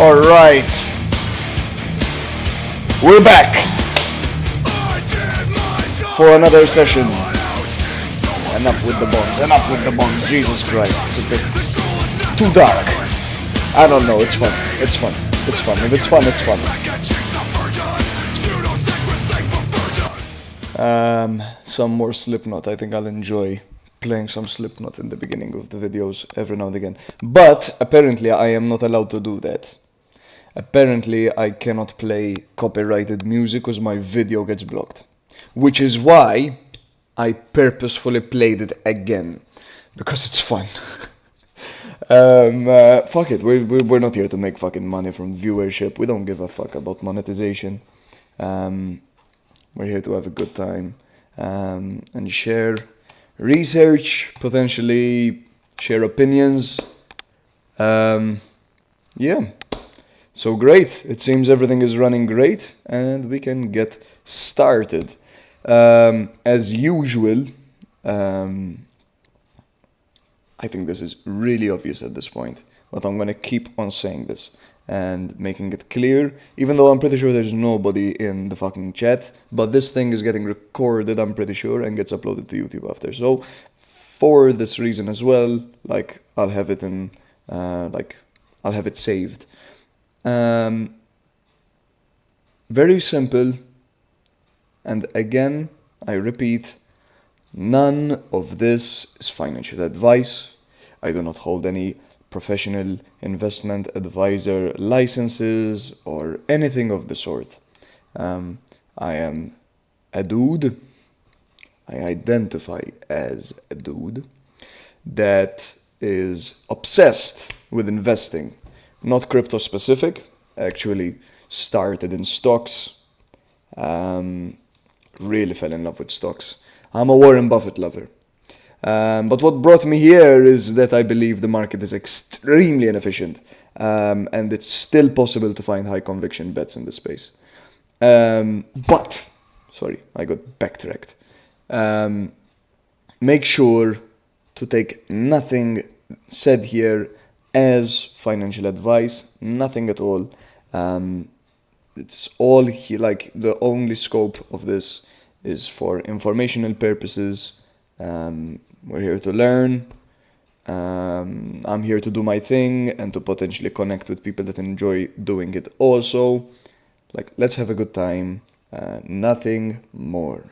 Alright, we're back for another session. Enough with the bombs, Jesus Christ, it's a bit too dark. I don't know, it's fun, if it's fun, it's fun. Some more Slipknot. I think I'll enjoy playing some Slipknot in the beginning of the videos every now and again. But apparently I am not allowed to do that. Apparently I cannot play copyrighted music because my video gets blocked. Which is why I purposefully played it again. Because it's fun. Fuck it, we're not here to make fucking money from viewership. We don't give a fuck about monetization. We're here to have a good time and share research, potentially share opinions. Yeah, so great. It seems everything is running great and we can get started. As usual, I think this is really obvious at this point, but I'm gonna keep on saying this and making it clear, even though I'm pretty sure there's nobody in the fucking chat, but this thing is getting recorded, I'm pretty sure, and gets uploaded to YouTube after. So, for this reason as well, like, I'll have it in, I'll have it saved. Very simple, and again, I repeat, none of this is financial advice. I do not hold any professional investment advisor licenses or anything of the sort. I am a dude. I identify as a dude that is obsessed with investing. Not crypto specific. Actually started in stocks. Really fell in love with stocks. I'm a Warren Buffett lover. But what brought me here is that I believe the market is extremely inefficient, and it's still possible to find high conviction bets in this space. But, sorry, I got backtracked. Make sure to take nothing said here as financial advice, nothing at all. It's all here, like the only scope of this is for informational purposes. We're here to learn. I'm here to do my thing and to potentially connect with people that enjoy doing it also. Like, let's have a good time. Nothing more.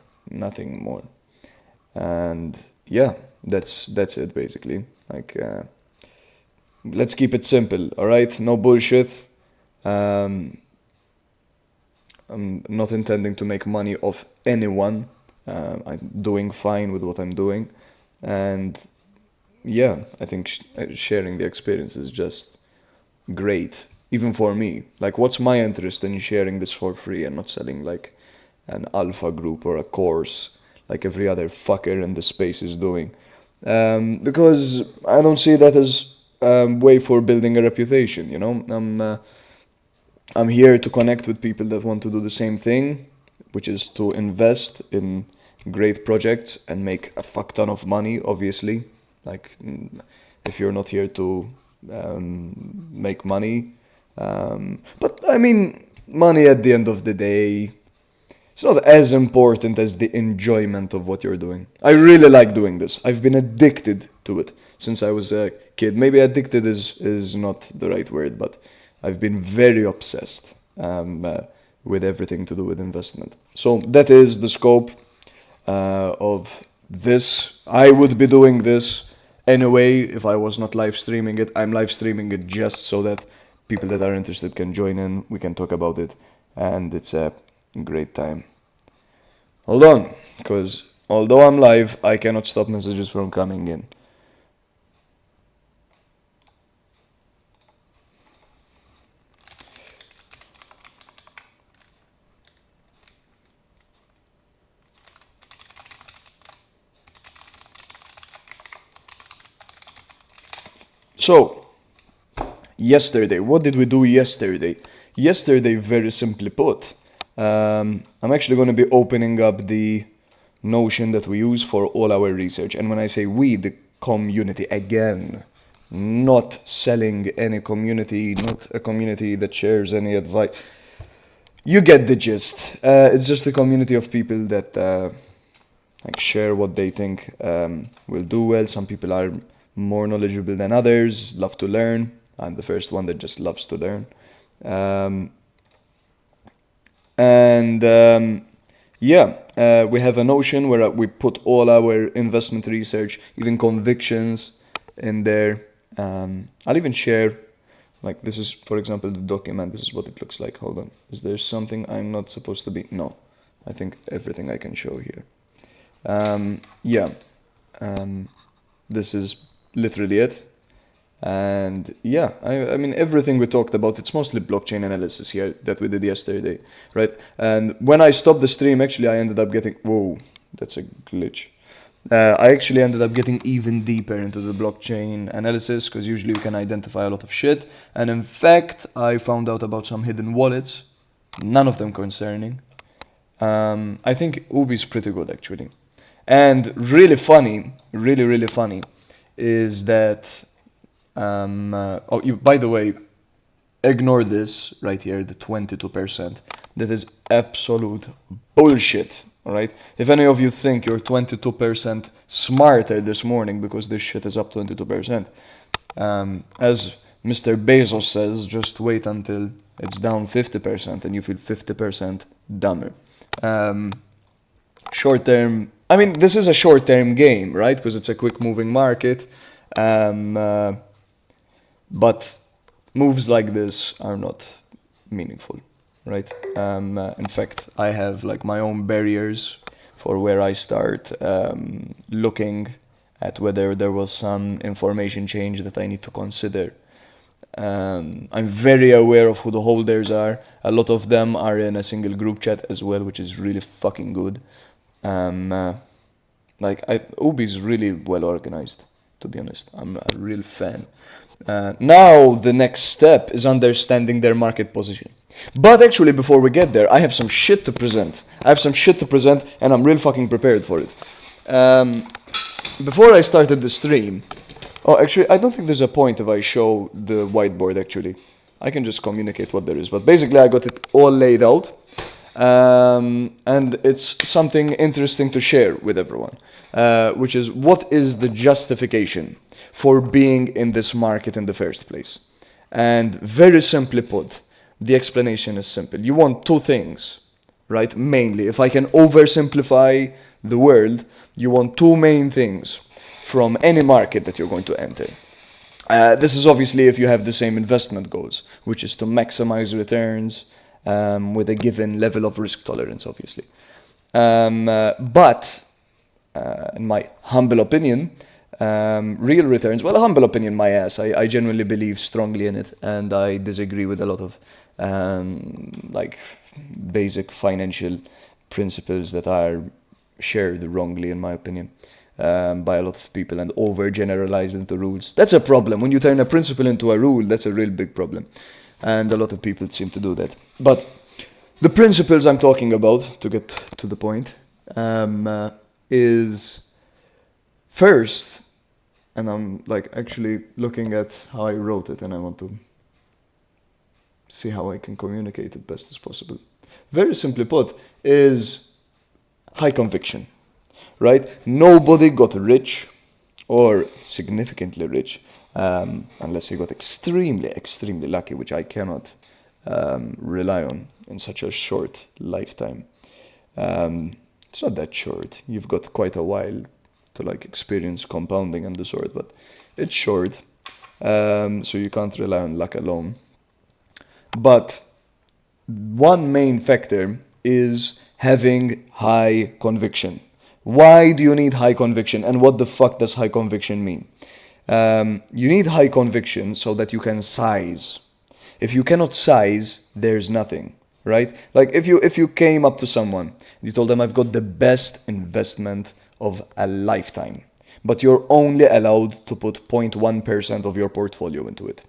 And yeah, that's it basically. Like, let's keep it simple, alright? No bullshit. I'm not intending to make money off anyone. I'm doing fine with what I'm doing. And yeah, I think sharing the experience is just great, even for me. Like, what's my interest in sharing this for free and not selling like an alpha group or a course like every other fucker in the space is doing? Because I don't see that as a way for building a reputation, you know? I'm here to connect with people that want to do the same thing, which is to invest in great projects and make a fuck ton of money, obviously. Like, if you're not here to make money. But I mean, money at the end of the day, it's not as important as the enjoyment of what you're doing. I really like doing this. I've been addicted to it since I was a kid. Maybe addicted is not the right word, but I've been very obsessed with everything to do with investment. So that is the scope of this. I would be doing this anyway if I was not live streaming it. I'm live streaming it just so that people that are interested can join in. We can talk about it, and it's a great time. Hold on, because although I'm live, I cannot stop messages from coming in. So, yesterday, what did we do yesterday? Yesterday, very simply put, I'm actually going to be opening up the Notion that we use for all our research. And when I say we, the community again, not selling any community, not a community that shares any advice. You get the gist. It's just a community of people that like share what they think will do well. Some people are more knowledgeable than others, love to learn. I'm the first one that just loves to learn. We have a Notion where we put all our investment research, even convictions in there. I'll even share, like this is, for example, the document. This is what it looks like. Hold on. Is there something I'm not supposed to be? No. I think everything I can show here. This is literally it. And yeah, I mean, everything we talked about, it's mostly blockchain analysis here that we did yesterday, right? And when I stopped the stream, actually, I ended up getting, whoa, that's a glitch. I actually ended up getting even deeper into the blockchain analysis because usually you can identify a lot of shit. And in fact, I found out about some hidden wallets, none of them concerning. I think Ubi's pretty good actually. And really funny, really funny, is that, by the way, ignore this right here, the 22%. That is absolute bullshit, all right? If any of you think you're 22% smarter this morning because this shit is up 22%, as Mr. Bezos says, just wait until it's down 50% and you feel 50% dumber. Short term, I mean, this is a short-term game, right? Because it's a quick-moving market. But moves like this are not meaningful, right? In fact, I have like my own barriers for where I start looking at whether there was some information change that I need to consider. I'm very aware of who the holders are. A lot of them are in a single group chat as well, which is really fucking good. Ubi is really well organized, to be honest. I'm a real fan. Now the next step is understanding their market position. But actually, before we get there, I have some shit to present. And I'm real fucking prepared for it. Before I started the stream, actually, I don't think there's a point if I show the whiteboard, actually. I can just communicate what there is. But basically, I got it all laid out. And it's something interesting to share with everyone, which is what is the justification for being in this market in the first place. And very simply put, the explanation is simple. You want two things, right? Mainly, if I can oversimplify the world, you want two main things from any market that you're going to enter. This is obviously if you have the same investment goals, which is to maximize returns with a given level of risk tolerance, obviously. But in my humble opinion, real returns, well, humble opinion, my ass. I genuinely believe strongly in it, and I disagree with a lot of basic financial principles that are shared wrongly, in my opinion, by a lot of people and overgeneralized into rules. That's a problem. When you turn a principle into a rule, that's a real big problem. And a lot of people seem to do that. But the principles I'm talking about, to get to the point, is first, and I'm actually looking at how I wrote it, and I want to see how I can communicate it best as possible. Very simply put, is high conviction, right? Nobody got rich or significantly rich unless he got extremely lucky, which I cannot rely on in such a short lifetime. It's not that short. You've got quite a while to experience compounding and the sort, but it's short. So you can't rely on luck alone. But one main factor is having high conviction. Why do you need high conviction, and what the fuck does high conviction mean? You need high conviction so that you can size. If you cannot size, there's nothing, right? Like if you came up to someone, you told them, I've got the best investment of a lifetime, but you're only allowed to put 0.1% of your portfolio into it.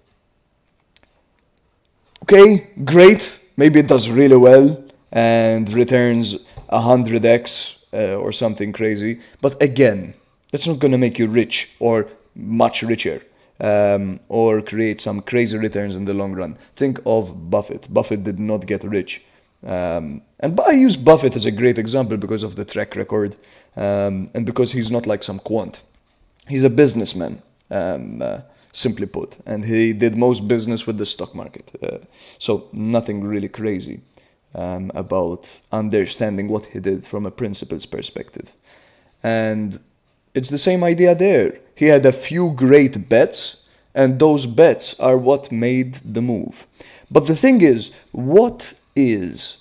Okay, great. Maybe it does really well and returns 100x or something crazy. But again, that's not going to make you rich or much richer. or create some crazy returns in the long run. Think of Buffett. Buffett did not get rich. And I use Buffett as a great example because of the track record, and because he's not like some quant. He's a businessman, simply put, and he did most business with the stock market. So nothing really crazy about understanding what he did from a principles perspective. And it's the same idea there. He had a few great bets, and those bets are what made the move. But the thing is, what is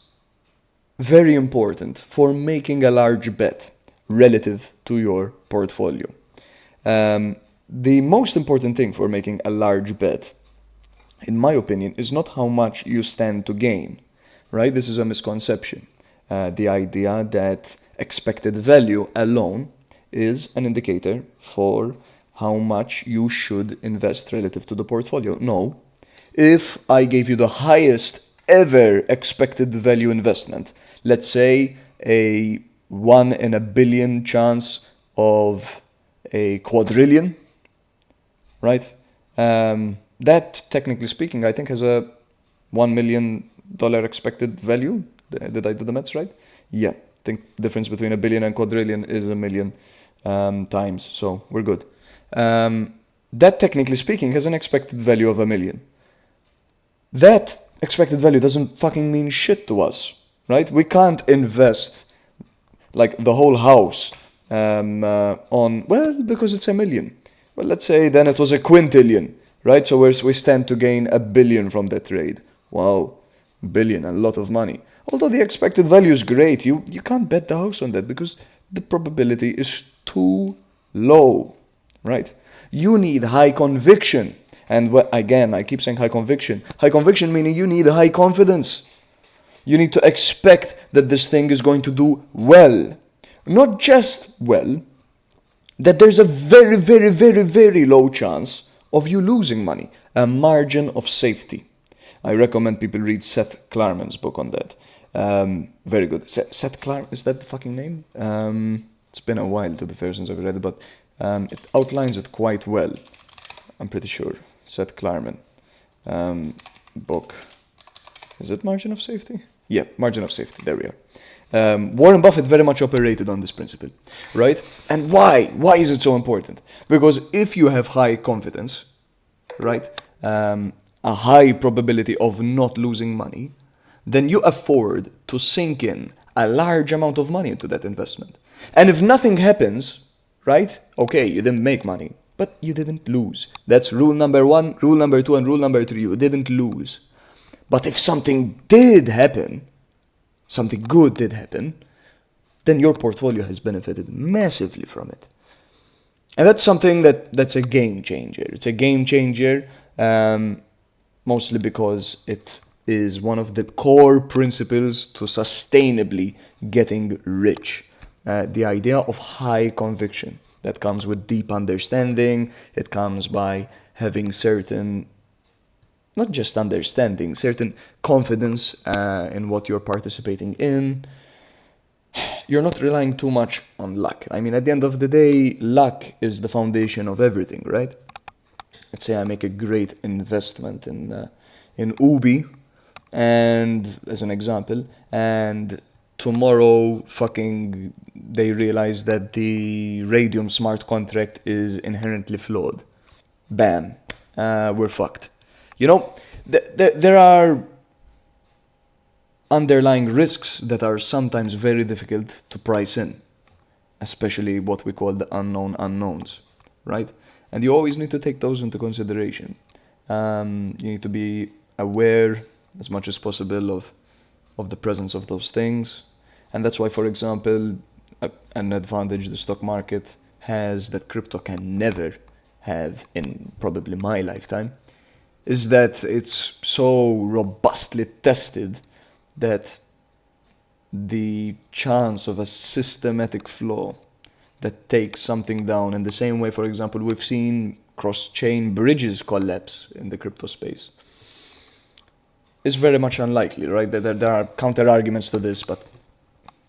very important for making a large bet relative to your portfolio? The most important thing for making a large bet, in my opinion, is not how much you stand to gain, right? This is a misconception. The idea that expected value alone is an indicator for how much you should invest relative to the portfolio. No. If I gave you the highest ever expected value investment, let's say a 1 in a billion chance of a quadrillion, right? That, technically speaking, I think has a $1 million expected value. Did I do the maths right? Yeah. I think the difference between a billion and quadrillion is a million times. So we're good. That, technically speaking, has an expected value of a million. That expected value doesn't fucking mean shit to us, right? We can't invest like the whole house on, well, because it's a million. Well, let's say then it was a quintillion, right? So we stand to gain a billion from that trade. Wow, billion, a lot of money. Although the expected value is great, you can't bet the house on that because the probability is too low, right? You need high conviction. And again, I keep saying high conviction. High conviction meaning you need high confidence. You need to expect that this thing is going to do well. Not just well, that there's a very, very, very, very low chance of you losing money. A margin of safety. I recommend people read Seth Klarman's book on that. Very good. Seth Klarman, is that the fucking name? It's been a while, to be fair, since I've read it, but it outlines it quite well. I'm pretty sure. Seth Klarman book. Is it Margin of Safety? Yeah, Margin of Safety. There we are. Warren Buffett very much operated on this principle, right? And why? Why is it so important? Because if you have high confidence, right, a high probability of not losing money, then you afford to sink in a large amount of money into that investment. And if nothing happens, right, okay, you didn't make money, but you didn't lose. That's rule number 1, rule number 2, and rule number 3. You didn't lose. But if something did happen, something good did happen, then your portfolio has benefited massively from it. And that's something that's a game changer. It's a game changer mostly because it is one of the core principles to sustainably getting rich. The idea of high conviction. That comes with deep understanding. It comes by having certain, not just understanding, certain confidence in what you're participating in. You're not relying too much on luck. I mean, at the end of the day, luck is the foundation of everything, right? Let's say I make a great investment in Ubi, and as an example, and tomorrow fucking they realize that the Radium smart contract is inherently flawed. Bam. We're fucked. You know, there are underlying risks that are sometimes very difficult to price in, especially what we call the unknown unknowns, right? And you always need to take those into consideration. You need to be aware as much as possible of the presence of those things. And that's why, for example, an advantage the stock market has that crypto can never have in probably my lifetime is that it's so robustly tested that the chance of a systematic flaw that takes something down in the same way, for example, we've seen cross-chain bridges collapse in the crypto space, is very much unlikely, right? There are counter-arguments to this, but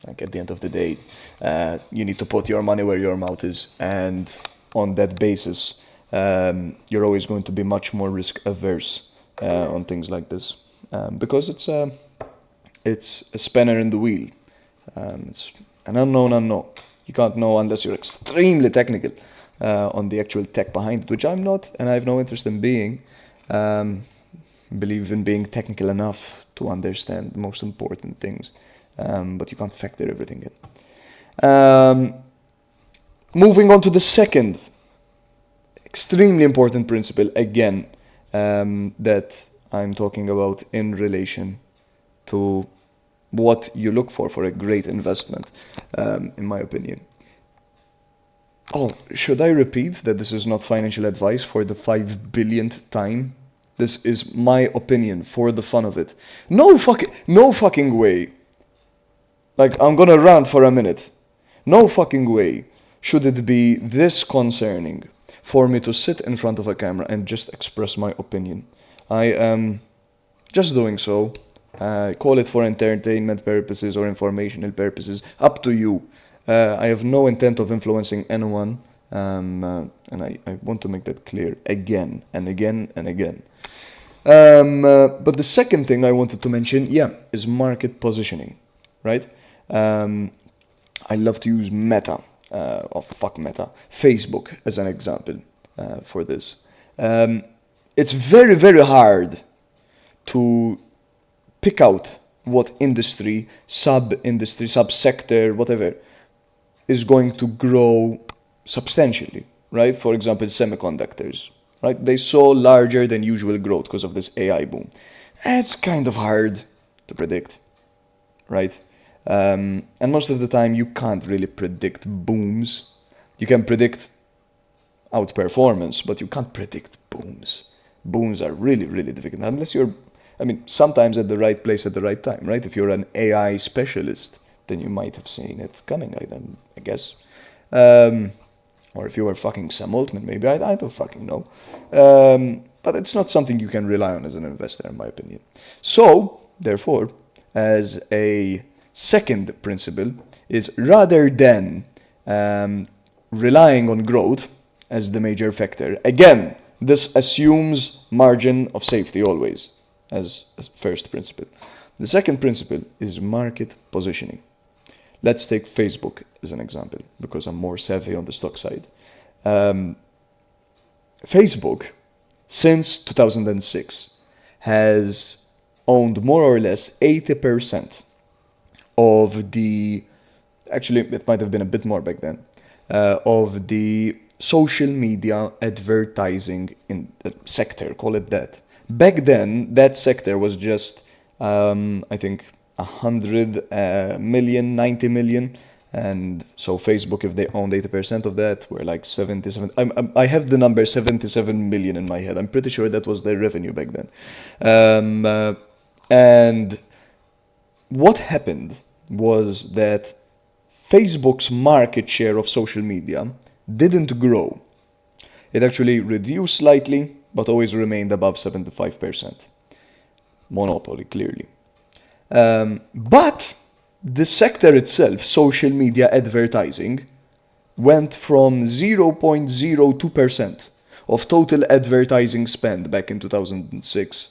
like at the end of the day, you need to put your money where your mouth is, and on that basis, you're always going to be much more risk averse on things like this, because it's a spanner in the wheel. It's an unknown unknown. You can't know unless you're extremely technical on the actual tech behind it, which I'm not, and I have no interest in being. Believe in being technical enough to understand the most important things, but you can't factor everything in. Moving on to the second extremely important principle, again, that I'm talking about in relation to what you look for a great investment, in my opinion. Oh, should I repeat that this is not financial advice for the 5 billionth time? This is my opinion for the fun of it. No fucking way. Like, I'm gonna rant for a minute. No fucking way should it be this concerning for me to sit in front of a camera and just express my opinion. I am just doing so. Call it for entertainment purposes or informational purposes, up to you. I have no intent of influencing anyone, and I want to make that clear again and again and again. But the second thing I wanted to mention, is market positioning, right? I love to use Meta, Meta, Facebook as an example for this. It's very, very hard to pick out what industry, sub-industry, sub-sector, whatever, is going to grow substantially, right? For example, semiconductors, right? They saw larger than usual growth because of this AI boom. It's kind of hard to predict, right? And most of the time, you can't really predict booms. You can predict outperformance, but you can't predict booms. Booms are really, really difficult, unless you're, sometimes at the right place at the right time, right? If you're an AI specialist, then you might have seen it coming, I guess. Or if you were fucking Sam Altman, maybe, I don't fucking know. But it's not something you can rely on as an investor, in my opinion. So, therefore, as a second principle, is rather than relying on growth as the major factor, again, this assumes margin of safety always, as a first principle. The second principle is market positioning. Let's take Facebook as an example, because I'm more savvy on the stock side. Facebook, since 2006, has owned more or less 80% of the, actually it might have been a bit more back then, of the social media advertising in the sector, call it that. Back then, that sector was just, I think, 100 million, 90 million. And so Facebook, if they owned 80% of that, were like 77. I have the number 77 million in my head. I'm pretty sure that was their revenue back then. And what happened was that Facebook's market share of social media didn't grow. It actually reduced slightly, but always remained above 75%. Monopoly, clearly. But the sector itself, social media advertising, went from 0.02% of total advertising spend back in 2006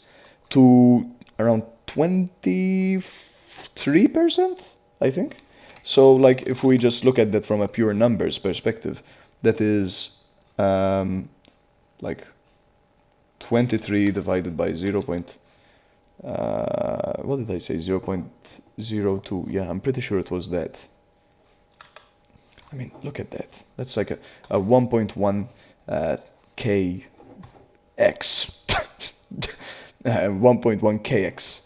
to around 23%, I think. So, like, if we just look at that from a pure numbers perspective, that is like 23 divided by 0. What did I say? 0.02. Yeah, I'm pretty sure it was that. I mean, look at that. That's like a 1.1 kx. 1.1 kx.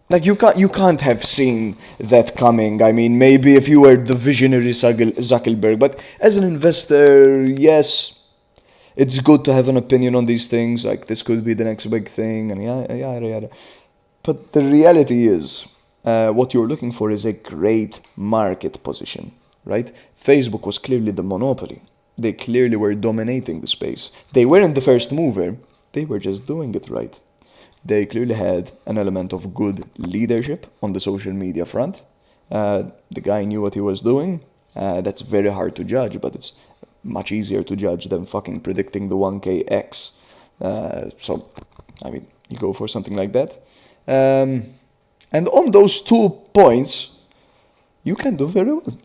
Like, you can't have seen that coming. I mean, maybe if you were the visionary Zuckerberg, but as an investor, yes, it's good to have an opinion on these things, like this could be the next big thing, and yada. But the reality is, what you're looking for is a great market position, right? Facebook was clearly the monopoly. They clearly were dominating the space. They weren't the first mover, they were just doing it right. They clearly had an element of good leadership on the social media front. The guy knew what he was doing. That's very hard to judge, but it's much easier to judge than fucking predicting the 1K So, I mean, you go for something like that. And on those 2 points, you can do very well.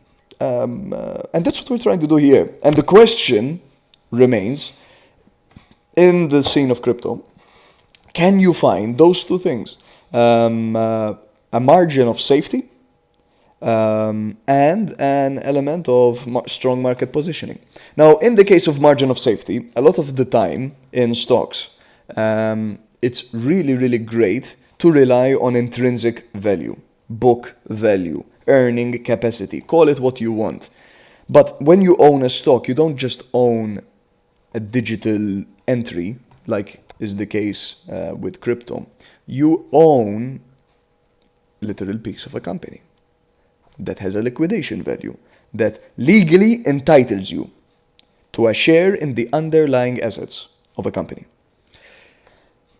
And that's what we're trying to do here. And the question remains, in the scene of crypto, can you find those 2 things? A margin of safety and an element of strong market positioning. Now, in the case of margin of safety, a lot of the time in stocks, it's really, really great to rely on intrinsic value, book value, earning capacity, call it what you want. But when you own a stock, you don't just own a digital entry, like is the case with crypto. You own a literal piece of a company that has a liquidation value, that legally entitles you to a share in the underlying assets of a company.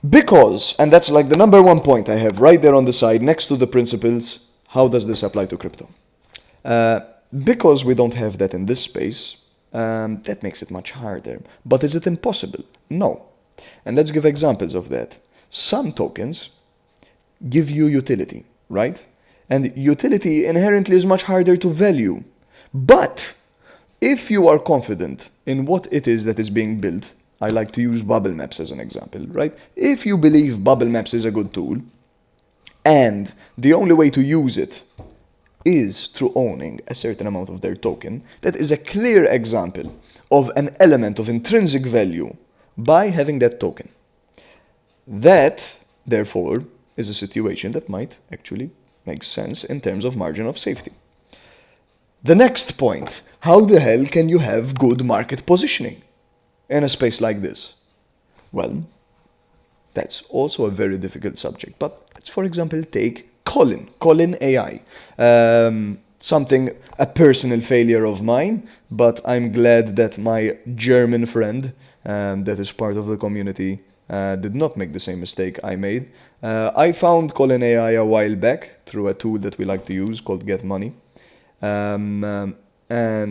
Because, and that's like the number 1 point I have right there on the side next to the principles, how does this apply to crypto? Because we don't have that in this space, that makes it much harder. But is it impossible? No. And let's give examples of that. Some tokens give you utility, right? And utility inherently is much harder to value. But if you are confident in what it is that is being built, I like to use bubble maps as an example, right? If you believe bubble maps is a good tool, and the only way to use it is through owning a certain amount of their token, that is a clear example of an element of intrinsic value by having that token. That, therefore, is a situation that might actually make sense in terms of margin of safety. The next point, how the hell can you have good market positioning in a space like this? Well, that's also a very difficult subject, but let's, for example, take Colin AI. A personal failure of mine, but I'm glad that my German friend that is part of the community did not make the same mistake I made. I found Colin AI a while back through a tool that we like to use called Get Money. And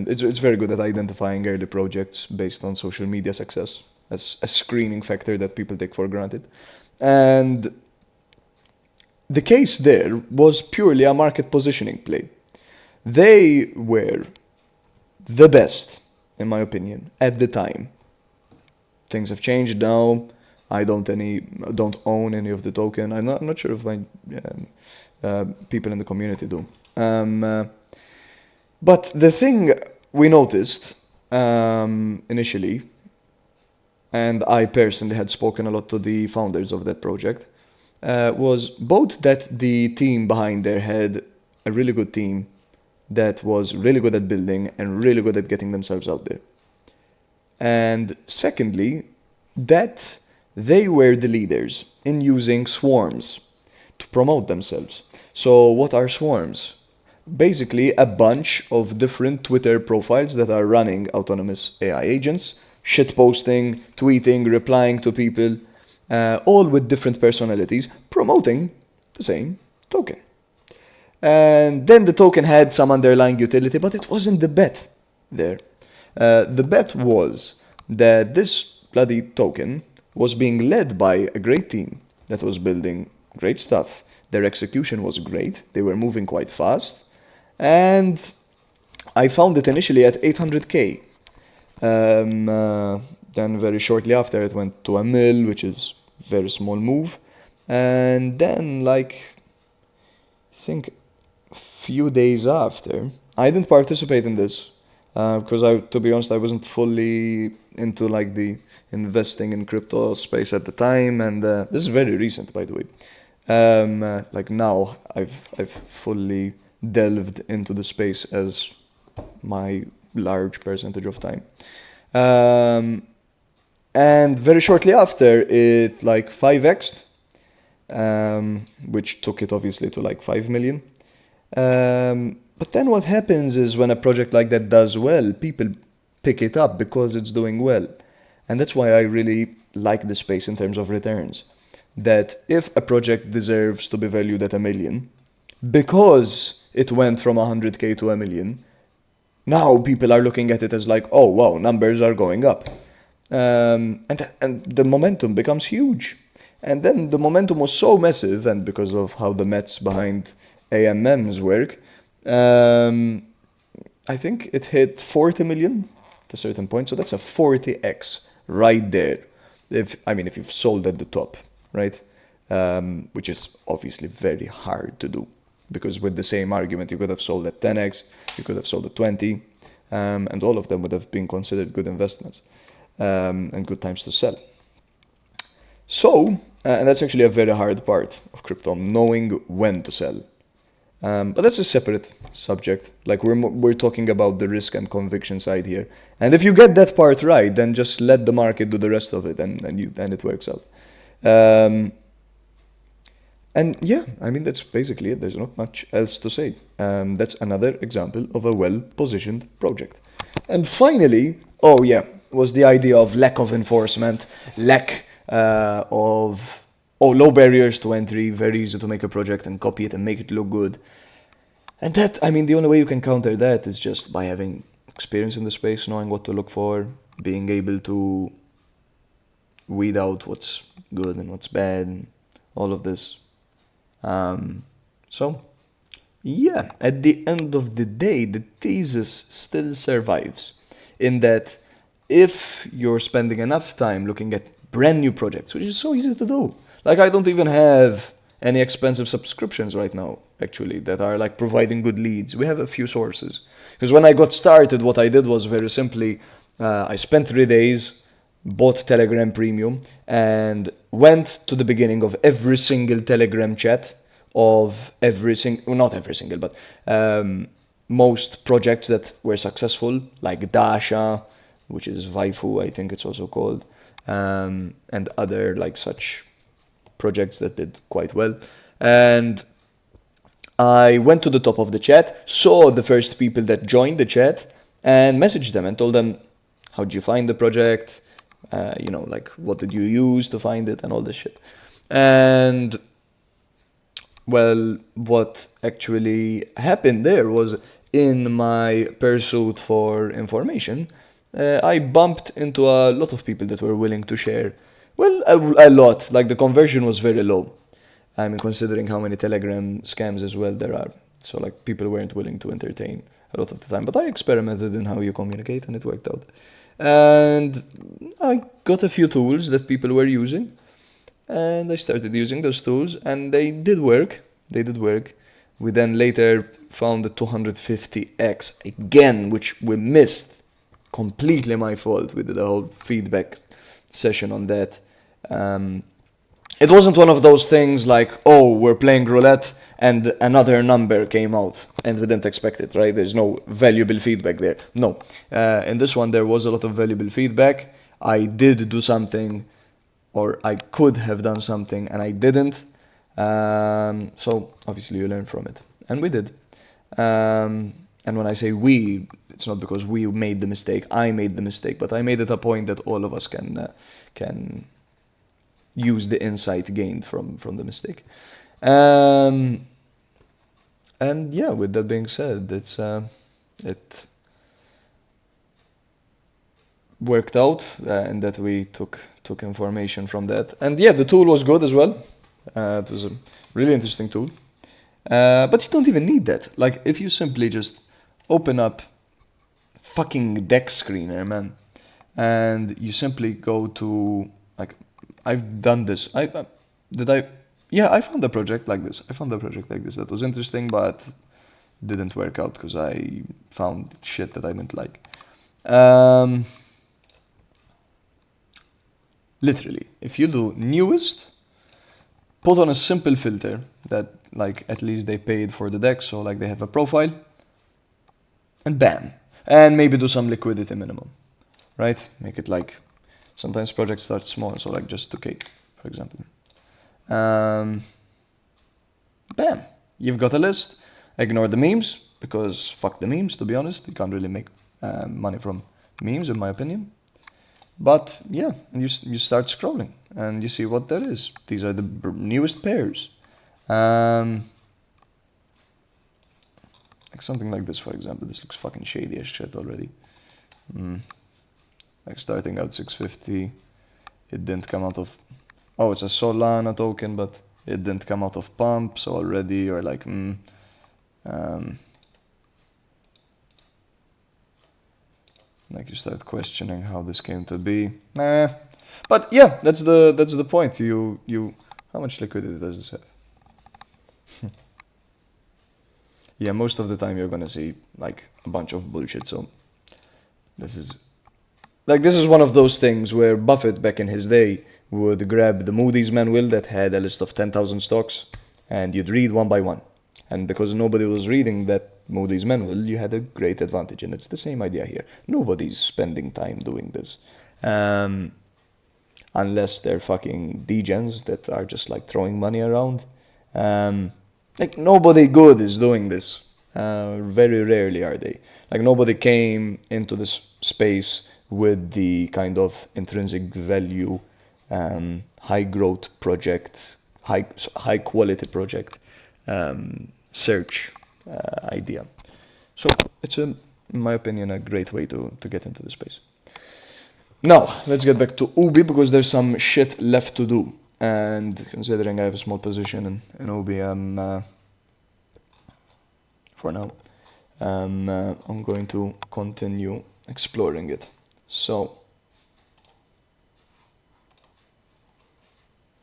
it's very good at identifying early projects based on social media success as a screening factor that people take for granted. And the case there was purely a market positioning play. They were the best, in my opinion, at the time. Things have changed now. I don't own any of the token. I'm not sure if my people in the community do. But the thing we noticed initially, and I personally had spoken a lot to the founders of that project, was both that the team behind there had a really good team that was really good at building and really good at getting themselves out there. And secondly, that they were the leaders in using swarms to promote themselves. So what are swarms? Basically a bunch of different Twitter profiles that are running autonomous AI agents, shitposting, tweeting, replying to people, all with different personalities, promoting the same token. And then the token had some underlying utility, but it wasn't the bet there. The bet was that this bloody token was being led by a great team that was building great stuff. Their execution was great. They were moving quite fast. And I found it initially at 800K. Then very shortly after it went to $1 million, which is a very small move. And then I think a few days after, I didn't participate in this because to be honest, I wasn't fully into the investing in crypto space at the time. And this is very recent, by the way. Now I've fully delved into the space as my large percentage of time. And very shortly after, it 5x'd, which took it obviously to 5 million. But then what happens is when a project like that does well, people pick it up because it's doing well. And that's why I really like the space in terms of returns. That if a project deserves to be valued at $1 million, because it went from 100K to $1 million, Now people are looking at it as like, oh wow, numbers are going up. And the momentum becomes huge. And then the momentum was so massive, and because of how the Mets behind AMMs work, um, I think it hit 40 million at a certain point. So that's a 40x right there. If you've sold at the top, right? Which is obviously very hard to do, because with the same argument, you could have sold at 10x, you could have sold at 20, and all of them would have been considered good investments and good times to sell. So, and that's actually a very hard part of crypto, knowing when to sell. But that's a separate subject. Like we're talking about the risk and conviction side here. And if you get that part right, then just let the market do the rest of it, and it works out. And yeah, I mean, that's basically it. There's not much else to say. That's another example of a well-positioned project. And finally, oh yeah, was the idea of lack of enforcement, lack of low barriers to entry, very easy to make a project and copy it and make it look good. And that, I mean, the only way you can counter that is just by having experience in the space, knowing what to look for, being able to weed out what's good and what's bad, and all of this. So, yeah, at the end of the day, the thesis still survives in that if you're spending enough time looking at brand new projects, which is so easy to do. Like, I don't even have any expensive subscriptions right now, actually, that are like providing good leads. We have a few sources. Because when I got started, what I did was very simply, I spent 3 days, bought Telegram Premium, and went to the beginning of every single Telegram chat of not every single, but most projects that were successful, like Dasha, which is Waifu, I think it's also called, and other like such projects that did quite well. And I went to the top of the chat, saw the first people that joined the chat, and messaged them and told them, how did you find the project? Like, what did you use to find it and all this shit. And, well, what actually happened there was, in my pursuit for information, I bumped into a lot of people that were willing to share. Well, a lot. Like, the conversion was very low. I mean, considering how many Telegram scams as well there are. So, like, people weren't willing to entertain a lot of the time. But I experimented in how you communicate, and it worked out. And I got a few tools that people were using. And I started using those tools, and they did work. They did work. We then later found the 250x again, which we missed. Completely my fault. We did a whole feedback session on that. It wasn't one of those things like, oh, we're playing roulette and another number came out and we didn't expect it, right? There's no valuable feedback there. No. In this one, there was a lot of valuable feedback. I did do something, or I could have done something, and I didn't. So obviously you learn from it. And we did. And when I say we, it's not because we made the mistake. I made the mistake, but I made it a point that all of us can use the insight gained from the mistake. And yeah, with that being said, it worked out, and that we took information from that. And yeah, the tool was good as well. It was a really interesting tool. But you don't even need that. Like, if you simply just open up fucking deck screener, man, and you simply go to, like, I've done this. I found a project like this. That was interesting, but didn't work out because I found shit that I didn't like. Literally, if you do newest, put on a simple filter that, like, at least they paid for the deck, so like they have a profile, and bam. And maybe do some liquidity minimum, right? Make it like, sometimes projects start small, so like just 2K, for example. Bam. You've got a list. Ignore the memes, because fuck the memes, to be honest. You can't really make money from memes, in my opinion. But yeah, and you start scrolling, and you see what there is. These are the newest pairs. Like something like this, for example. This looks fucking shady as shit already. Like starting out 650, it didn't come out of... Oh, it's a Solana token, but it didn't come out of pump, so already you're like, like you start questioning how this came to be. Nah. But yeah, that's the point. How much liquidity does this have? Yeah, most of the time you're gonna see like a bunch of bullshit, so this is one of those things where Buffett back in his day would grab the Moody's manual that had a list of 10,000 stocks and you'd read one by one. And because nobody was reading that Moody's manual, you had a great advantage. And it's the same idea here. Nobody's spending time doing this. Unless they're fucking degens that are just like throwing money around. Like nobody good is doing this. Very rarely are they. Like nobody came into this space with the kind of intrinsic value, high growth project, high quality project search idea. So it's, in my opinion, a great way to get into the space. Now, let's get back to Ubi because there's some shit left to do. And considering I have a small position in Ubi, for now, I'm going to continue exploring it. So,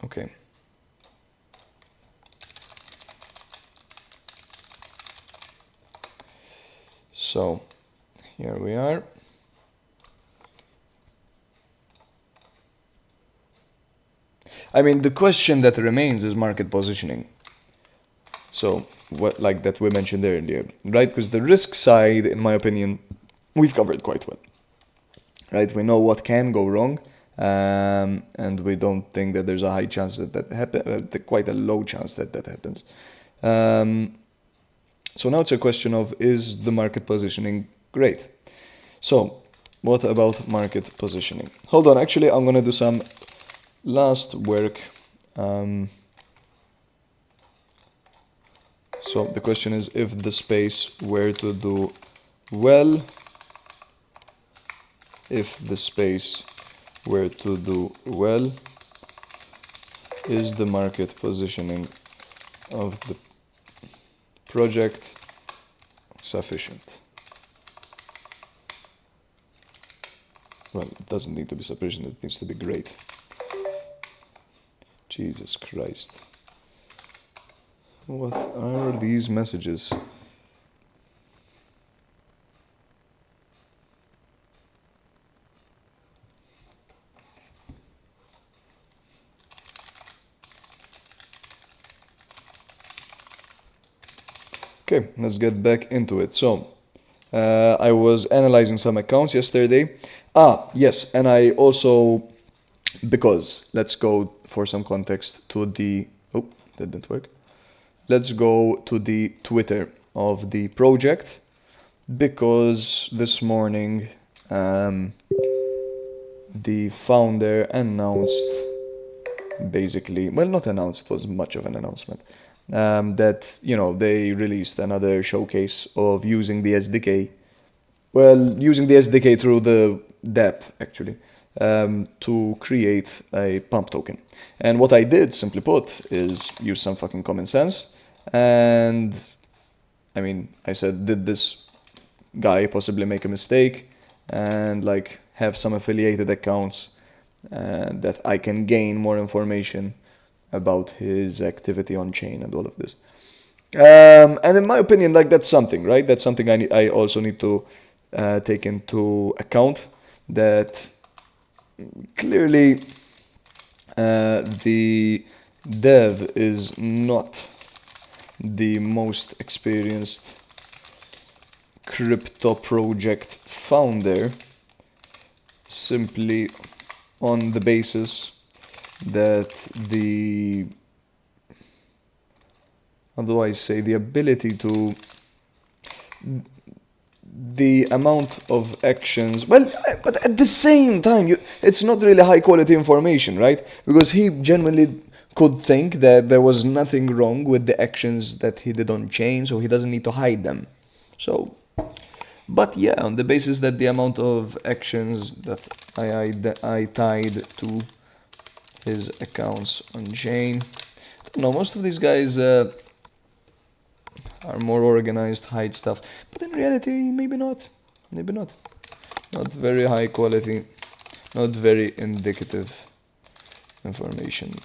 okay. So, here we are. I mean, the question that remains is market positioning. So, what like that we mentioned earlier, right? Because the risk side, in my opinion, we've covered quite well, right? We know what can go wrong, and we don't think that there's a high chance that happens, quite a low chance that happens. So now it's a question of, is the market positioning great? So, what about market positioning? Hold on, actually, I'm gonna do some last work. So the question is, if the space were to do well, is the market positioning of the project sufficient? Well, it doesn't need to be sufficient, it needs to be great. Jesus Christ. What are these messages? Okay, let's get back into it. So, I was analyzing some accounts yesterday. Yes, and I also, because let's go for some context to the, oh, that didn't work. Let's go to the Twitter of the project, because this morning the founder announced, basically, well, not announced, it was much of an announcement, that, you know, they released another showcase of using the SDK, using the SDK through the dApp, actually, to create a pump token. And what I did, simply put, is use some fucking common sense. And I mean, I said, did this guy possibly make a mistake and like have some affiliated accounts that I can gain more information about his activity on chain and all of this. And in my opinion, like, that's something, right? That's something I also need to take into account, that clearly the dev is not the most experienced crypto project founder, simply on the basis that the, how do I say, the ability to, the amount of actions, well, but at the same time, it's not really high quality information, right? Because he genuinely could think that there was nothing wrong with the actions that he did on chain, so he doesn't need to hide them. So, but yeah, on the basis that the amount of actions that I tied to his accounts on chain, no, most of these guys are more organized, hide stuff, but in reality, maybe not. Maybe not. Not very high quality, not very indicative information.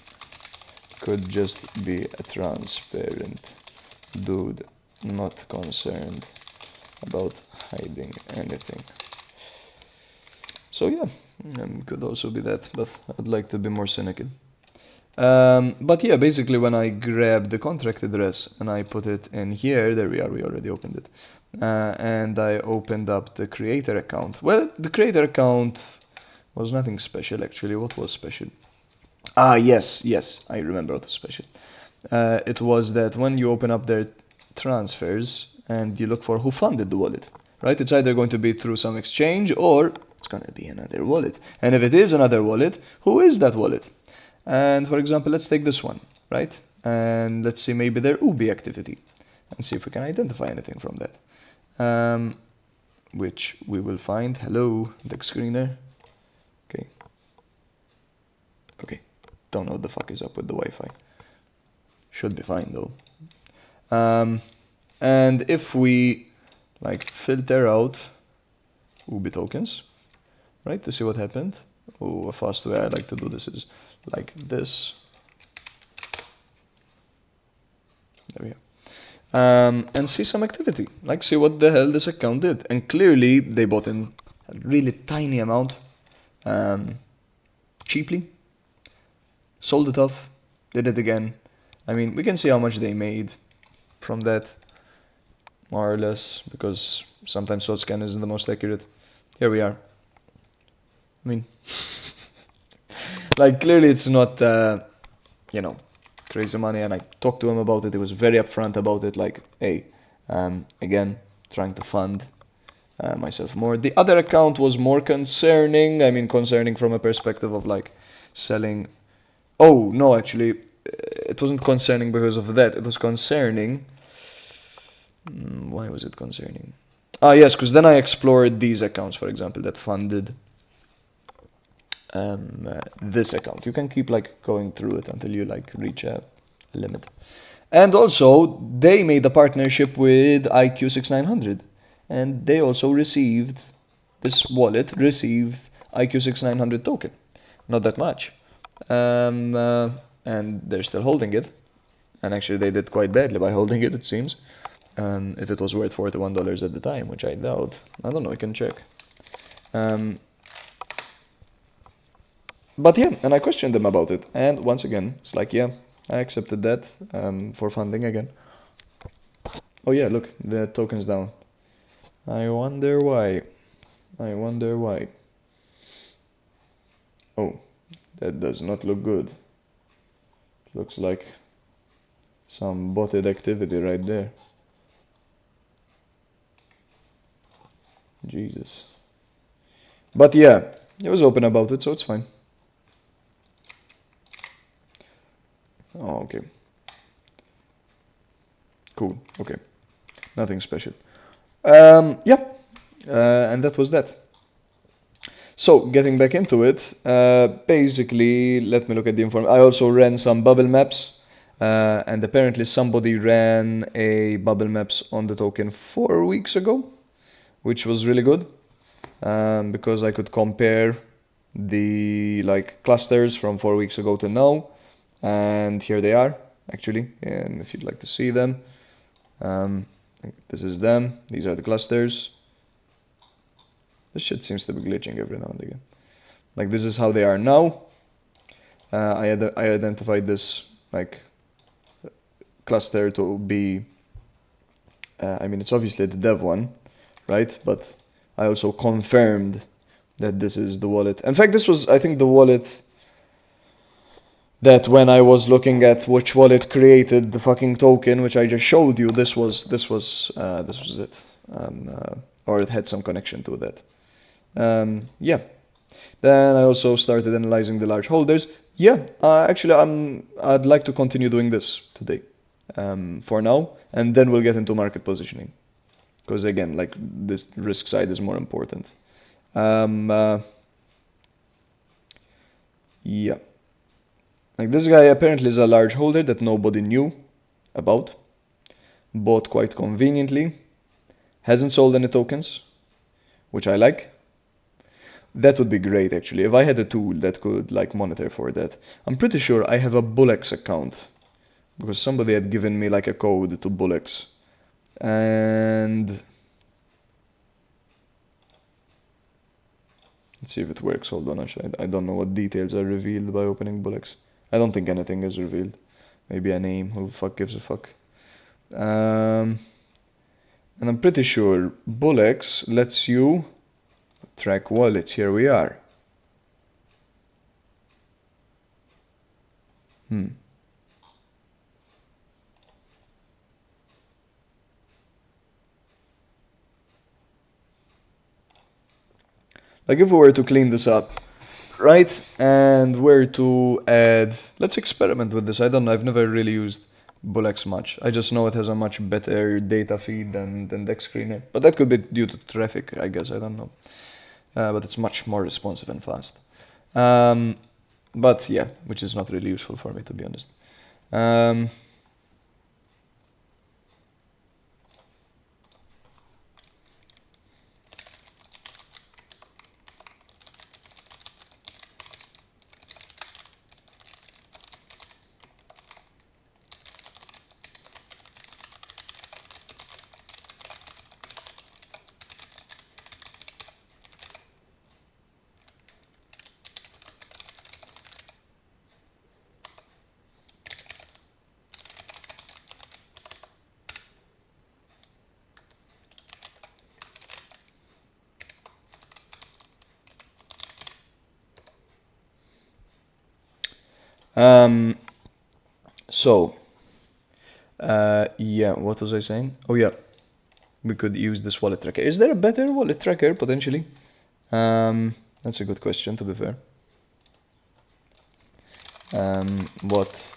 Could just be a transparent dude, not concerned about hiding anything. So yeah, could also be that, but I'd like to be more cynical. But yeah, basically when I grab the contract address and I put it in here, there we are, we already opened it. And I opened up the creator account. Well, the creator account was nothing special actually. What was special? Ah, yes, I remember what was special. It was that when you open up their transfers and you look for who funded the wallet, right? It's either going to be through some exchange or it's going to be another wallet. And if it is another wallet, who is that wallet? And for example, let's take this one, right? And let's see maybe their Ubi activity and see if we can identify anything from that. Which we will find. Hello, deck screener. Okay. Don't know what the fuck is up with the Wi-Fi. Should be fine though. And if we like filter out Ubi tokens, right, to see what happened. Oh, a fast way I like to do this is like this. There we go. And see some activity, like see what the hell this account did. And clearly they bought in a really tiny amount, cheaply, sold it off, did it again. I mean, we can see how much they made from that, more or less, because sometimes SWOT scan isn't the most accurate. Here we are. I mean, like clearly it's not, crazy money, and I talked to him about it. He was very upfront about it, like, hey, again, trying to fund myself more. The other account was more concerning. I mean, concerning from a perspective of like selling. Oh, no, actually, it wasn't concerning because of that. It was concerning. Why was it concerning? Ah, yes, because then I explored these accounts, for example, that funded this account. You can keep like going through it until you like reach a limit. And also they made a partnership with IQ6900, and they also received, this wallet received IQ6900 token. Not that much. And they're still holding it. And actually they did quite badly by holding it, it seems. If it was worth $41 at the time, which I doubt. I don't know, I can check. But yeah, and I questioned them about it. And once again, it's like, yeah, I accepted that for funding again. Oh yeah, look, the token's down. I wonder why. Oh, that does not look good. Looks like some botted activity right there. Jesus. But yeah, he was open about it, so it's fine. Oh, okay. Cool, okay. Nothing special. Yeah, and that was that. So, getting back into it, basically, let me look at the information. I also ran some bubble maps, and apparently somebody ran a bubble maps on the token 4 weeks ago, which was really good, because I could compare the like clusters from 4 weeks ago to now, and here they are, actually, and if you'd like to see them, this is them, these are the clusters. This shit seems to be glitching every now and again. Like, this is how they are now. I identified this like cluster to be, I mean, it's obviously the dev one, right? But I also confirmed that this is the wallet. In fact, this was, I think, the wallet that when I was looking at which wallet created the fucking token, which I just showed you, this was it, or it had some connection to that. Yeah. Then I also started analyzing the large holders. Yeah, actually, I'd like to continue doing this today, for now, and then we'll get into market positioning, because again, like this risk side is more important. Yeah. Like this guy apparently is a large holder that nobody knew about. Bought quite conveniently. Hasn't sold any tokens, which I like. That would be great actually. If I had a tool that could like monitor for that. I'm pretty sure I have a Bullex account because somebody had given me like a code to Bullex. And let's see if it works. Hold on, actually. I don't know what details are revealed by opening Bullex. I don't think anything is revealed. Maybe a name. Who the fuck gives a fuck? And I'm pretty sure Bullex lets you track wallets. Here we are. Like if we were to clean this up, right? And were to add, let's experiment with this. I don't know, I've never really used Bullex much. I just know it has a much better data feed than Dex Screener. But that could be due to traffic, I guess, I don't know. But it's much more responsive and fast. But yeah, which is not really useful for me, to be honest. Yeah, what was I saying? Oh yeah, we could use this wallet tracker. Is there a better wallet tracker potentially? That's a good question, to be fair. What?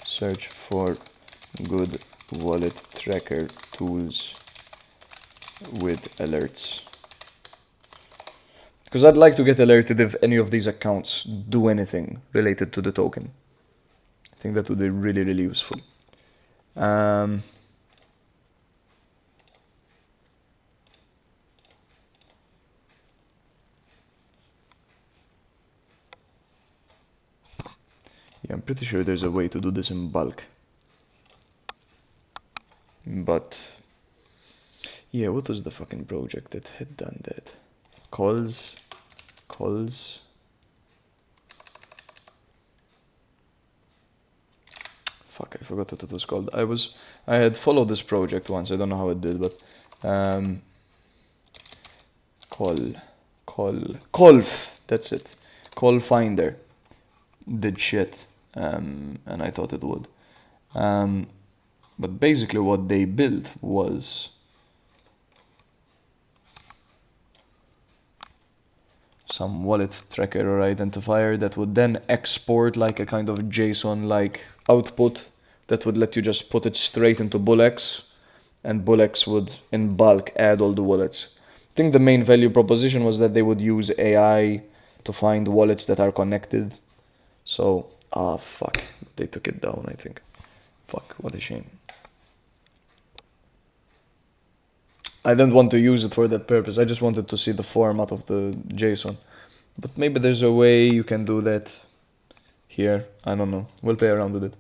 Search for good wallet tracker tools with alerts. Because I'd like to get alerted if any of these accounts do anything related to the token. I think that would be really, really useful. Yeah, I'm pretty sure there's a way to do this in bulk. But yeah, what was the fucking project that had done that? Calls. Fuck, I forgot what it was called. I had followed this project once. I don't know how it did, but Colf. That's it. Call Finder did shit, and I thought it would. But basically, what they built was some wallet tracker or identifier that would then export like a kind of JSON-like output that would let you just put it straight into Bullex, and Bullex would in bulk add all the wallets. I think the main value proposition was that they would use AI to find wallets that are connected. So, fuck, they took it down, I think. Fuck, what a shame. I didn't want to use it for that purpose. I just wanted to see the format of the JSON. But maybe there's a way you can do that here. I don't know. We'll play around with it.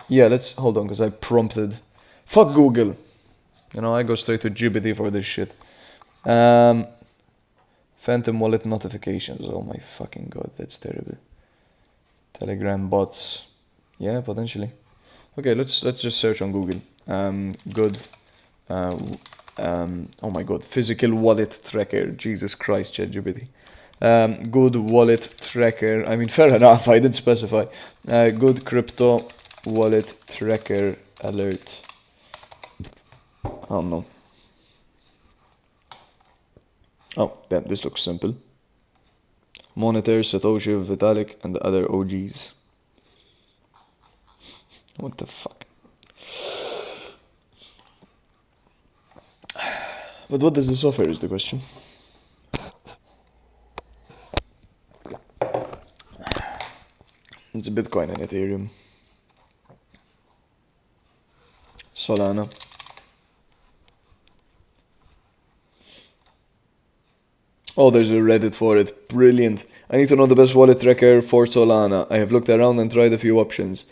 Yeah, let's hold on because I prompted. Fuck Google. You know, I go straight to GPT for this shit. Phantom wallet notifications. Oh my fucking god, that's terrible. Telegram bots. Yeah, potentially. Okay, let's just search on Google. Good. Oh my god, physical wallet tracker. Jesus Christ, ChatGPT. Good wallet tracker. I mean, fair enough. I didn't specify. Good crypto wallet tracker alert. Oh no. Oh, yeah, this looks simple. Monitor, Satoshi, Vitalik, and the other OGs. What the fuck? But what does this offer is the question. It's a Bitcoin and Ethereum. Solana. Oh, there's a Reddit for it. Brilliant. I need to know the best wallet tracker for Solana. I have looked around and tried a few options.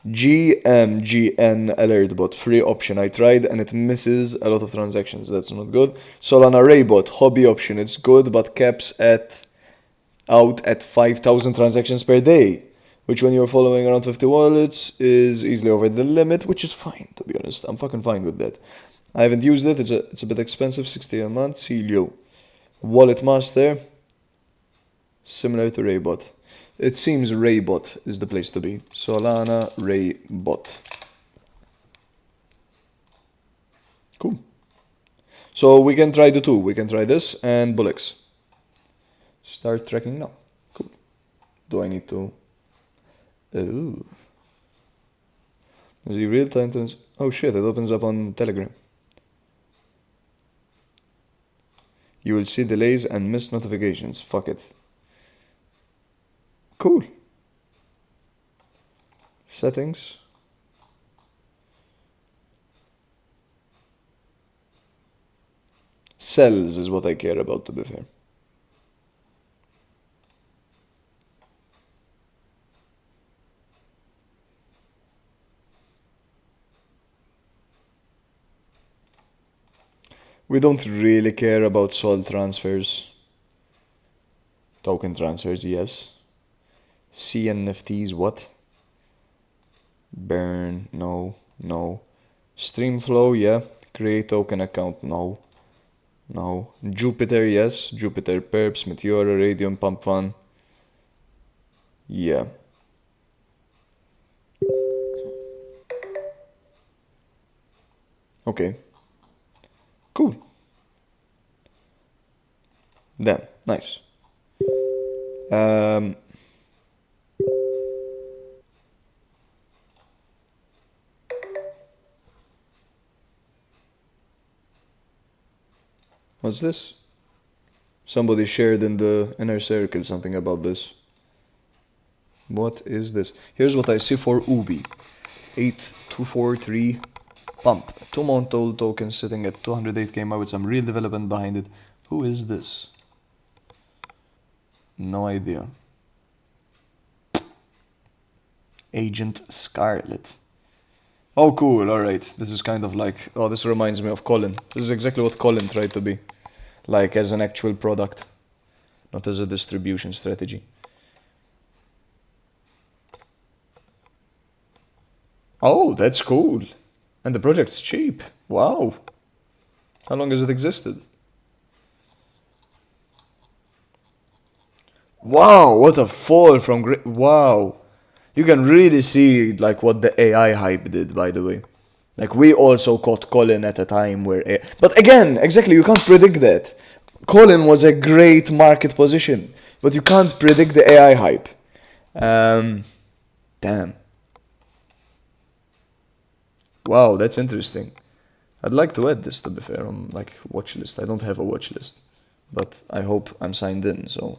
GMGN Alertbot, free option. I tried and it misses a lot of transactions. That's not good. Solana Raybot, hobby option. It's good but caps out at 5,000 transactions per day, which when you're following around 50 wallets is easily over the limit, which is fine, to be honest. I'm fucking fine with that. I haven't used it. It's a bit expensive, 60 a month. Celio. Wallet Master, similar to Raybot. It seems Raybot is the place to be. Solana Raybot. Cool. So we can try the two. We can try this and Bullocks. Start tracking now. Cool. Do I need to... Ooh. Is it real time? Oh shit, it opens up on Telegram. You will see delays and missed notifications. Fuck it. Cool. Settings. Cells is what I care about, to be fair. We don't really care about SOL transfers. Token transfers, yes. CNFTs, what? Burn, no. Streamflow, yeah. Create token account, no. Jupiter, yes. Jupiter Perps, Meteora, Radium, Pump Fun. Yeah. Okay. Cool. Damn, nice. What's this? Somebody shared in the inner circle something about this. What is this? Here's what I see for Ubi. 8243 pump. 2 month old token sitting at 208k with some real development behind it. Who is this? No idea. Agent Scarlet. Oh, cool. Alright. This is kind of like... Oh, this reminds me of Colin. This is exactly what Colin tried to be. Like, as an actual product. Not as a distribution strategy. Oh, that's cool. And the project's cheap. Wow. How long has it existed? Wow, what a fall from... Wow. You can really see like what the AI hype did, by the way. Like, we also caught Colin at a time where... But again, exactly, you can't predict that. Colin was a great market position, but you can't predict the AI hype. Damn. Wow, that's interesting. I'd like to add this, to be fair, on like watch list. I don't have a watch list, but I hope I'm signed in, so...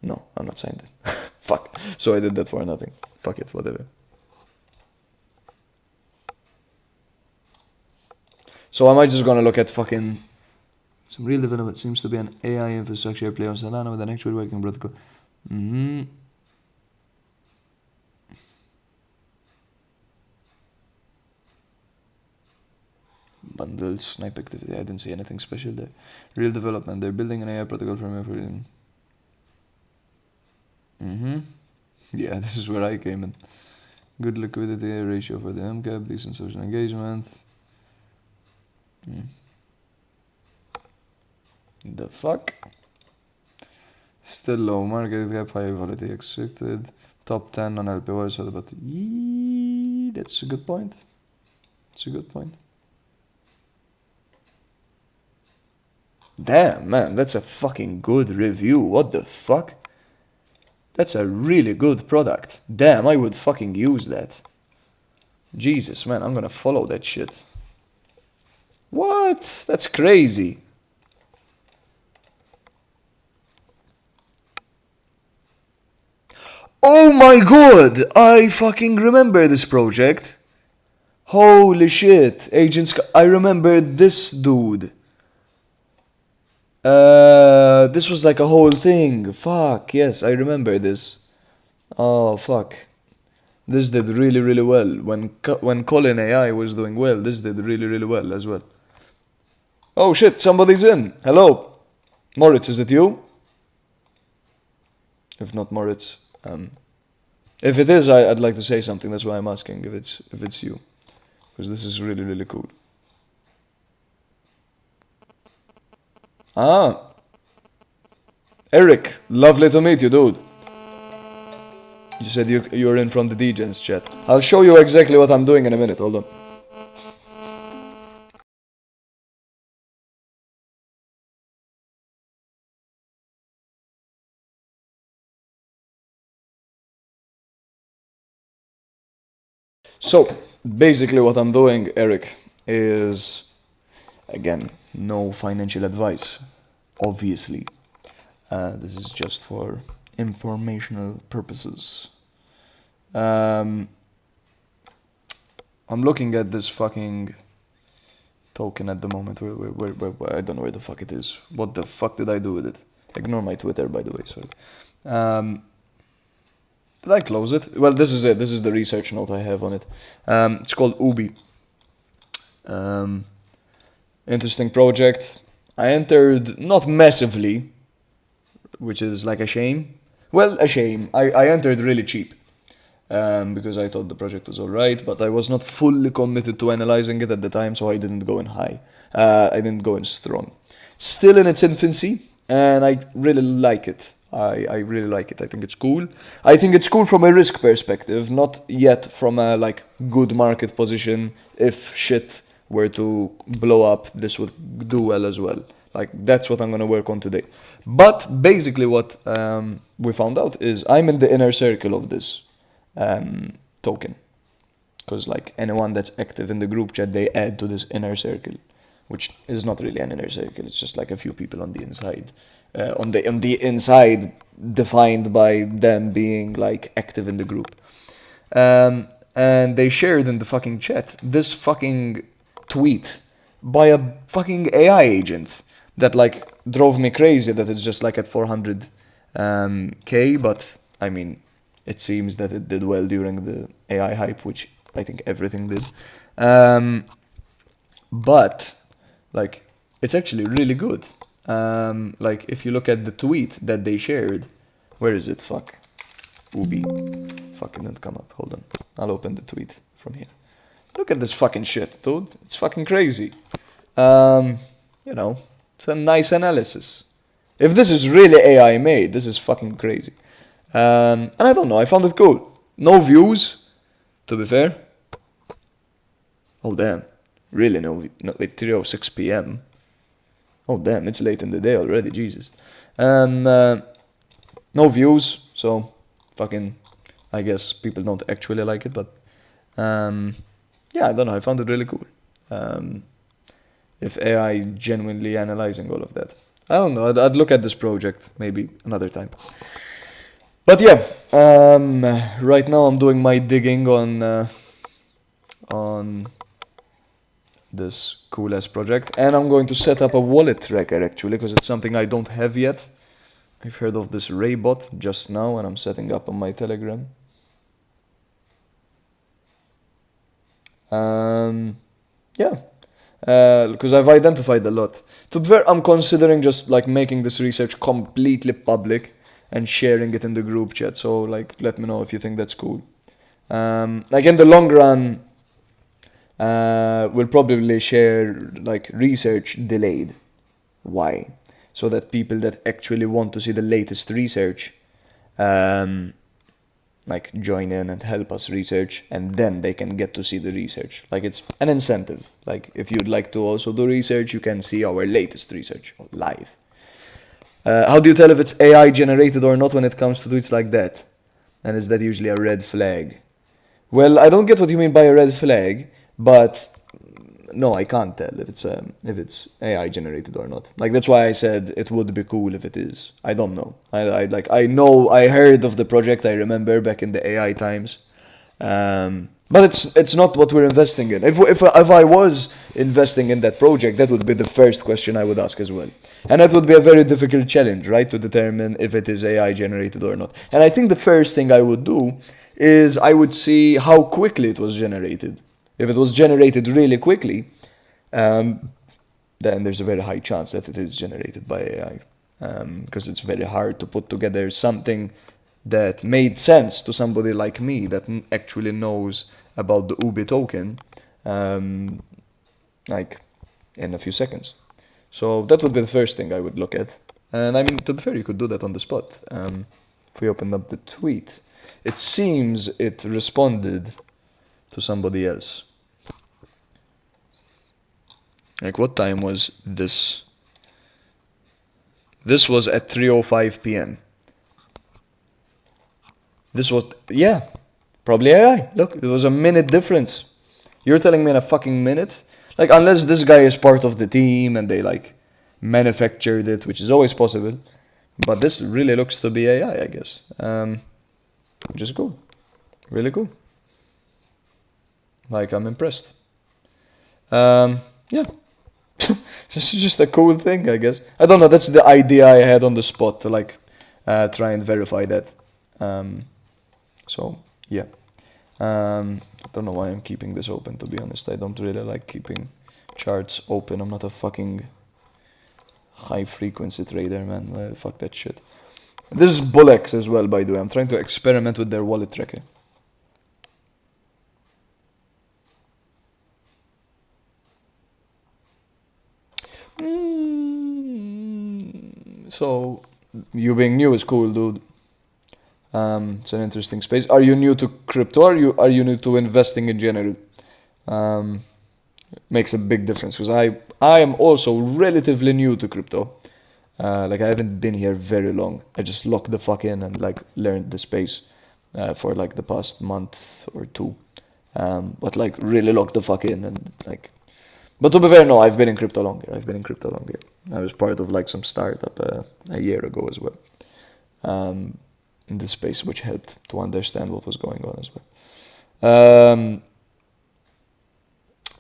No, I'm not signed in. Fuck. So I did that for nothing. Fuck it, whatever. So am I just gonna look at fucking... Some real development seems to be an AI infrastructure play on Solana with an actual working protocol. Bundles, snipe activity, I didn't see anything special there. Real development, they're building an AI protocol framework for it. Yeah, this is where I came in. Good liquidity ratio for the MCAP, decent social engagement. The fuck? Still low market cap, high volatility expected. Top 10 on LPY, so but that's a good point. It's a good point. Damn, man, that's a fucking good review. What the fuck? That's a really good product. Damn, I would fucking use that. Jesus, man, I'm gonna follow that shit. What? That's crazy. Oh my god! I fucking remember this project. Holy shit. I remember this dude. This was like a whole thing. Fuck, yes, I remember this. Oh, fuck. This did really, really well. When Colin AI was doing well, this did really, really well as well. Oh shit, somebody's in. Hello. Moritz, is it you? If not Moritz, if it is, I'd like to say something. That's why I'm asking if it's you, because this is really, really cool. Ah, Eric, lovely to meet you, dude. You said you're in from the DJs chat. I'll show you exactly what I'm doing in a minute. Hold on. So, basically what I'm doing, Eric, is, again, no financial advice, obviously. This is just for informational purposes. I'm looking at this fucking token at the moment. Where I don't know where the fuck it is. What the fuck did I do with it? Ignore my Twitter, by the way, sorry. Did I close it? Well, this is it. This is the research note I have on it. It's called Ubi. Interesting project. I entered not massively, which is like a shame. Well, a shame. I entered really cheap because I thought the project was alright, but I was not fully committed to analyzing it at the time, so I didn't go in high. I didn't go in strong. Still in its infancy, and I really like it. I really like it. I think it's cool. I think it's cool from a risk perspective, not yet from a like good market position. If shit were to blow up, this would do well as well. Like that's what I'm gonna work on today. But basically, what we found out is I'm in the inner circle of this token, because like anyone that's active in the group chat, they add to this inner circle, which is not really an inner circle. It's just like a few people on the inside. On the inside, defined by them being like active in the group. And they shared in the fucking chat this fucking tweet by a fucking AI agent that like drove me crazy that it's just like at 400 K, but I mean, it seems that it did well during the AI hype, which I think everything did. But like, it's actually really good. Like if you look at the tweet that they shared, where is it? Fuck. Ubi. Fucking didn't come up. Hold on. I'll open the tweet from here. Look at this fucking shit, dude. It's fucking crazy. You know, it's a nice analysis. If this is really AI made, this is fucking crazy. And I don't know, I found it cool. No views, to be fair. Oh damn. Really no, at 3:06 p.m. Oh damn, it's late in the day already, Jesus. No views, so fucking, I guess people don't actually like it, but yeah, I don't know, I found it really cool. If AI genuinely analyzing all of that. I don't know, I'd look at this project maybe another time. But yeah, right now I'm doing my digging on this cool ass project, and I'm going to set up a wallet tracker actually, because it's something I don't have yet. I've heard of this Raybot just now, and I'm setting up on my Telegram. Yeah, because I've identified a lot. To be fair, I'm considering just like making this research completely public and sharing it in the group chat. So like, let me know if you think that's cool. Like in the long run, we'll probably share like research delayed. Why? So that people that actually want to see the latest research, like join in and help us research, and then they can get to see the research. Like it's an incentive. Like if you'd like to also do research, you can see our latest research live. How do you tell if it's AI generated or not when it comes to tweets like that? And is that usually a red flag? Well, I don't get what you mean by a red flag, but no, I can't tell if it's AI generated or not. Like that's why I said it would be cool if it is. I don't know. I know I heard of the project. I remember back in the AI times, but it's not what we're investing in. If I was investing in that project, that would be the first question I would ask as well, and that would be a very difficult challenge, right, to determine if it is AI generated or not. And I think the first thing I would do is I would see how quickly it was generated. If it was generated really quickly, um, then there's a very high chance that it is generated by AI. Because it's very hard to put together something that made sense to somebody like me that actually knows about the Ubi token, um, like in a few seconds. So that would be the first thing I would look at. And I mean, to be fair, you could do that on the spot. If we opened up the tweet, it seems it responded to somebody else. Like, what time was this? This was at 3:05 p.m. This was, yeah, probably AI. Look, it was a minute difference. You're telling me in a fucking minute? Like, unless this guy is part of the team and they, like, manufactured it, which is always possible. But this really looks to be AI, I guess. Which is cool. Really cool. Like, I'm impressed. Yeah. This is just a cool thing, I guess. I don't know, that's the idea I had on the spot to, like, try and verify that. So, yeah. I don't know why I'm keeping this open, to be honest. I don't really like keeping charts open. I'm not a fucking high frequency trader, man. Fuck that shit. This is Bullex as well, by the way. I'm trying to experiment with their wallet tracker. So, you being new is cool, dude. It's an interesting space. Are you new to crypto or are you new to investing in general? Makes a big difference because I am also relatively new to crypto. Like I haven't been here very long. I just locked the fuck in and like learned the space for like the past month or two. But like really locked the fuck in and like. But to be fair, no, I've been in crypto longer. I was part of like some startup a year ago as well. In this space, which helped to understand what was going on as well.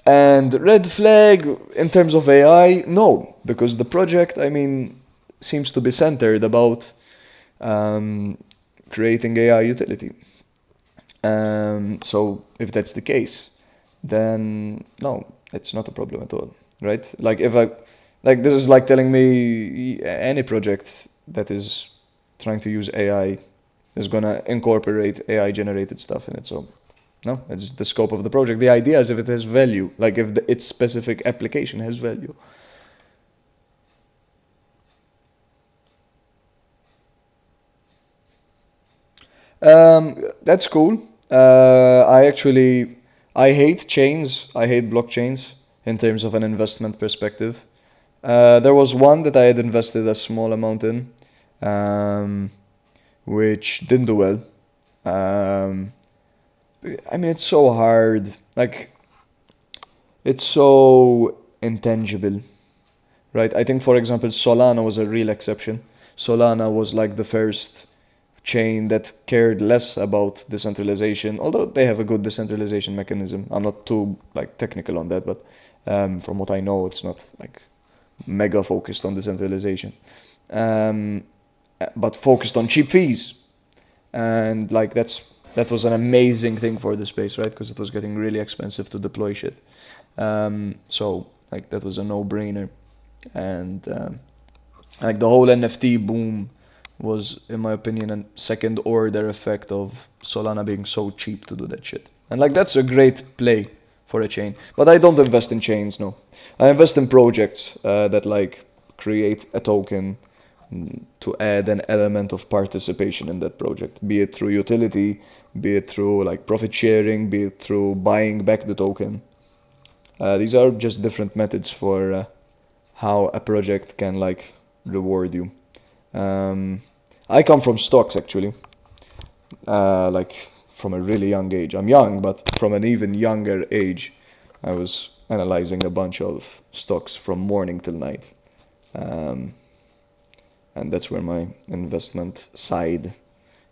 And red flag in terms of AI, no, because the project, I mean, seems to be centered about creating AI utility. So if that's the case, then no, it's not a problem at all, right? Like if I, like this is like telling me any project that is trying to use AI is gonna incorporate AI generated stuff in it. So no, it's the scope of the project. The idea is if it has value, like if its specific application has value. That's cool. I hate chains. I hate blockchains in terms of an investment perspective. There was one that I had invested a small amount in, which didn't do well. Um, I mean, it's so hard. Like, it's so intangible, right? I think, for example, Solana was a real exception. Solana was like the first chain that cared less about decentralization, although they have a good decentralization mechanism. I'm not too like technical on that, but from what I know, it's not like mega focused on decentralization, um, but focused on cheap fees, and like that was an amazing thing for the space, right? Because it was getting really expensive to deploy shit. So like that was a no-brainer, and like the whole NFT boom was, in my opinion, a second order effect of Solana being so cheap to do that shit. And like that's a great play for a chain. But I don't invest in chains, no. I invest in projects that like create a token to add an element of participation in that project, be it through utility, be it through like profit sharing, be it through buying back the token. These are just different methods for how a project can like reward you. Um, I come from stocks actually, like from a really young age. I'm young, but from an even younger age, I was analyzing a bunch of stocks from morning till night. And that's where my investment side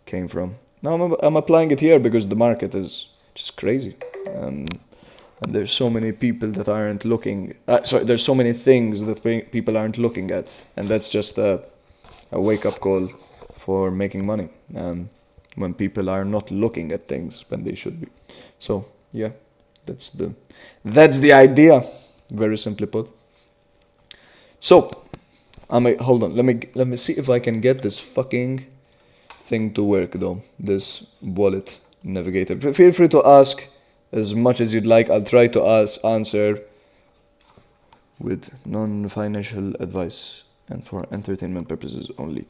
came from. Now I'm applying it here because the market is just crazy. And there's so many people that aren't looking. There's so many things that people aren't looking at, and that's just a wake-up call for making money. When people are not looking at things when they should be. So yeah, that's the idea. Very simply put. So, hold on. Let me see if I can get this fucking thing to work though. This wallet navigator. Feel free to ask as much as you'd like. I'll try to answer with non-financial advice and for entertainment purposes only.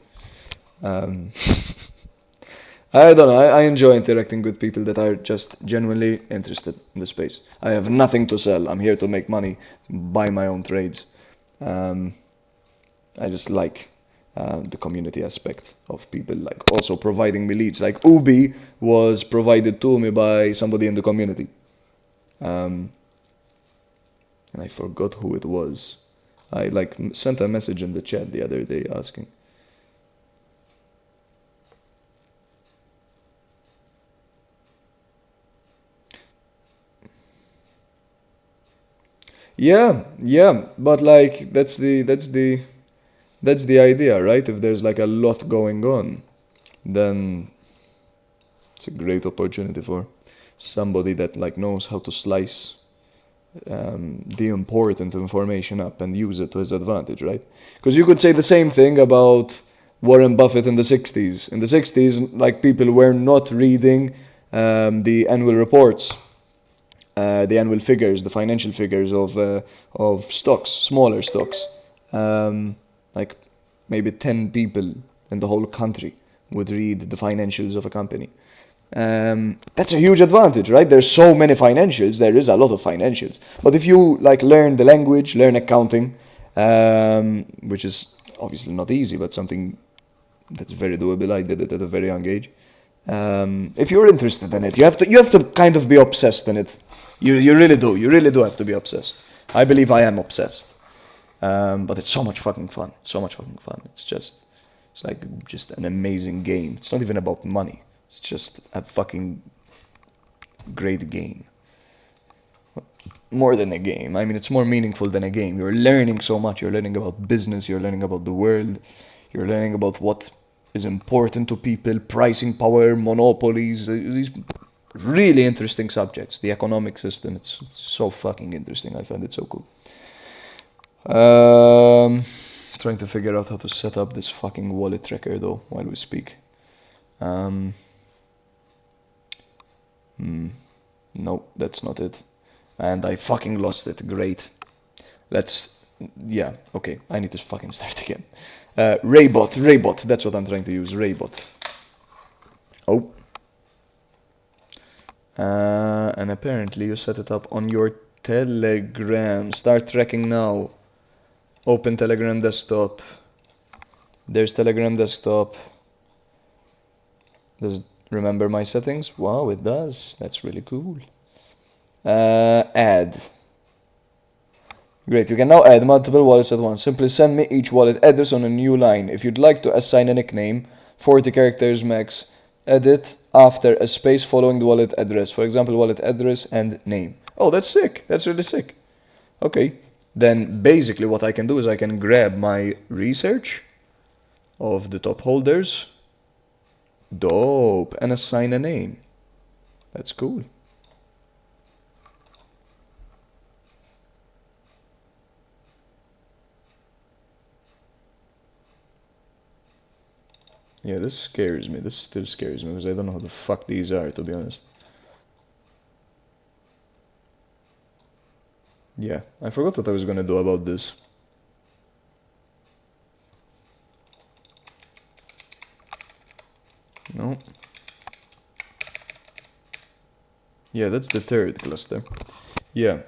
I don't know. I enjoy interacting with people that are just genuinely interested in the space. I have nothing to sell. I'm here to make money, buy my own trades. I just like the community aspect of people, like also providing me leads. Like Ubi was provided to me by somebody in the community. And I forgot who it was. I sent a message in the chat the other day asking. Yeah, but like that's the idea, right? If there's like a lot going on, then it's a great opportunity for somebody that like knows how to slice the important information up and use it to his advantage, right? Because you could say the same thing about Warren Buffett in the 60s. In the 60s, like people were not reading the annual reports. The annual figures, the financial figures of stocks, smaller stocks. Like maybe 10 people in the whole country would read the financials of a company. That's a huge advantage, right? There's so many financials. There is a lot of financials. But if you like learn the language, learn accounting, which is obviously not easy, but something that's very doable. I did it at a very young age. If you're interested in it, you have to kind of be obsessed in it. You really do. You really do have to be obsessed. I believe I am obsessed. But it's so much fucking fun. So much fucking fun. It's like just an amazing game. It's not even about money. It's just a fucking great game. More than a game. I mean, it's more meaningful than a game. You're learning so much. You're learning about business. You're learning about the world. You're learning about what is important to people, pricing power, monopolies, these really interesting subjects. The economic system, it's so fucking interesting. I find it so cool. Trying to figure out how to set up this fucking wallet tracker though while we speak. No, that's not it. And I fucking lost it. Great. Okay, I need to fucking start again. Raybot, that's what I'm trying to use, Raybot. Oh. And apparently you set it up on your Telegram. Start tracking now. Open Telegram desktop. There's Telegram desktop. Does it remember my settings? Wow, it does. That's really cool. Add. Great, you can now add multiple wallets at once. Simply send me each wallet address on a new line. If you'd like to assign a nickname, 40 characters max, edit after a space following the wallet address. For example, wallet address and name. Oh, that's sick. That's really sick. Okay, then basically what I can do is I can grab my research of the top holders. Dope. And assign a name. That's cool. Yeah, this scares me. This still scares me because I don't know how the fuck these are, to be honest. Yeah, I forgot what I was gonna do about this. No. Yeah, that's the third cluster. Yeah.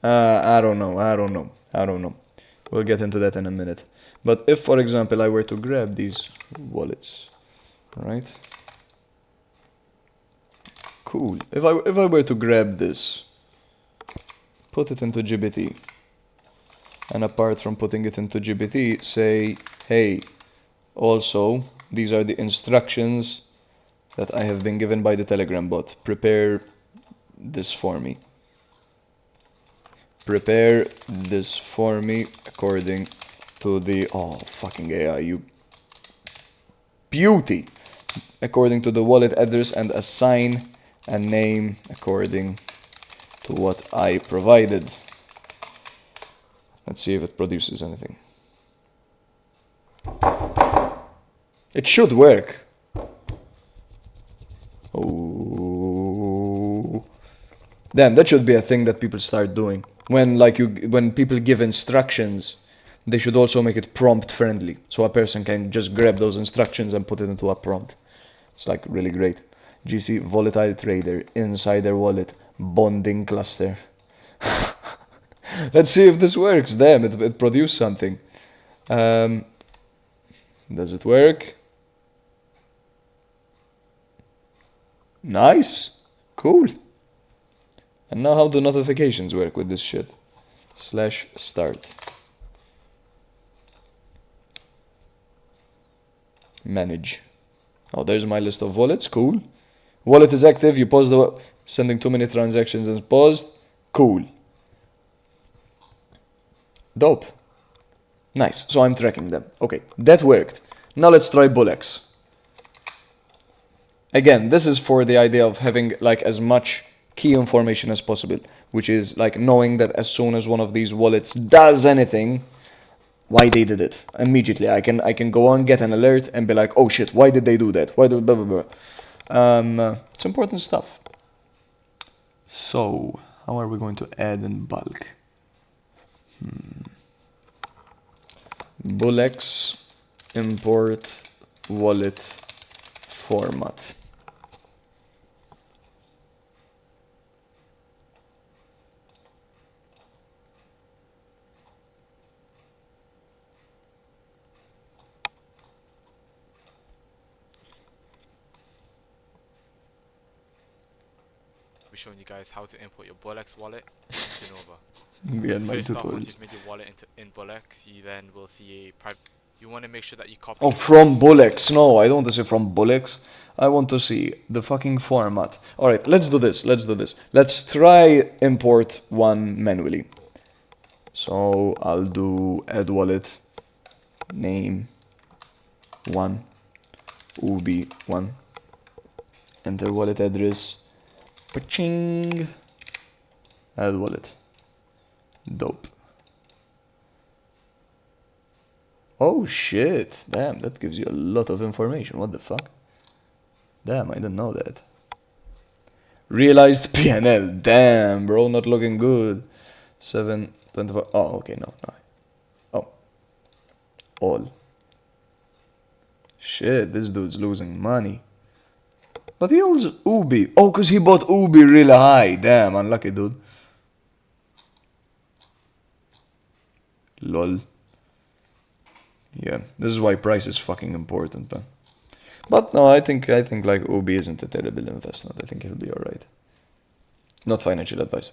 I don't know. We'll get into that in a minute. But if, for example, I were to grab these wallets, right? Cool. If I were to grab this, put it into GBT, and apart from putting it into GBT, say, hey, also, these are the instructions that I have been given by the Telegram bot. Prepare this for me. Prepare this for me according to the... Oh, fucking AI, you beauty! According to the wallet address, and assign a name according to what I provided. Let's see if it produces anything. It should work. Oh, damn! That should be a thing that people start doing. When people give instructions, they should also make it prompt friendly, so a person can just grab those instructions and put it into a prompt. It's like really great. GC volatile trader, insider wallet, bonding cluster. Let's see if this works. Damn, it produced something. Does it work? Nice. Cool. And now how do notifications work with this shit? /start. Manage. Oh, there's my list of wallets. Cool. Wallet is active. You paused the... Sending too many transactions and paused. Cool. Dope. Nice. So I'm tracking them. Okay, that worked. Now let's try Bullx. Again, this is for the idea of having like as much key information as possible, which is like knowing that as soon as one of these wallets does anything, why they did it immediately. I can go on, get an alert, and be like, oh shit, why did they do that? Why did blah blah blah? It's important stuff. So how are we going to add in bulk? Bullx import wallet format. Showing you guys how to import your Bullx wallet into Nova. Yeah, So my first off, once tutorials. you've made your wallet in Bullx, you then will see a private. You want to make sure that you copy. Oh, from Bullx. No, I don't want to say from Bullx. I want to see the fucking format. Alright, let's do this. Let's try import one manually. So I'll do add wallet, name 1, ubi 1, enter wallet address, paching, add wallet. Dope. Oh shit, damn, that gives you a lot of information. What the fuck? Damn, I didn't know that. Realized PNL, damn bro, not looking good. 724, oh okay, no. Oh, all. Shit, this dude's losing money. But he owns Ubi. Oh, cause he bought Ubi really high. Damn, unlucky dude. Lol. Yeah, this is why price is fucking important, man. But no, I think like Ubi isn't a terrible investment. I think he'll be alright. Not financial advice.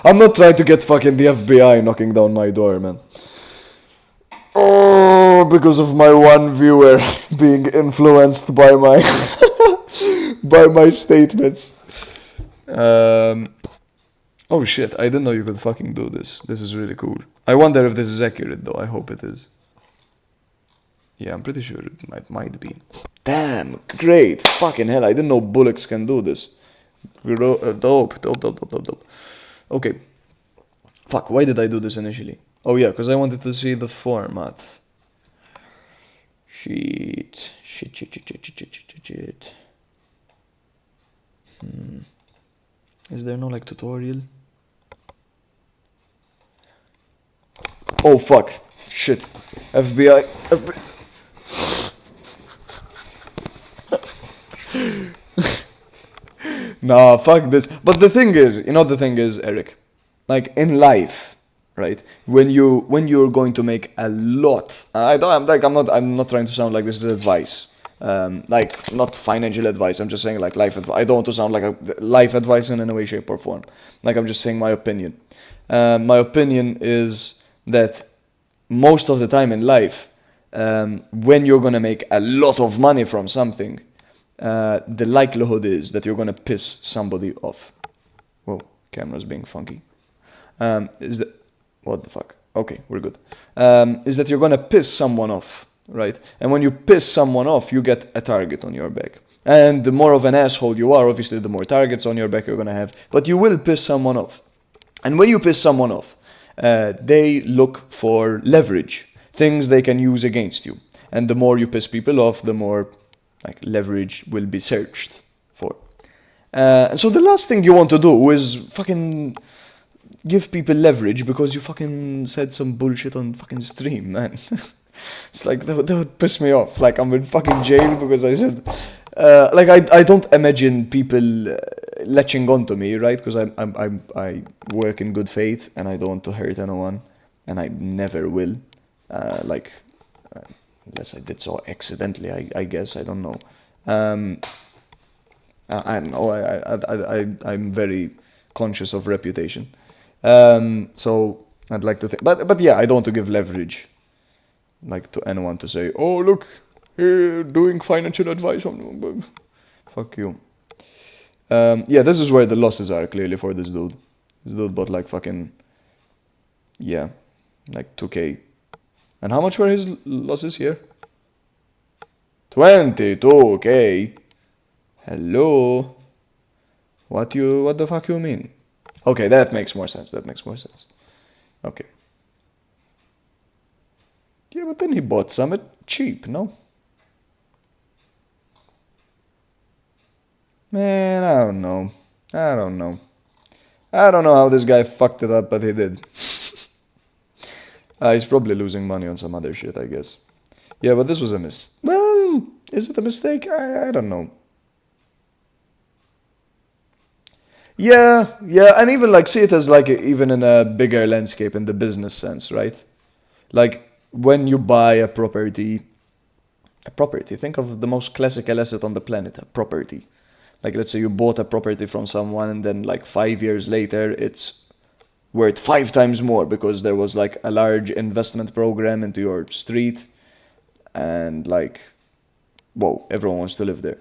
I'm not trying to get fucking the FBI knocking down my door, man. Oh, because of my one viewer being influenced by my by my statements. Oh shit, I didn't know you could fucking do this. This is really cool. I wonder if this is accurate though. I hope it is. Yeah, I'm pretty sure it might be. Damn, great. Fucking hell, I didn't know Bullx can do this. Dope. Okay. Fuck, why did I do this initially? Oh yeah, because I wanted to see the format. Shit. Is there no like tutorial? Oh fuck. Shit. FBI. Nah, fuck this. But the thing is, Eric, like in life, right? When you're going to make a lot, I'm not trying to sound like this is advice. Like not financial advice. I'm just saying like life advice. I don't want to sound like a life advice in any way, shape, or form. Like I'm just saying my opinion. My opinion is that most of the time in life, when you're gonna make a lot of money from something, the likelihood is that you're gonna piss somebody off. Whoa, camera's being funky. Is that what the fuck? Okay, we're good. Is that you're gonna piss someone off, right? And when you piss someone off, you get a target on your back. And the more of an asshole you are, obviously, the more targets on your back you're gonna have. But you will piss someone off. And when you piss someone off, they look for leverage, things they can use against you. And the more you piss people off, the more like leverage will be searched for. And so the last thing you want to do is fucking give people leverage because you fucking said some bullshit on fucking stream, man. It's like that would piss me off. Like I'm in fucking jail because I said, like I don't imagine people latching on to me, right? Because I work in good faith and I don't want to hurt anyone, and I never will. Like unless I did so accidentally, I guess I don't know. I don't know. I'm very conscious of reputation. So I'd like to think, but yeah, I don't want to give leverage, like to anyone to say, oh look, here doing financial advice on, fuck you. Yeah, this is where the losses are clearly for this dude. This dude bought like fucking, yeah, like 2K. And how much were his losses here? 22K. Hello. What the fuck you mean? Okay, that makes more sense. That makes more sense. Okay. Yeah, but then he bought some at cheap, no? Man, I don't know. I don't know. I don't know how this guy fucked it up, but he did. He's probably losing money on some other shit, I guess. Yeah, but this was a well, is it a mistake? I don't know. Yeah, and even like see it as like even in a bigger landscape in the business sense, right? Like when you buy a property, think of the most classical asset on the planet, a property. Like let's say you bought a property from someone and then like 5 years later it's worth 5 times more because there was like a large investment program into your street and like, whoa, everyone wants to live there.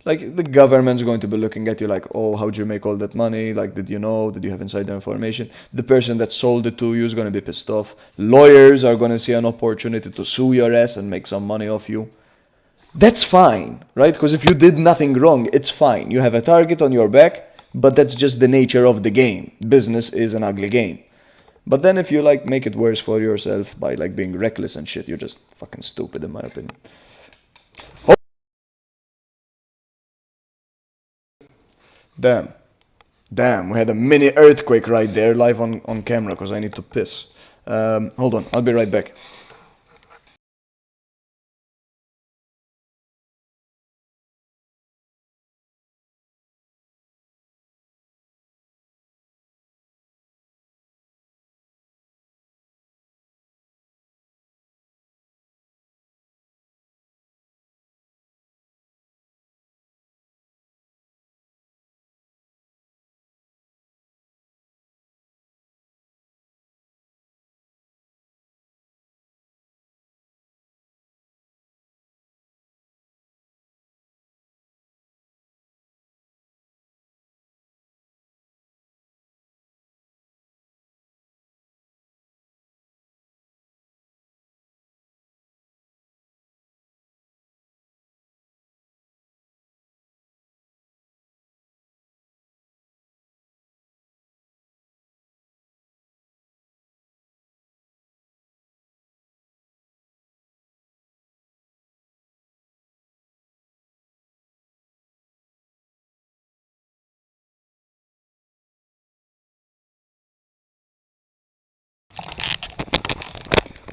Like the government's going to be looking at you like, oh, how'd you make all that money? Like, did you know? Did you have insider information? The person that sold it to you is going to be pissed off. Lawyers are going to see an opportunity to sue your ass and make some money off you. That's fine, right? Because if you did nothing wrong, it's fine. You have a target on your back, but that's just the nature of the game. Business is an ugly game. But then if you like make it worse for yourself by like being reckless and shit, you're just fucking stupid in my opinion. Damn, we had a mini earthquake right there live on camera because I need to piss. Hold on, I'll be right back.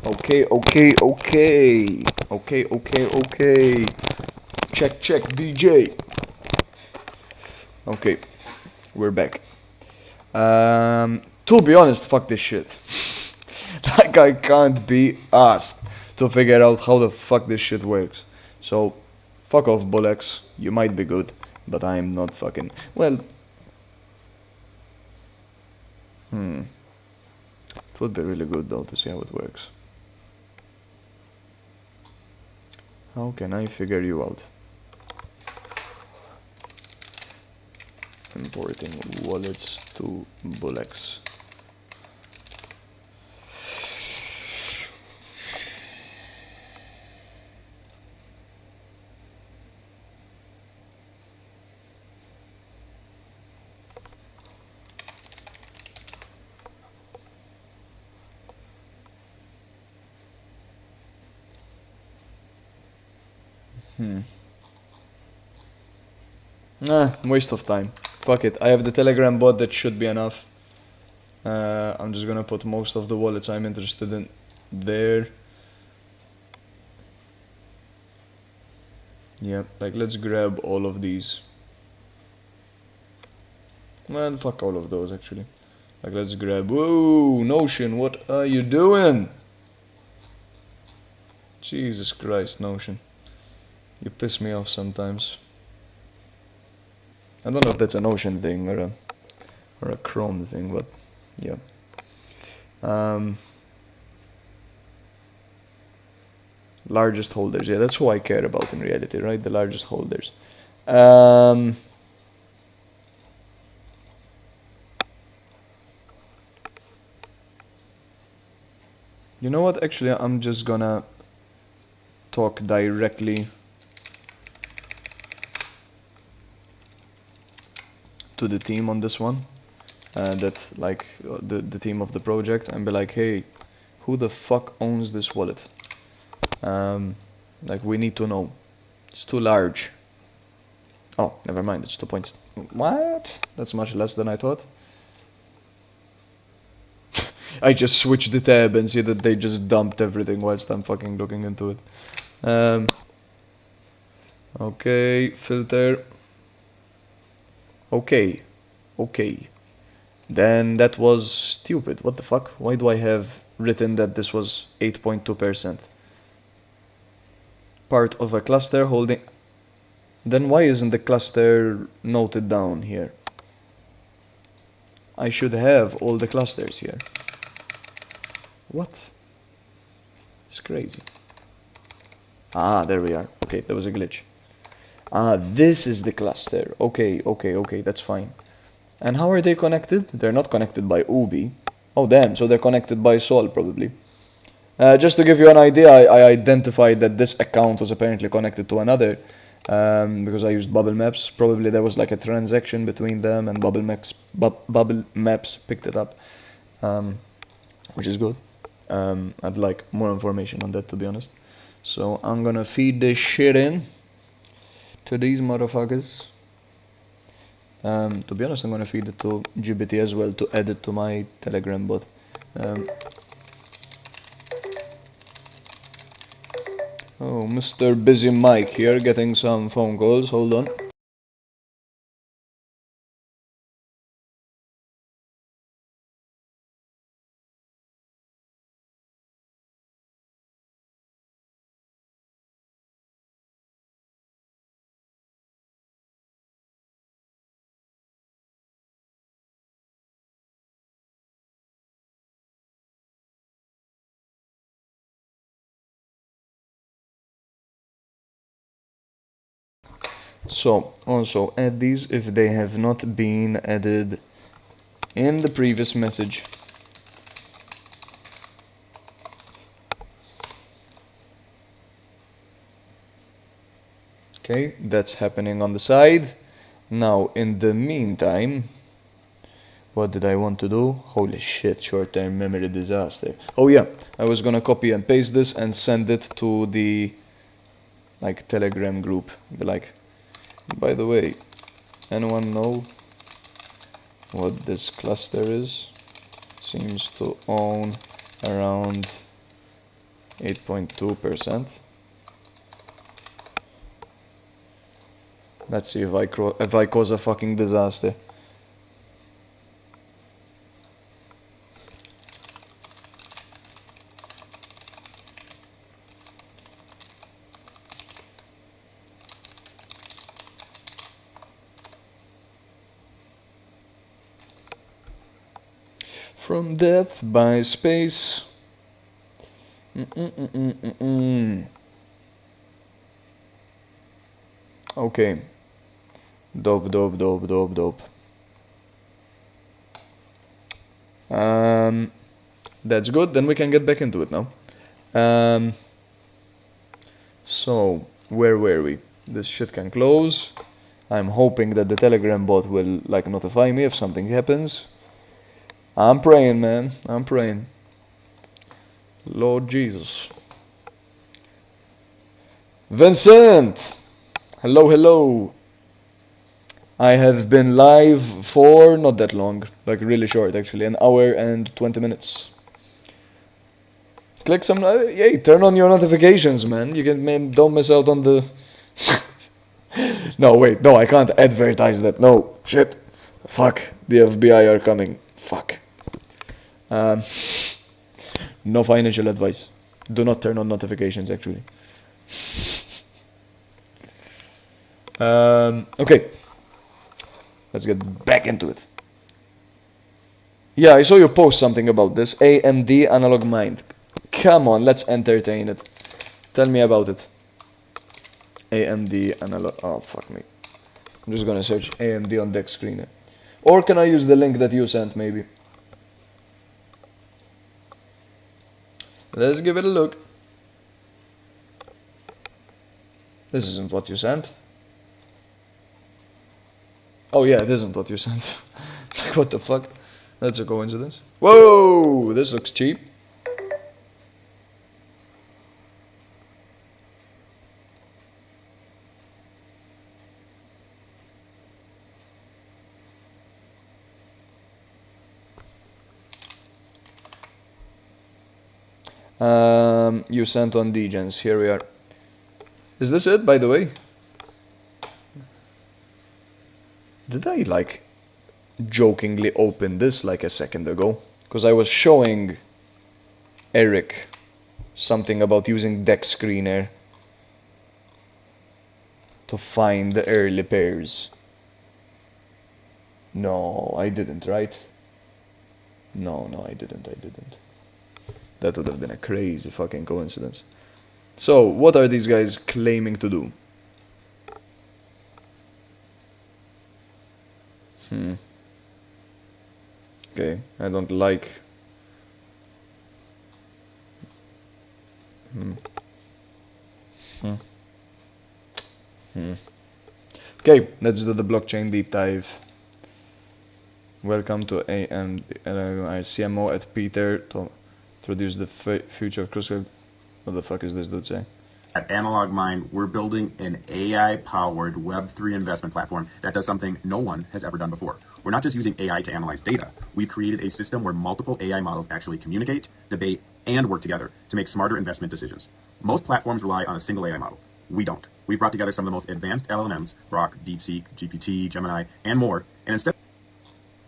Okay. Check, DJ. Okay, we're back. To be honest, fuck this shit. Like I can't be asked to figure out how the fuck this shit works. So Fuck off, Bolex. You might be good, but I'm not fucking... Well... It would be really good though to see how it works. How can I figure you out? Importing wallets to Bolex. Nah, waste of time. Fuck it. I have the Telegram bot, that should be enough. I'm just gonna put most of the wallets I'm interested in there. Yep, like let's grab all of these. Well, fuck all of those actually. Like let's grab... Whoa, Notion, what are you doing? Jesus Christ, Notion. You piss me off sometimes. I don't know if that's a Notion thing or a Chrome thing, but yeah. Largest holders, yeah, that's who I care about in reality, right? The largest holders. You know what? Actually, I'm just gonna talk directly to the team on this one. The team of the project, and be like, hey, who the fuck owns this wallet? Like we need to know. It's too large. Oh, never mind. It's 2 points. What? That's much less than I thought. I just switched the tab and see that they just dumped everything whilst I'm fucking looking into it. Okay, filter. Okay. Then that was stupid. What the fuck? Why do I have written that this was 8.2%? Part of a cluster holding... Then why isn't the cluster noted down here? I should have all the clusters here. What? It's crazy. Ah, there we are. Okay, there was a glitch. Ah, this is the cluster. Okay, that's fine. And how are they connected? They're not connected by Ubi. Oh damn, so they're connected by Sol probably. Just to give you an idea, I identified that this account was apparently connected to another because I used Bubble Maps. Probably there was like a transaction between them and Bubble Maps picked it up, which is good. I'd like more information on that, to be honest. So I'm gonna feed this shit in to these motherfuckers. To be honest, I'm gonna feed it to GBT as well to add it to my Telegram bot. Oh, Mr. Busy Mike here, getting some phone calls. Hold on. So, also add these if they have not been added in the previous message. Okay, that's happening on the side. Now, in the meantime, what did I want to do? Holy shit, short-term memory disaster. Oh yeah, I was gonna copy and paste this and send it to the Telegram group. Be like, by the way, anyone know what this cluster is? Seems to own around 8.2%. Let's see if I cause a fucking disaster. From death by space. Mm-mm-mm-mm-mm. Okay. Dope, dope, dope, dope, dope. That's good. Then we can get back into it now. So, where were we? This shit can close. I'm hoping that the Telegram bot will like notify me if something happens. I'm praying, man. I'm praying. Lord Jesus. Vincent! Hello, hello. I have been live for not that long, like really short actually, an hour and 20 minutes. Click some, hey, turn on your notifications, man. You can, don't miss out on the... No, wait, no, I can't advertise that. No, shit. Fuck, the FBI are coming. Fuck. No financial advice. Do not turn on notifications, actually. Okay. Let's get back into it. Yeah, I saw you post something about this. AMD Analog Mind. Come on, let's entertain it. Tell me about it. AMD Analog... Oh, fuck me. I'm just gonna search AMD on deck screener. Or can I use the link that you sent, maybe? Let's give it a look. This isn't what you sent. Oh yeah, it isn't what you sent. Like, what the fuck? That's a coincidence. Whoa, this looks cheap. You sent on Degens. Here we are. Is this it, by the way? Did I, like, jokingly open this like a second ago? Because I was showing Eric something about using deck screener to find the early pairs. No, I didn't, right? No, I didn't. That would have been a crazy fucking coincidence. So, what are these guys claiming to do? Okay, I don't like... Okay, let's do the blockchain deep dive. Welcome to AM, CMO at Peter to introduce the future of CrossFit. What the fuck is this dude saying? At Analog Mind, we're building an AI-powered Web3 investment platform that does something no one has ever done before. We're not just using AI to analyze data. We've created a system where multiple AI models actually communicate, debate, and work together to make smarter investment decisions. Most platforms rely on a single AI model. We don't. We've brought together some of the most advanced LLMs, Grok, DeepSeek, GPT, Gemini, and more, and instead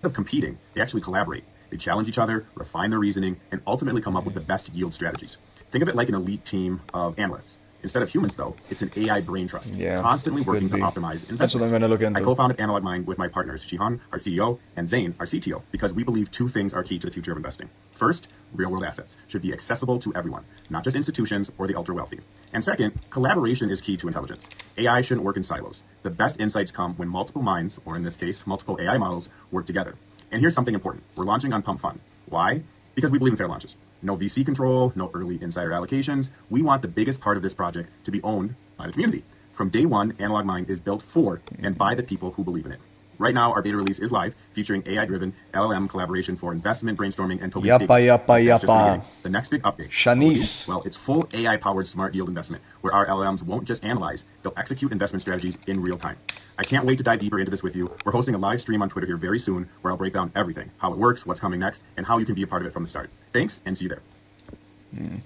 of competing, they actually collaborate. They challenge each other, refine their reasoning, and ultimately come up with the best yield strategies. Think of it like an elite team of analysts. Instead of humans, though, it's an AI brain trust, constantly working to optimize investments. That's what I'm going to look into. I co-founded Analog Mind with my partners, Shihan, our CEO, and Zane, our CTO, because we believe two things are key to the future of investing. First, real-world assets should be accessible to everyone, not just institutions or the ultra-wealthy. And second, collaboration is key to intelligence. AI shouldn't work in silos. The best insights come when multiple minds, or in this case, multiple AI models, work together. And here's something important. We're launching on Pump Fund. Why? Because we believe in fair launches. No VC control, no early insider allocations. We want the biggest part of this project to be owned by the community. From day one, Analog Mind is built for and by the people who believe in it. Right now, our beta release is live, featuring AI-driven LLM collaboration for investment, brainstorming, and token staking. The next big update. Shanice. Well, it's full AI-powered smart yield investment, where our LLMs won't just analyze, they'll execute investment strategies in real time. I can't wait to dive deeper into this with you. We're hosting a live stream on Twitter here very soon, where I'll break down everything, how it works, what's coming next, and how you can be a part of it from the start. Thanks, and see you there.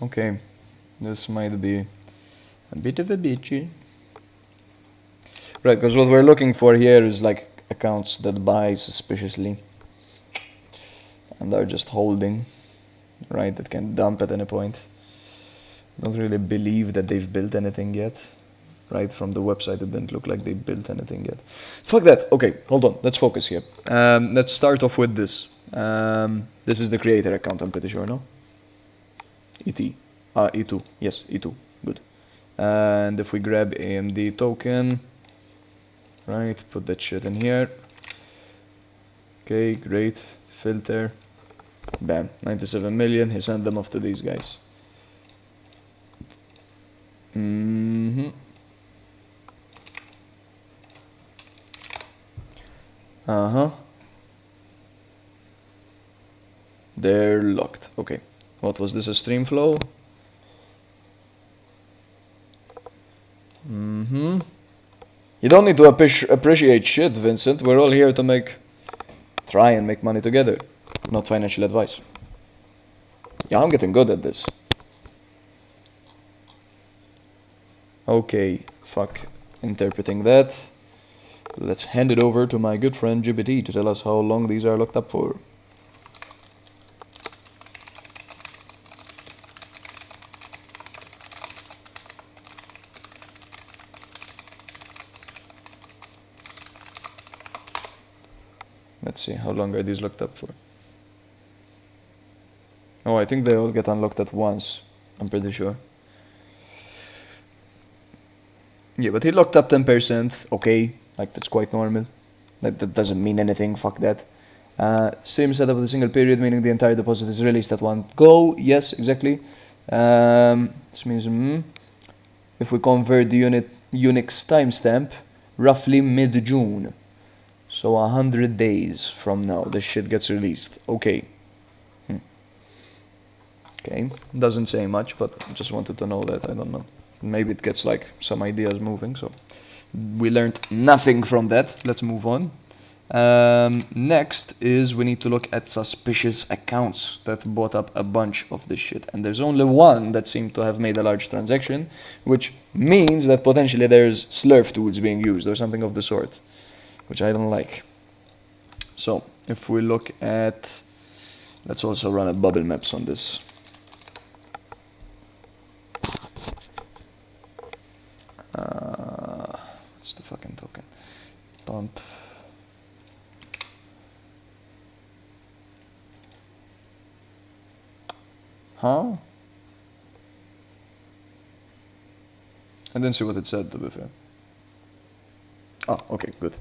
Okay, this might be a bit of a bitchy. Right, because what we're looking for here is like accounts that buy suspiciously and are just holding, right, that can dump at any point. Don't really believe that they've built anything yet, right? From the website it didn't look like they built anything yet. Fuck that. Okay, hold on, let's focus here. Let's start off with this. This is the creator account, I'm pretty sure, no? ET. E2. Yes, E2. Good. And if we grab AMD token, right, put that shit in here. Okay, great. Filter. Bam. 97 million. He sent them off to these guys. They're locked. Okay. What was this? A stream flow? You don't need to appreciate shit, Vincent. We're all here to try and make money together. Not financial advice. Yeah, I'm getting good at this. Okay, fuck interpreting that. Let's hand it over to my good friend GBT to tell us how long these are locked up for. Let's see, how long are these locked up for? Oh, I think they all get unlocked at once. I'm pretty sure. Yeah, but he locked up 10%. Okay, like that's quite normal. That doesn't mean anything, fuck that. Same setup with a single period, meaning the entire deposit is released at one go. Yes, exactly. This means if we convert the Unix timestamp, roughly mid-June. So 100 days from now, this shit gets released. Okay. Okay, doesn't say much, but just wanted to know that, I don't know. Maybe it gets like some ideas moving, so we learned nothing from that. Let's move on. Next is we need to look at suspicious accounts that bought up a bunch of this shit. And there's only one that seemed to have made a large transaction, which means that potentially there's slurf tools being used or something of the sort, which I don't like. So if we look at, let's also run a bubble maps on this. What's the fucking token? Pump. Huh? I didn't see what it said, to be fair. Oh, okay, good.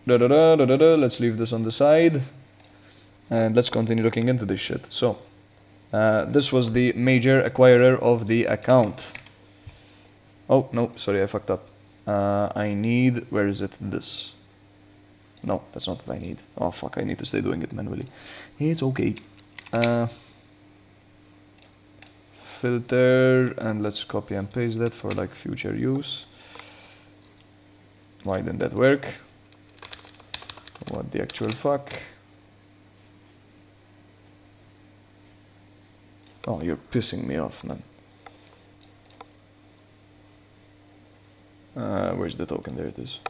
Let's leave this on the side. And let's continue looking into this shit. So, this was the major acquirer of the account. Oh, no, sorry, I fucked up. I need, where is it? This. No, that's not what I need. Oh, fuck, I need to stay doing it manually. It's okay. Filter, and let's copy and paste that for like future use. Why didn't that work? What the actual fuck? Oh, you're pissing me off, man. Where's the token? There it is.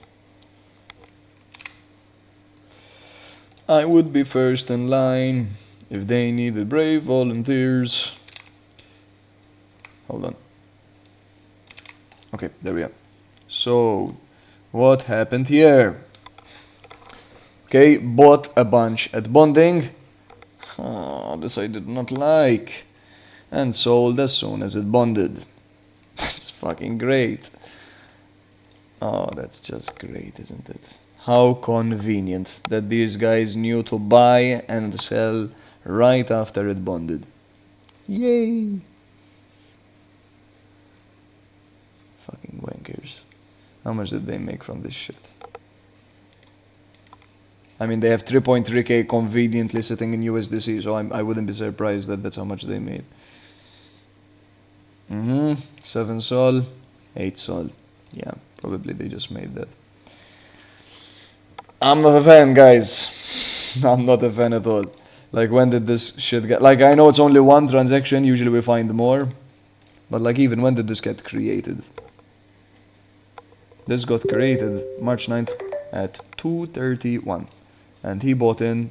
I would be first in line if they needed brave volunteers. Hold on. Okay, there we are. So, what happened here? Okay, bought a bunch at bonding. Oh, this I did not like. And sold as soon as it bonded. That's fucking great. Oh, that's just great, isn't it? How convenient that these guys knew to buy and sell right after it bonded. Yay! Fucking wankers. How much did they make from this shit? I mean, they have 3.3k conveniently sitting in USDC, so I wouldn't be surprised that that's how much they made. 7 sol, 8 sol. Yeah, probably they just made that. I'm not a fan, guys. I'm not a fan at all. Like, when did this shit get... Like, I know it's only one transaction, usually we find more. But, like, even when did this get created? This got created March 9th at 2:31. And he bought in...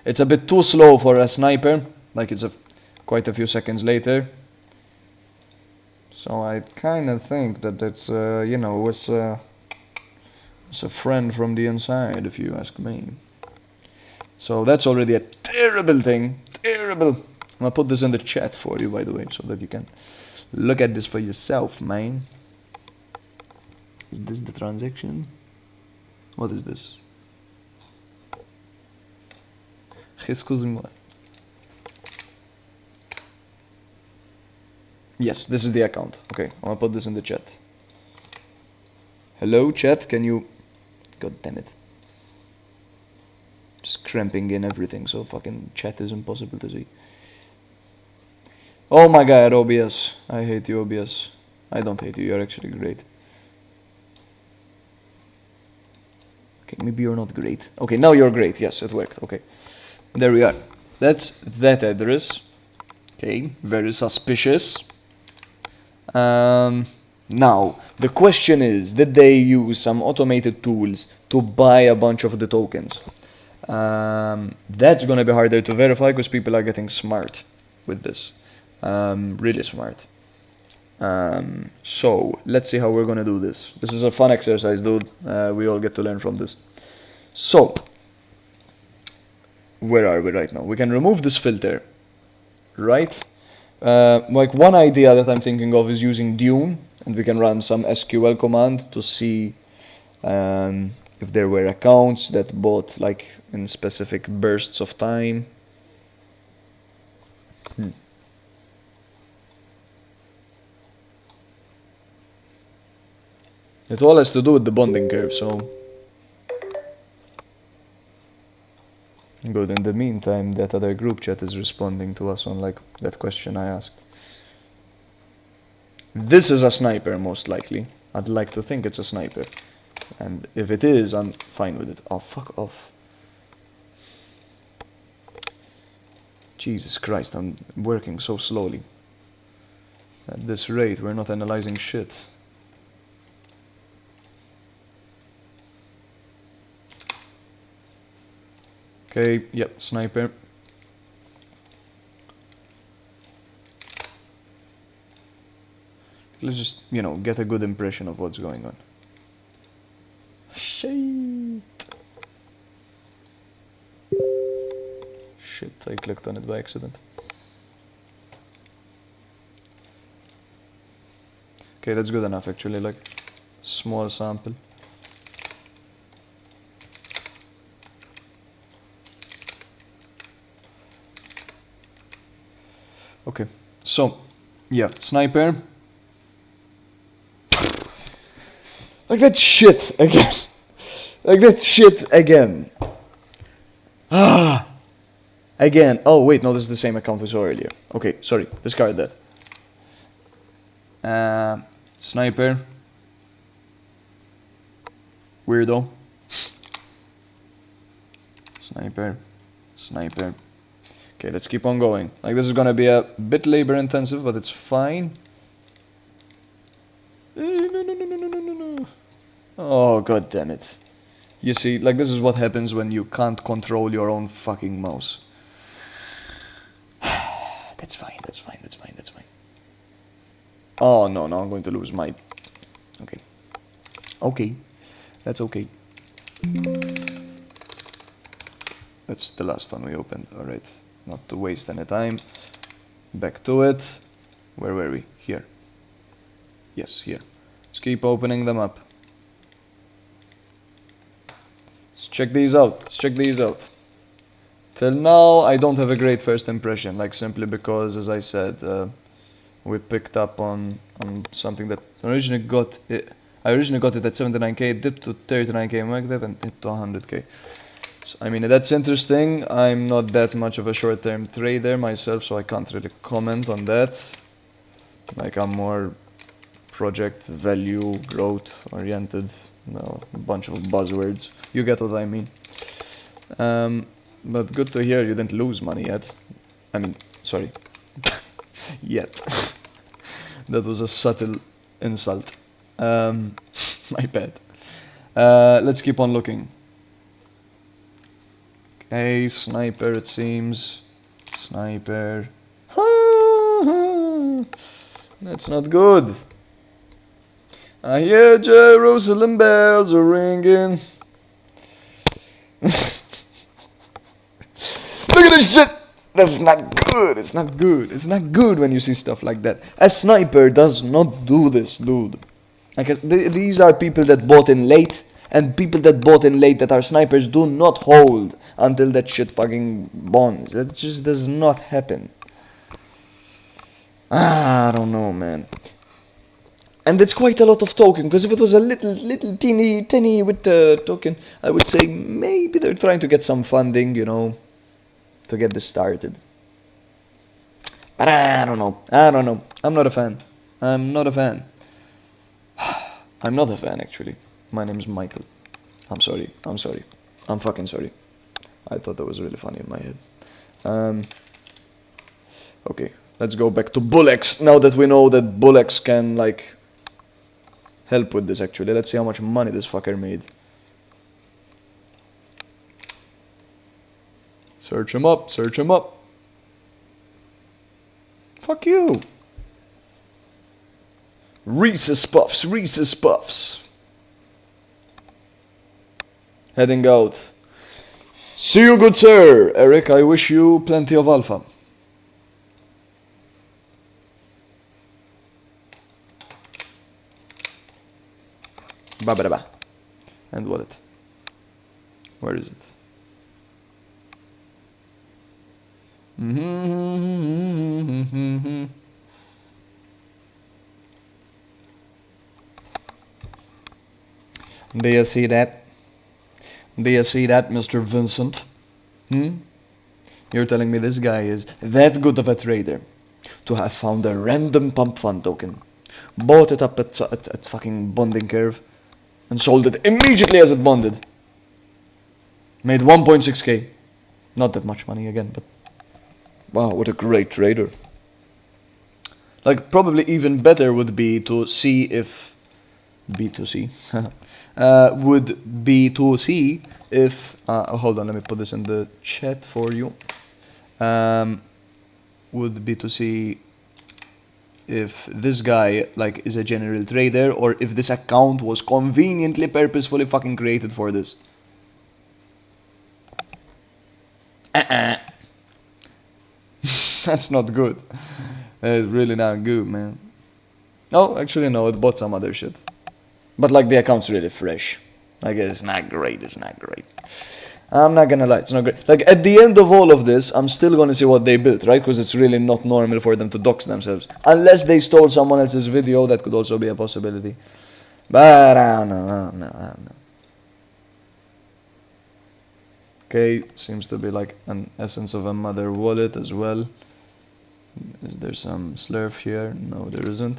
It's a bit too slow for a sniper. Like, it's a quite a few seconds later. So I kind of think that it's, you know, it's a friend from the inside, if you ask me. So that's already a terrible thing. Terrible. I'm gonna put this in the chat for you, by the way, so that you can look at this for yourself, man. Is this the transaction? What is this? Excuse-moi. Yes, this is the account. Okay, I'm gonna put this in the chat. Hello, chat, can you... God damn it. Just cramping in everything, so fucking chat is impossible to see. Oh my god, OBS. I hate you, OBS. I don't hate you, you're actually great. Okay, maybe you're not great. Okay, now you're great. Yes, it worked. Okay. There we are. That's that address. Okay, very suspicious. Now, the question is, did they use some automated tools to buy a bunch of the tokens? That's gonna be harder to verify because people are getting smart with this. Really smart. So, let's see how we're gonna do this. This is a fun exercise, dude. We all get to learn from this. So, where are we right now? We can remove this filter, right? Like one idea that I'm thinking of is using Dune, and we can run some SQL command to see if there were accounts that bought like in specific bursts of time. It all has to do with the bonding curve, so... Good, in the meantime, that other group chat is responding to us on like that question I asked. This is a sniper, most likely. I'd like to think it's a sniper. And if it is, I'm fine with it. Oh, fuck off. Jesus Christ, I'm working so slowly. At this rate, we're not analyzing shit. Okay, yep, sniper. Let's just, you know, get a good impression of what's going on. Shit. Shit, I clicked on it by accident. Okay, that's good enough actually, like, small sample. Okay, so, yeah, sniper. Like that shit again. Like that shit again. Ah! Again. Oh, wait, no, this is the same account we saw earlier. Okay, sorry, discard that. Sniper. Weirdo. Sniper. Sniper. Okay, let's keep on going. Like, this is gonna be a bit labor intensive, but it's fine. No. Oh, god damn it. You see, like, this is what happens when you can't control your own fucking mouse. That's fine, that's fine, that's fine, that's fine. Oh, no, I'm going to lose my... Okay. Okay. That's okay. That's the last one we opened, alright. Not to waste any time. Back to it. Where were we? Here. Yes, here. Let's keep opening them up. Let's check these out. Let's check these out. Till now, I don't have a great first impression, like simply because, as I said, we picked up on something that originally got it. I originally got it at 79k, dipped to 39k market dip, and hit to 100k. So, I mean, that's interesting. I'm not that much of a short-term trader myself, so I can't really comment on that. Like, I'm more project value, growth oriented. No, a bunch of buzzwords. You get what I mean. But good to hear you didn't lose money yet. I mean, sorry. Yet. That was a subtle insult. My bad. Let's keep on looking. Okay, sniper it seems. Sniper. That's not good. I hear Jerusalem bells are ringing. Look at this shit! That's not good. It's not good. It's not good when you see stuff like that. A sniper does not do this, dude. Like, these are people that bought in late, and people that bought in late that are snipers do not hold until that shit fucking bonds. That just does not happen. I don't know, man. And it's quite a lot of token, because if it was a little teeny with the token, I would say maybe they're trying to get some funding, you know, to get this started. But I don't know. I'm not a fan. I'm not a fan, actually. My name is Michael. I'm sorry. I'm fucking sorry. I thought that was really funny in my head. Okay, let's go back to Bullx, now that we know that Bullx can, like, help with this, actually. Let's see how much money this fucker made. Search him up. Fuck you. Reese's Puffs. Heading out. See you, good sir. Eric, I wish you plenty of alpha. Ba-ba-da-ba. And wallet. Where is it? Do you see that? Mr. Vincent? You're telling me this guy is that good of a trader to have found a random pump fund token, bought it up at fucking bonding curve, and sold it immediately as it bonded. Made 1.6k. Not that much money again, but wow, what a great trader. Like, probably even better would be to see if B2C would be to see if hold on, let me put this in the chat for you. Would be to see if this guy, like, is a general trader, or if this account was conveniently, purposefully fucking created for this. That's not good. It's really not good, man. Oh, actually no, it bought some other shit. But, like, the account's really fresh. Like, it's not great. I'm not gonna lie, it's not great. Like, at the end of all of this, I'm still gonna see what they built, right? Because it's really not normal for them to dox themselves. Unless they stole someone else's video, that could also be a possibility. But I don't know. Okay, seems to be like an essence of a mother wallet as well. Is there some slurf here? No, there isn't.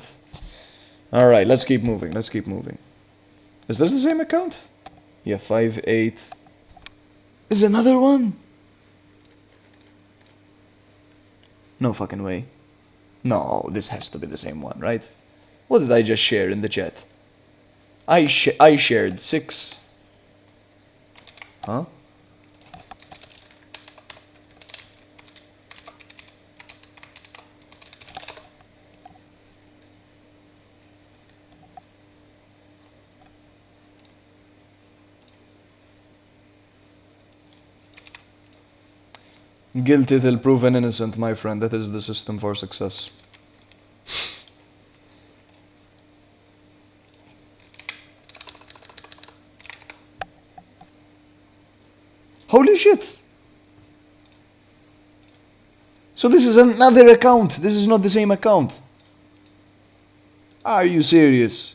Alright, let's keep moving. Is this the same account? Yeah, 5-8. Is another one? No fucking way. No, this has to be the same one, right? What did I just share in the chat? I shared 6. Huh? Guilty till proven innocent, my friend. That is the system for success. Holy shit! So this is another account. This is not the same account. Are you serious?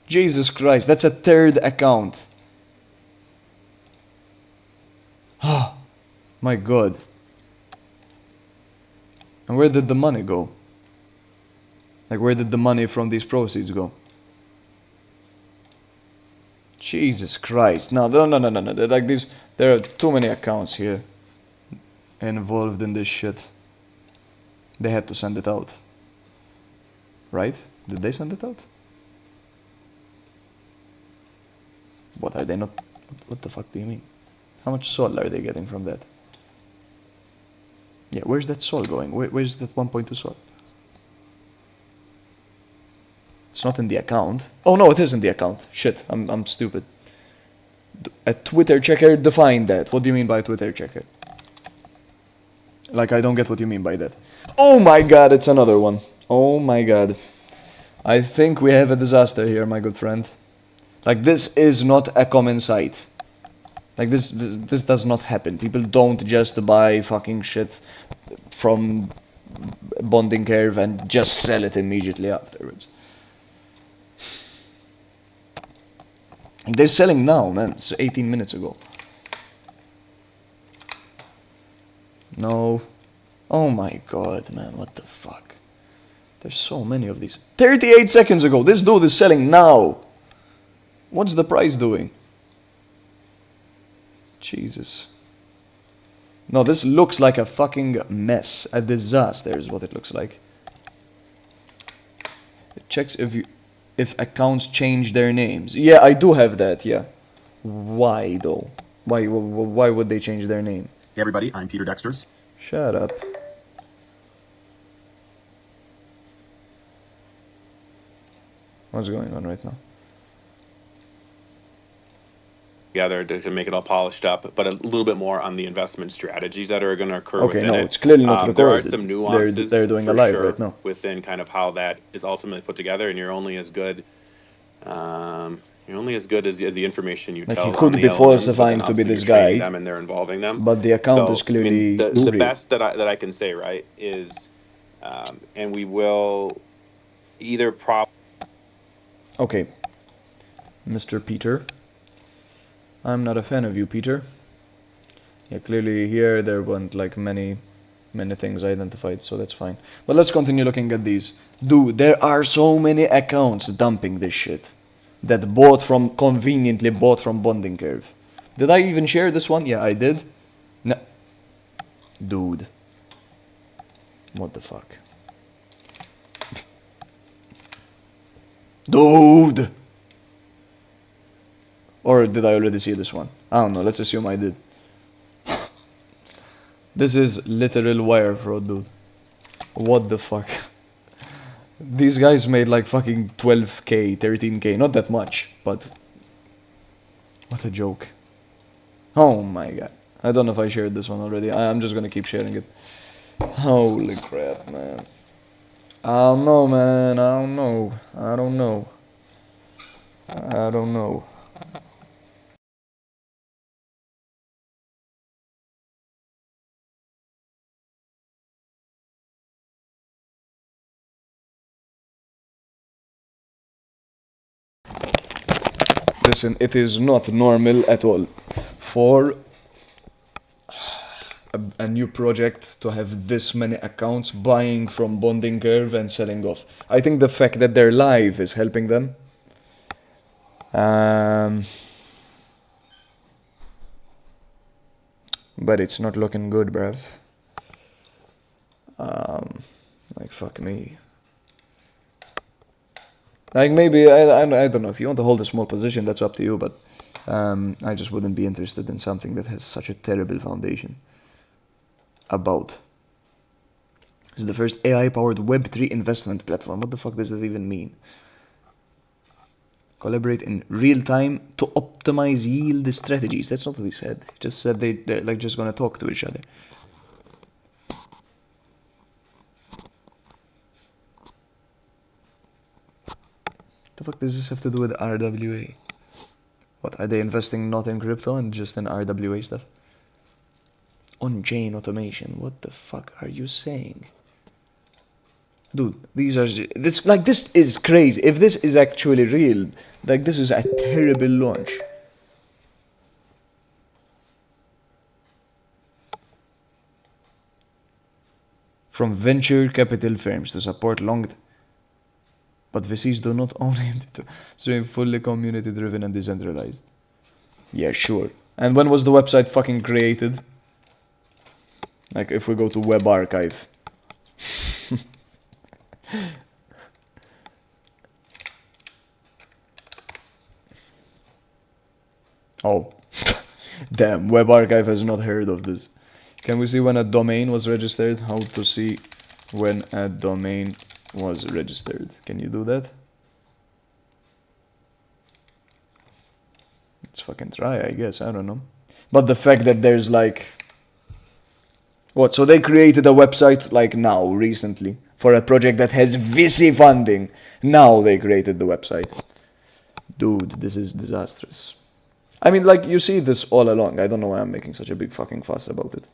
Jesus Christ, that's a third account. Ah, my God. And where did the money go? Like, where did the money from these proceeds go? Jesus Christ. No. Like, there are too many accounts here involved in this shit. They had to send it out. Right? Did they send it out? What are they not? What the fuck do you mean? How much sol are they getting from that? Yeah, where's that sol going? Where's that 1.2 sol? It's not in the account. Oh no, it is in the account. Shit, I'm stupid. A Twitter checker, define that. What do you mean by Twitter checker? Like, I don't get what you mean by that. Oh my god, it's another one. Oh my god. I think we have a disaster here, my good friend. Like, this is not a common sight. Like, this does not happen. People don't just buy fucking shit from Bonding Curve and just sell it immediately afterwards. They're selling now, man. It's 18 minutes ago. No. Oh my god, man. What the fuck? There's so many of these. 38 seconds ago. This dude is selling now. What's the price doing? Jesus. No, this looks like a fucking mess. A disaster is what it looks like. It checks if accounts change their names. Yeah, I do have that, yeah. Why though? Why would they change their name? Hey everybody, I'm Peter Dexter. Shut up. What's going on right now? Together to make it all polished up, but a little bit more on the investment strategies that are going to occur Okay, within no, it. it's clearly not There are recorded. some nuances They're doing a for live sure right now. within kind of how that is ultimately put together, and you're only as good as the information you Like, tell. he could on be the LLMs, falsifying but to then be obviously this you're training guy, them and they're involving them. but the account is So, I mean, clearly the real. best that I can say, right, is, and we will either Okay, Mr. Peter. I'm not a fan of you, Peter. Yeah, clearly here there weren't like many things identified, so that's fine. But let's continue looking at these. Dude, there are so many accounts dumping this shit that conveniently bought from Bonding Curve. Did I even share this one? Yeah, I did. No. Dude. What the fuck? Dude! Or did I already see this one? I don't know, let's assume I did. This is literal wire fraud, dude. What the fuck? These guys made like fucking 12k, 13k, not that much, but... What a joke. Oh my god. I don't know if I shared this one already. I'm just gonna keep sharing it. Holy crap, man. I don't know, man. I don't know. I don't know. I don't know. Listen, it is not normal at all for a new project to have this many accounts buying from Bonding Curve and selling off. I think the fact that they're live is helping them. But it's not looking good, bruv. Like, fuck me. Like, maybe, I don't know, if you want to hold a small position, that's up to you, but I just wouldn't be interested in something that has such a terrible foundation. It's the first AI-powered Web3 investment platform. What the fuck does that even mean? Collaborate in real time to optimize yield strategies. That's not what he said. He just said they're like just gonna talk to each other. The fuck does this have to do with RWA? What, are they investing not in crypto and just in RWA stuff? On-chain automation. What the fuck are you saying? Dude, this is crazy. If this is actually real, like, this is a terrible launch. From venture capital firms to support but VCs do not own it, so fully community driven and decentralized. Yeah, sure. And when was the website fucking created? Like, if we go to Web Archive. Oh. Damn, Web Archive has not heard of this. Can we see when a domain was registered? How to see when a domain was registered? Can you do that? let's fucking try, I guess. I don't know. But the fact that there's like, what? So they created a website like now, recently, for a project that has VC funding. Now they created the website. Dude, this is disastrous. I mean, like, you see this all along. I don't know why I'm making such a big fucking fuss about it.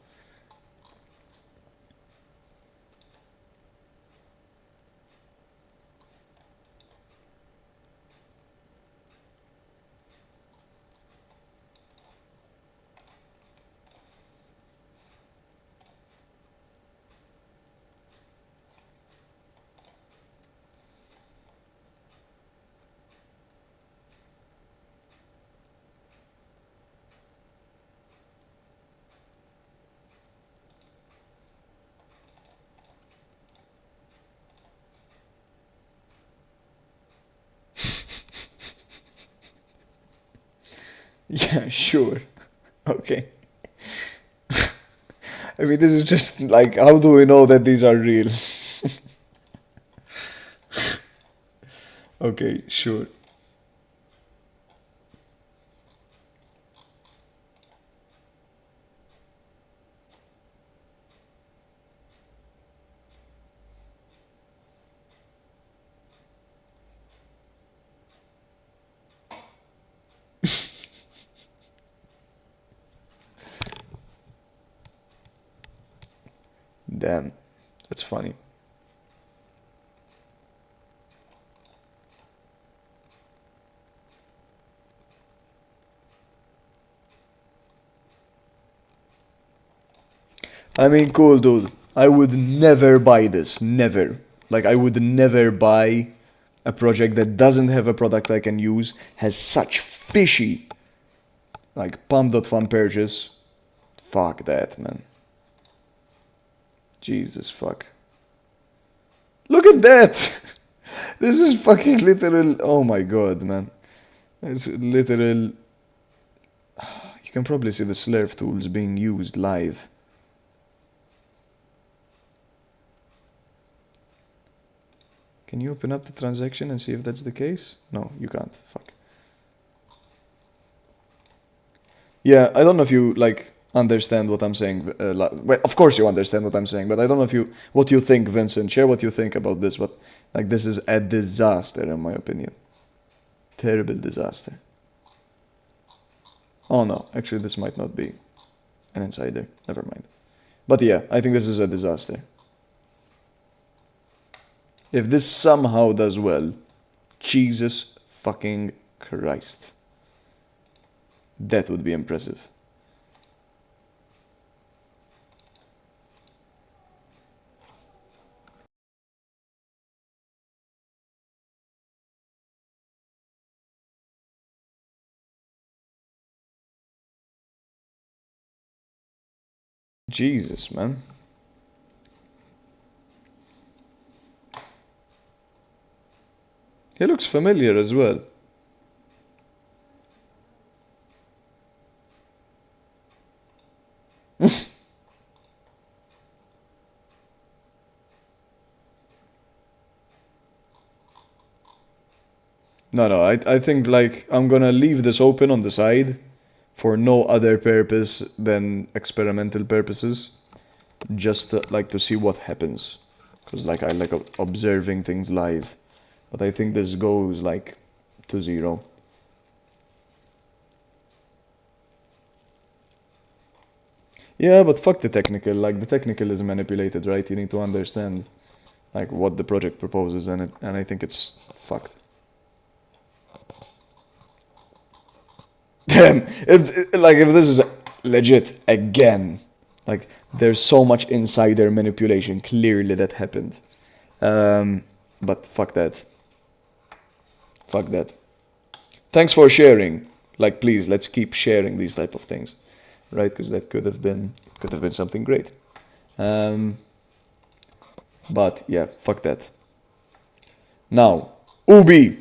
Yeah, sure. Okay. I mean, this is just like, how do we know that these are real? Okay, sure. Damn, that's funny. I mean, cool, dude. I would never buy this. Never. Like, I would never buy a project that doesn't have a product I can use, has such fishy, like, pump.fun purchase. Fuck that, man. Jesus fuck. Look at that! This is fucking literal. Oh my god, man. It's literal. You can probably see the slurf tools being used live. Can you open up the transaction and see if that's the case? No, you can't. Fuck. Yeah, I don't know if you like understand what I'm saying. Well, of course you understand what I'm saying, but I don't know if what you think, Vincent. Share what you think about this. But like, this is a disaster in my opinion. Terrible disaster. Oh no, actually this might not be an insider. Never mind. But yeah, I think this is a disaster. If this somehow does well, Jesus fucking Christ. That would be impressive. Jesus, man. He looks familiar as well. No, I think like I'm gonna leave this open on the side for no other purpose than experimental purposes. Just to see what happens. Because like I like observing things live. But I think this goes like to 0. Yeah, but fuck the technical. Like the technical is manipulated, right? You need to understand like what the project proposes, and I think it's fucked. Damn, if this is legit again, like there's so much insider manipulation clearly that happened. But fuck that. Fuck that. Thanks for sharing. Like, please, let's keep sharing these type of things, right? Because that could have been something great. But yeah, fuck that. Now, Ubi.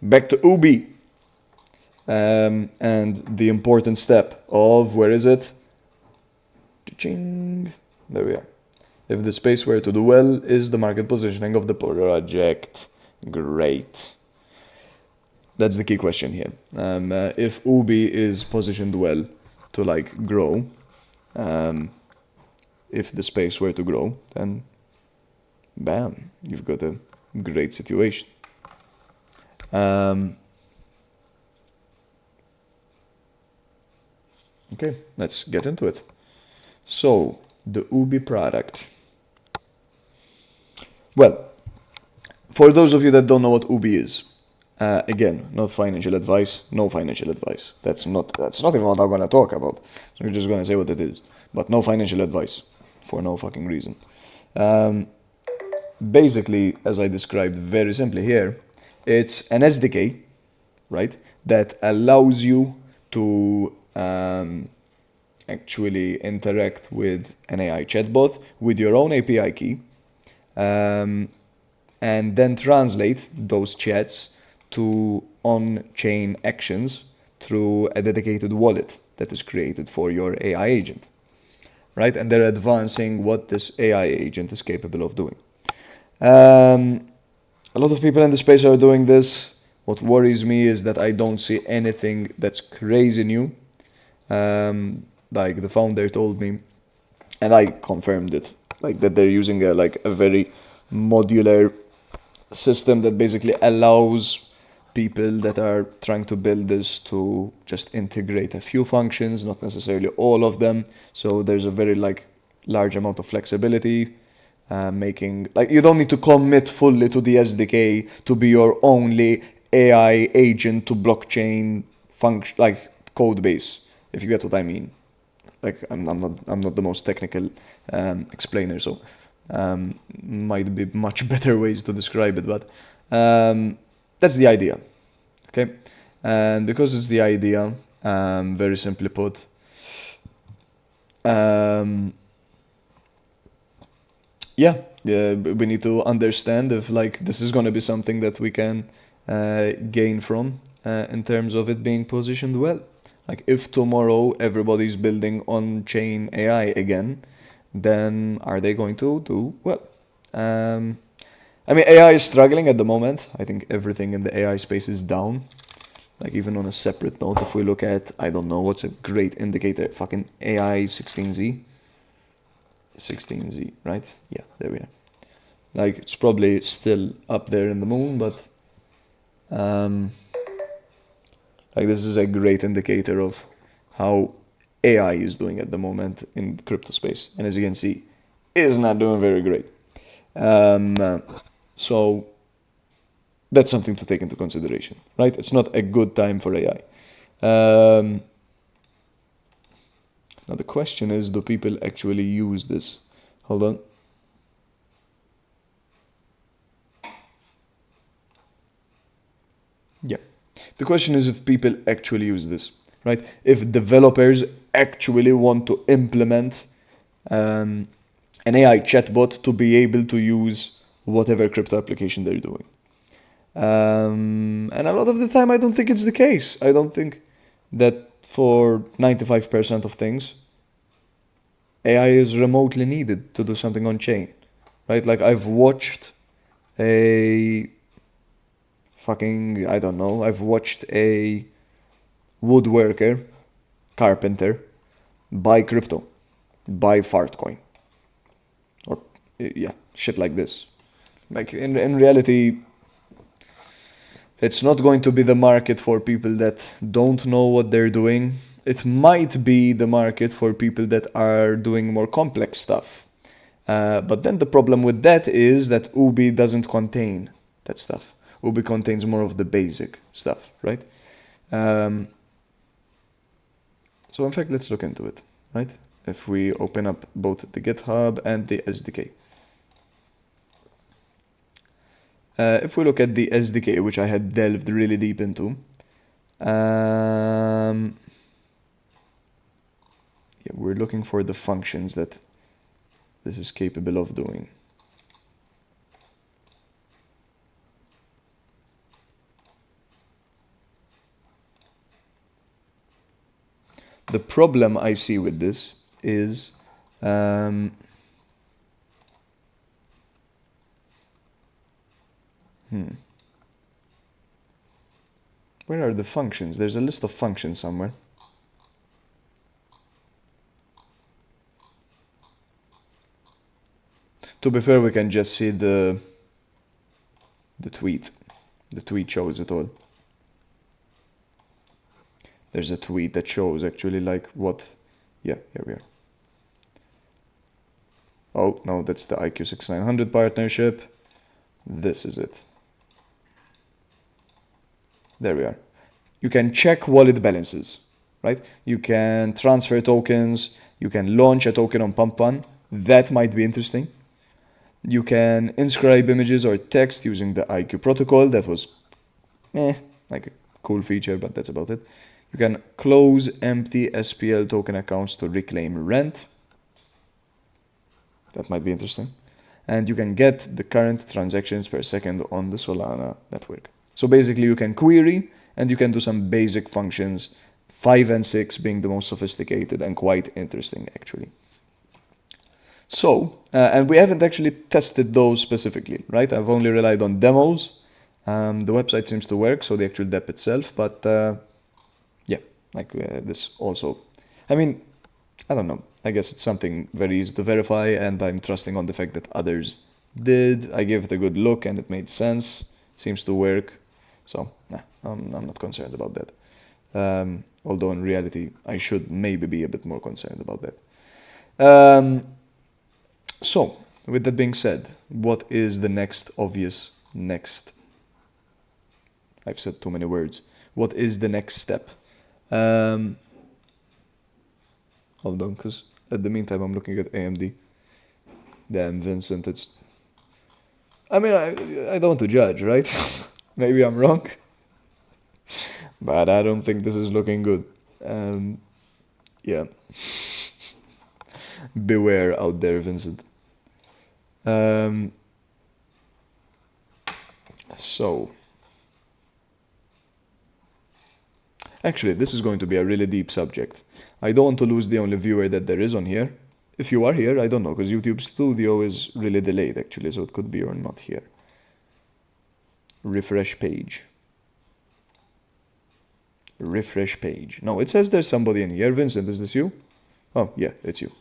Back to Ubi. And the important step of, where is it? Ching. There we are. If the space were to do well, is the market positioning of the project. Great. That's the key question here. If Ubi is positioned well to like grow, if the space were to grow, then bam, you've got a great situation. Okay, let's get into it. So, the Ubi product. Well, for those of you that don't know what Ubi is, again, not financial advice, no financial advice. That's not even what I'm gonna talk about. So we're just gonna say what it is, but no financial advice for no fucking reason. Basically, as I described very simply here, it's an SDK, right, that allows you to actually interact with an AI chatbot with your own API key, and then translate those chats to on-chain actions through a dedicated wallet that is created for your AI agent, right? And they're advancing what this AI agent is capable of doing. A lot of people in the space are doing this. What worries me is that I don't see anything that's crazy new. Like the founder told me, and I confirmed it, like that they're using a very modular system that basically allows people that are trying to build this to just integrate a few functions, not necessarily all of them. So there's a very like large amount of flexibility, making like you don't need to commit fully to the SDK to be your only AI agent to blockchain function like code base, if you get what I mean. Like I'm not the most technical explainer, so might be much better ways to describe it, but that's the idea. Okay, and because it's the idea, very simply put, we need to understand if like this is going to be something that we can gain from in terms of it being positioned well. Like if tomorrow everybody's building on-chain AI again, then are they going to do well? I mean, AI is struggling at the moment. I think everything in the AI space is down. Like even on a separate note, if we look at, I don't know, what's a great indicator? Fucking AI 16Z. 16Z, right? Yeah, there we are. Like it's probably still up there in the moon, but like this is a great indicator of how AI is doing at the moment in crypto space, and as you can see, is not doing very great. So that's something to take into consideration, right? It's not a good time for AI. Now the question is, do people actually use this? Hold on. Yeah. The question is if people actually use this, right? If developers actually want to implement an AI chatbot to be able to use whatever crypto application they're doing. And a lot of the time, I don't think it's the case. I don't think that for 95% of things, AI is remotely needed to do something on chain, right? Like I've watched a I've watched a woodworker, carpenter, buy crypto, buy fartcoin, or yeah, shit like this. Like in reality, it's not going to be the market for people that don't know what they're doing. It might be the market for people that are doing more complex stuff. But then the problem with that is that Ubi doesn't contain that stuff. Ubi contains more of the basic stuff, right? So in fact, let's look into it, right? If we open up both the GitHub and the SDK. If we look at the SDK, which I had delved really deep into, yeah, we're looking for the functions that this is capable of doing. The problem I see with this is Where are the functions? There's a list of functions somewhere. To be fair, we can just see the tweet. The tweet shows it all. There's a tweet that shows actually like what. Yeah, here we are. Oh, no, that's the IQ 6900 partnership. This is it. There we are. You can check wallet balances, right? You can transfer tokens. You can launch a token on Pump1. That might be interesting. You can inscribe images or text using the IQ protocol. That was like a cool feature, but that's about it. You can close empty SPL token accounts to reclaim rent. That might be interesting. And you can get the current transactions per second on the Solana network. So basically you can query and you can do some basic functions, 5 and 6 being the most sophisticated and quite interesting actually. So, and we haven't actually tested those specifically, right? I've only relied on demos. The website seems to work, so the actual dApp itself, but yeah, like this also. I mean, I don't know. I guess it's something very easy to verify, and I'm trusting on the fact that others did. I gave it a good look, and it made sense. Seems to work. So, nah, I'm not concerned about that. Although in reality, I should maybe be a bit more concerned about that. So, with that being said, what is the next obvious next? I've said too many words. What is the next step? Hold on, because at the meantime I'm looking at AMD. Damn, Vincent, it's... I mean, I don't want to judge, right? Maybe I'm wrong. But I don't think this is looking good. Yeah. Beware out there, Vincent. So... Actually, this is going to be a really deep subject. I don't want to lose the only viewer that there is on here. If you are here, I don't know, because YouTube Studio is really delayed actually, so it could be you're not here. Refresh page. Refresh page. No, it says there's somebody in here. Vincent, is this you? Oh, yeah, it's you.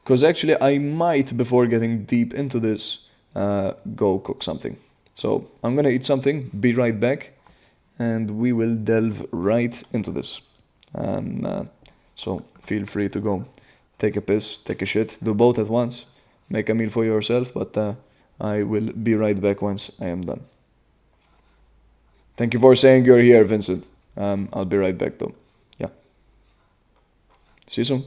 Because actually, I might, before getting deep into this, go cook something. So I'm gonna eat something, be right back, and we will delve right into this. So feel free to go take a piss, take a shit, do both at once, make a meal for yourself, but I will be right back once I am done. Thank you for saying you're here, Vincent. I'll be right back though. Yeah. See you soon.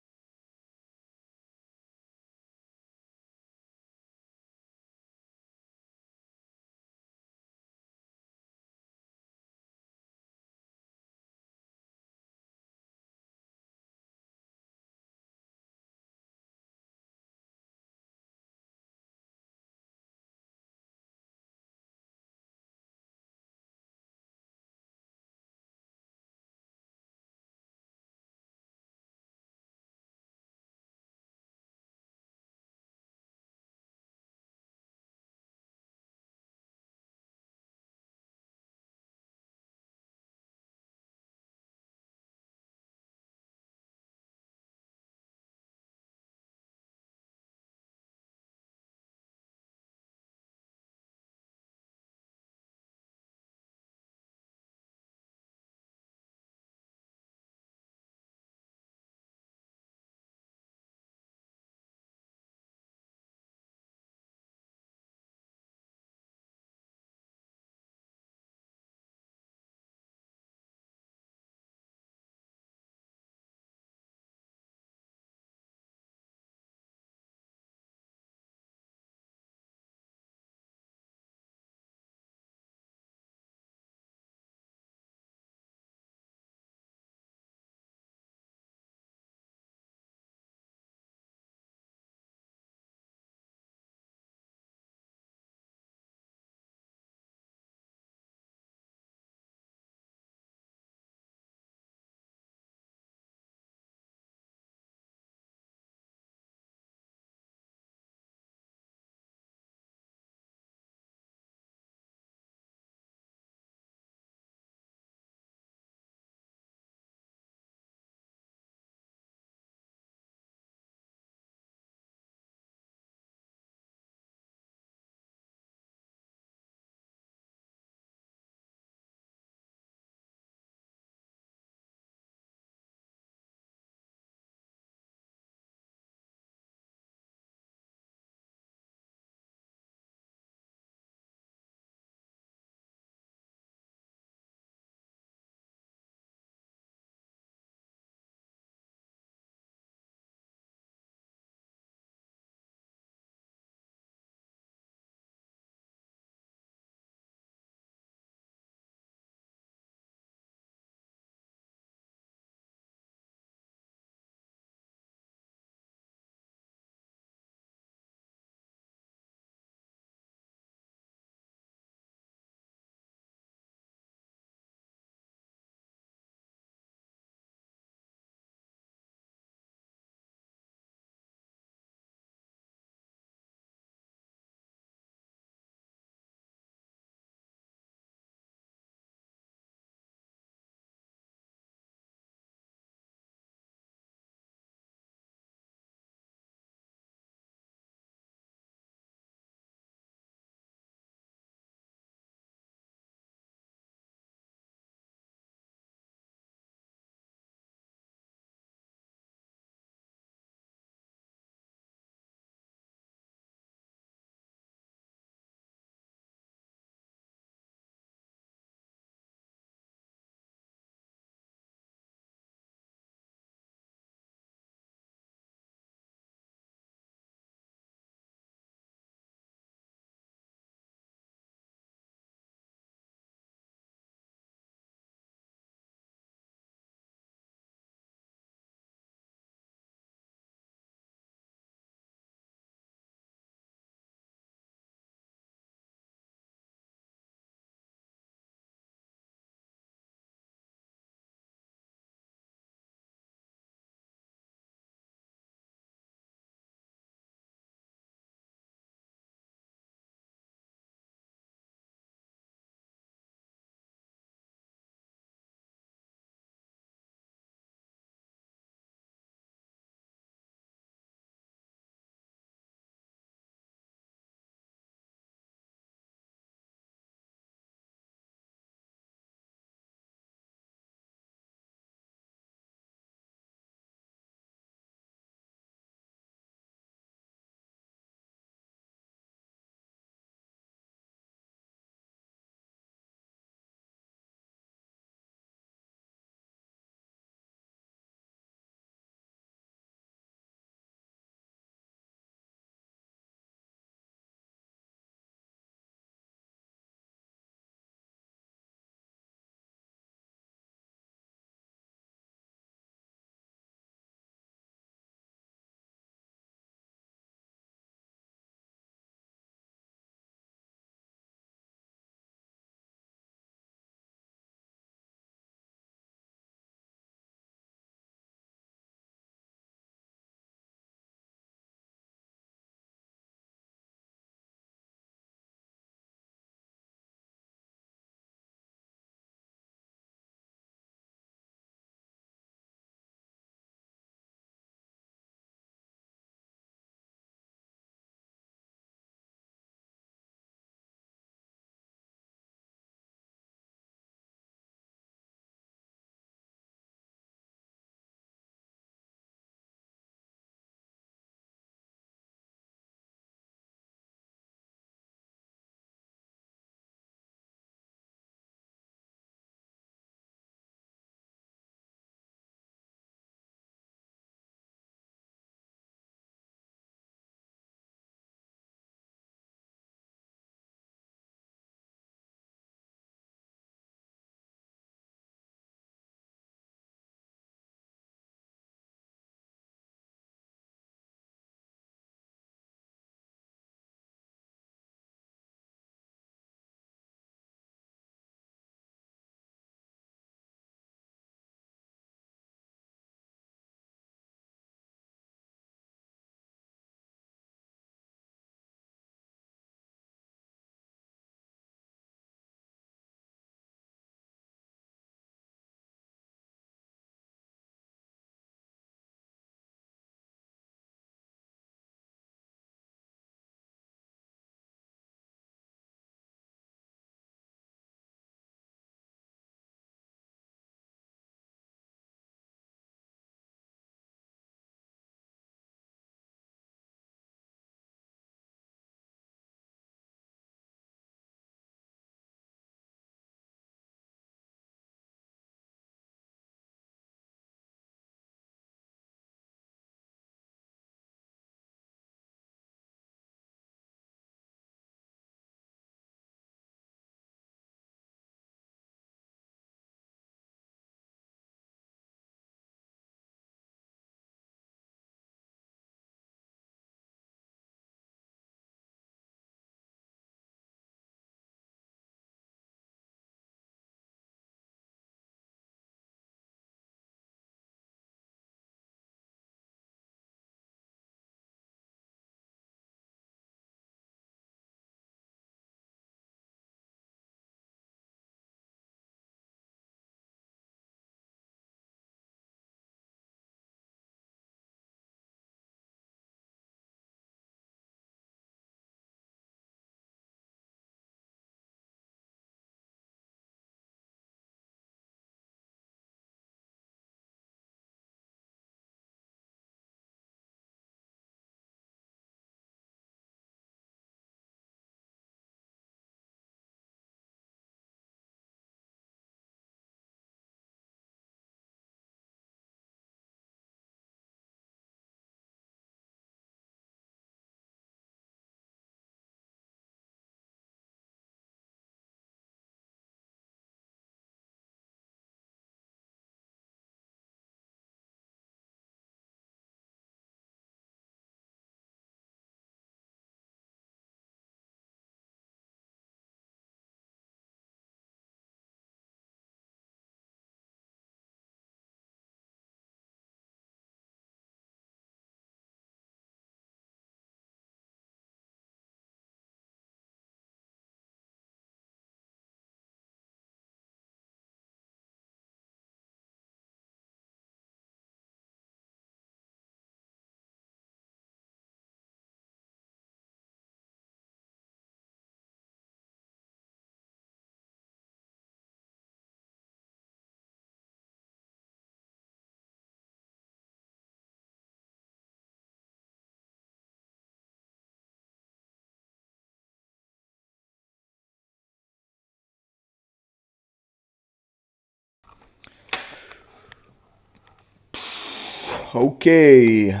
Okay.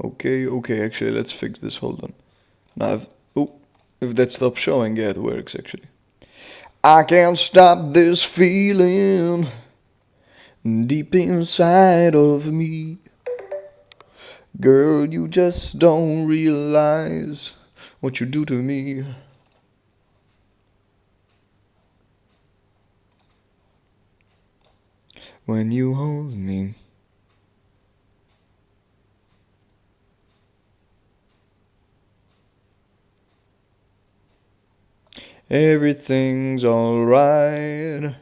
Okay. Actually, let's fix this. Hold on. Now, if that stops showing, yeah, it works actually. I can't stop this feeling deep inside of me. Girl, you just don't realize what you do to me. When you hold me. Everything's alright.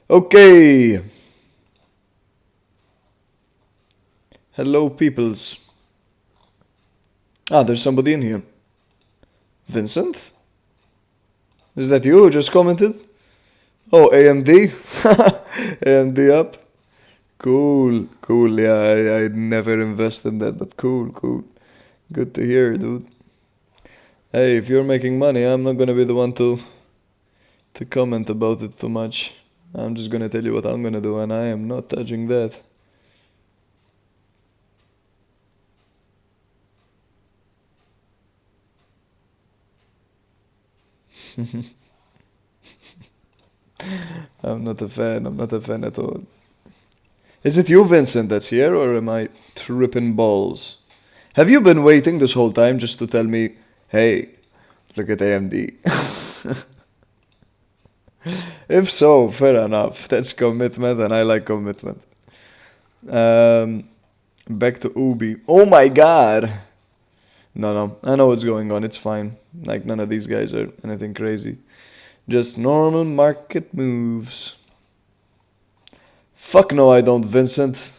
Okay. Hello, peoples. Ah, there's somebody in here. Vincent? Is that you who just commented? Oh, AMD? AMD up? Cool. Yeah, I never invest in that, but cool. Good to hear, dude. Hey, if you're making money, I'm not gonna be the one to comment about it too much. I'm just gonna tell you what I'm gonna do, and I am not touching that. I'm not a fan at all. Is it you, Vincent, that's here, or am I tripping balls? Have you been waiting this whole time just to tell me, hey, look at AMD? If so, fair enough. That's commitment, and I like commitment. Back to Ubi. Oh my god! No, I know what's going on, it's fine. Like, none of these guys are anything crazy. Just normal market moves. Fuck no, I don't, Vincent.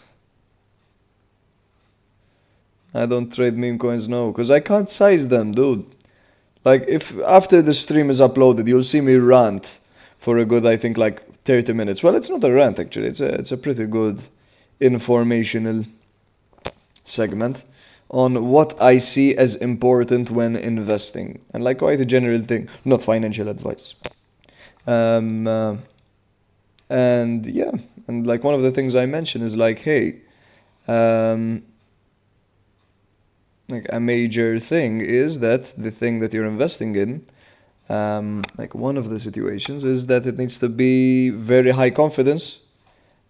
I don't trade meme coins, no, because I can't size them, dude. Like, if after the stream is uploaded, you'll see me rant for a good, I think, like 30 minutes. Well, it's not a rant, actually. It's a pretty good informational segment on what I see as important when investing. And like quite a general thing, not financial advice. And yeah, and like one of the things I mentioned is like, hey, like a major thing is that the thing that you're investing in, like one of the situations is that it needs to be very high confidence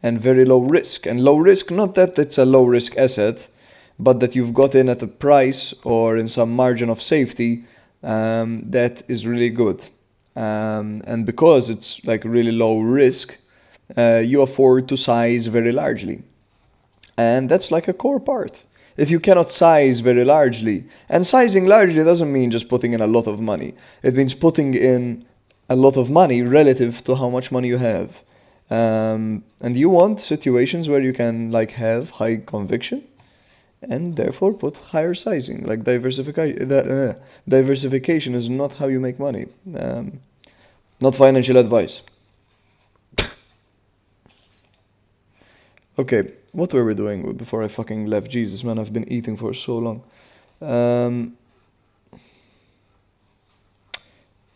and very low risk. And low risk, not that it's a low risk asset, but that you've got in at a price or in some margin of safety that is really good. And because it's like really low risk, you afford to size very largely. And that's like a core part. If you cannot size very largely, and sizing largely doesn't mean just putting in a lot of money. It means putting in a lot of money relative to how much money you have. And you want situations where you can like have high conviction and therefore put higher sizing. Like diversification is not how you make money. Not financial advice. Okay, what were we doing before I fucking left? Jesus, man, I've been eating for so long.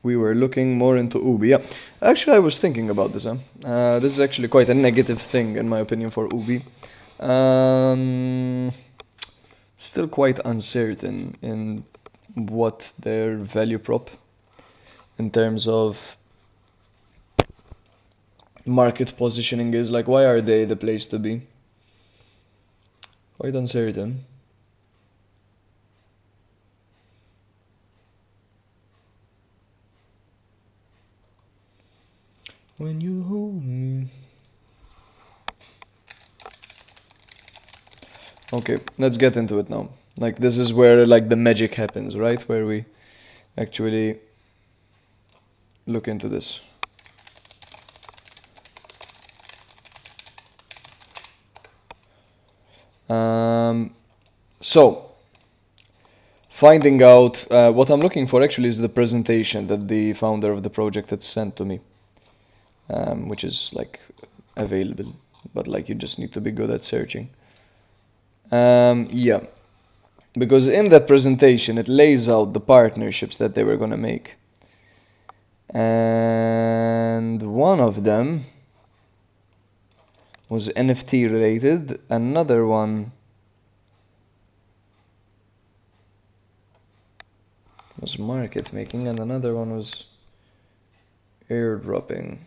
We were looking more into Ubi. Yeah, actually, I was thinking about this. This is actually quite a negative thing, in my opinion, for Ubi. Still quite uncertain in what their value prop in terms of market positioning is. Like, why are they the place to be? Quite uncertain. When you hold me. Okay, let's get into it now. Like, this is where like the magic happens, right? Where we actually look into this. So, finding out what I'm looking for actually is the presentation that the founder of the project had sent to me, which is like available, but like you just need to be good at searching. Yeah, because in that presentation it lays out the partnerships that they were gonna make, and one of them was NFT related. Another one was market making, and another one was airdropping.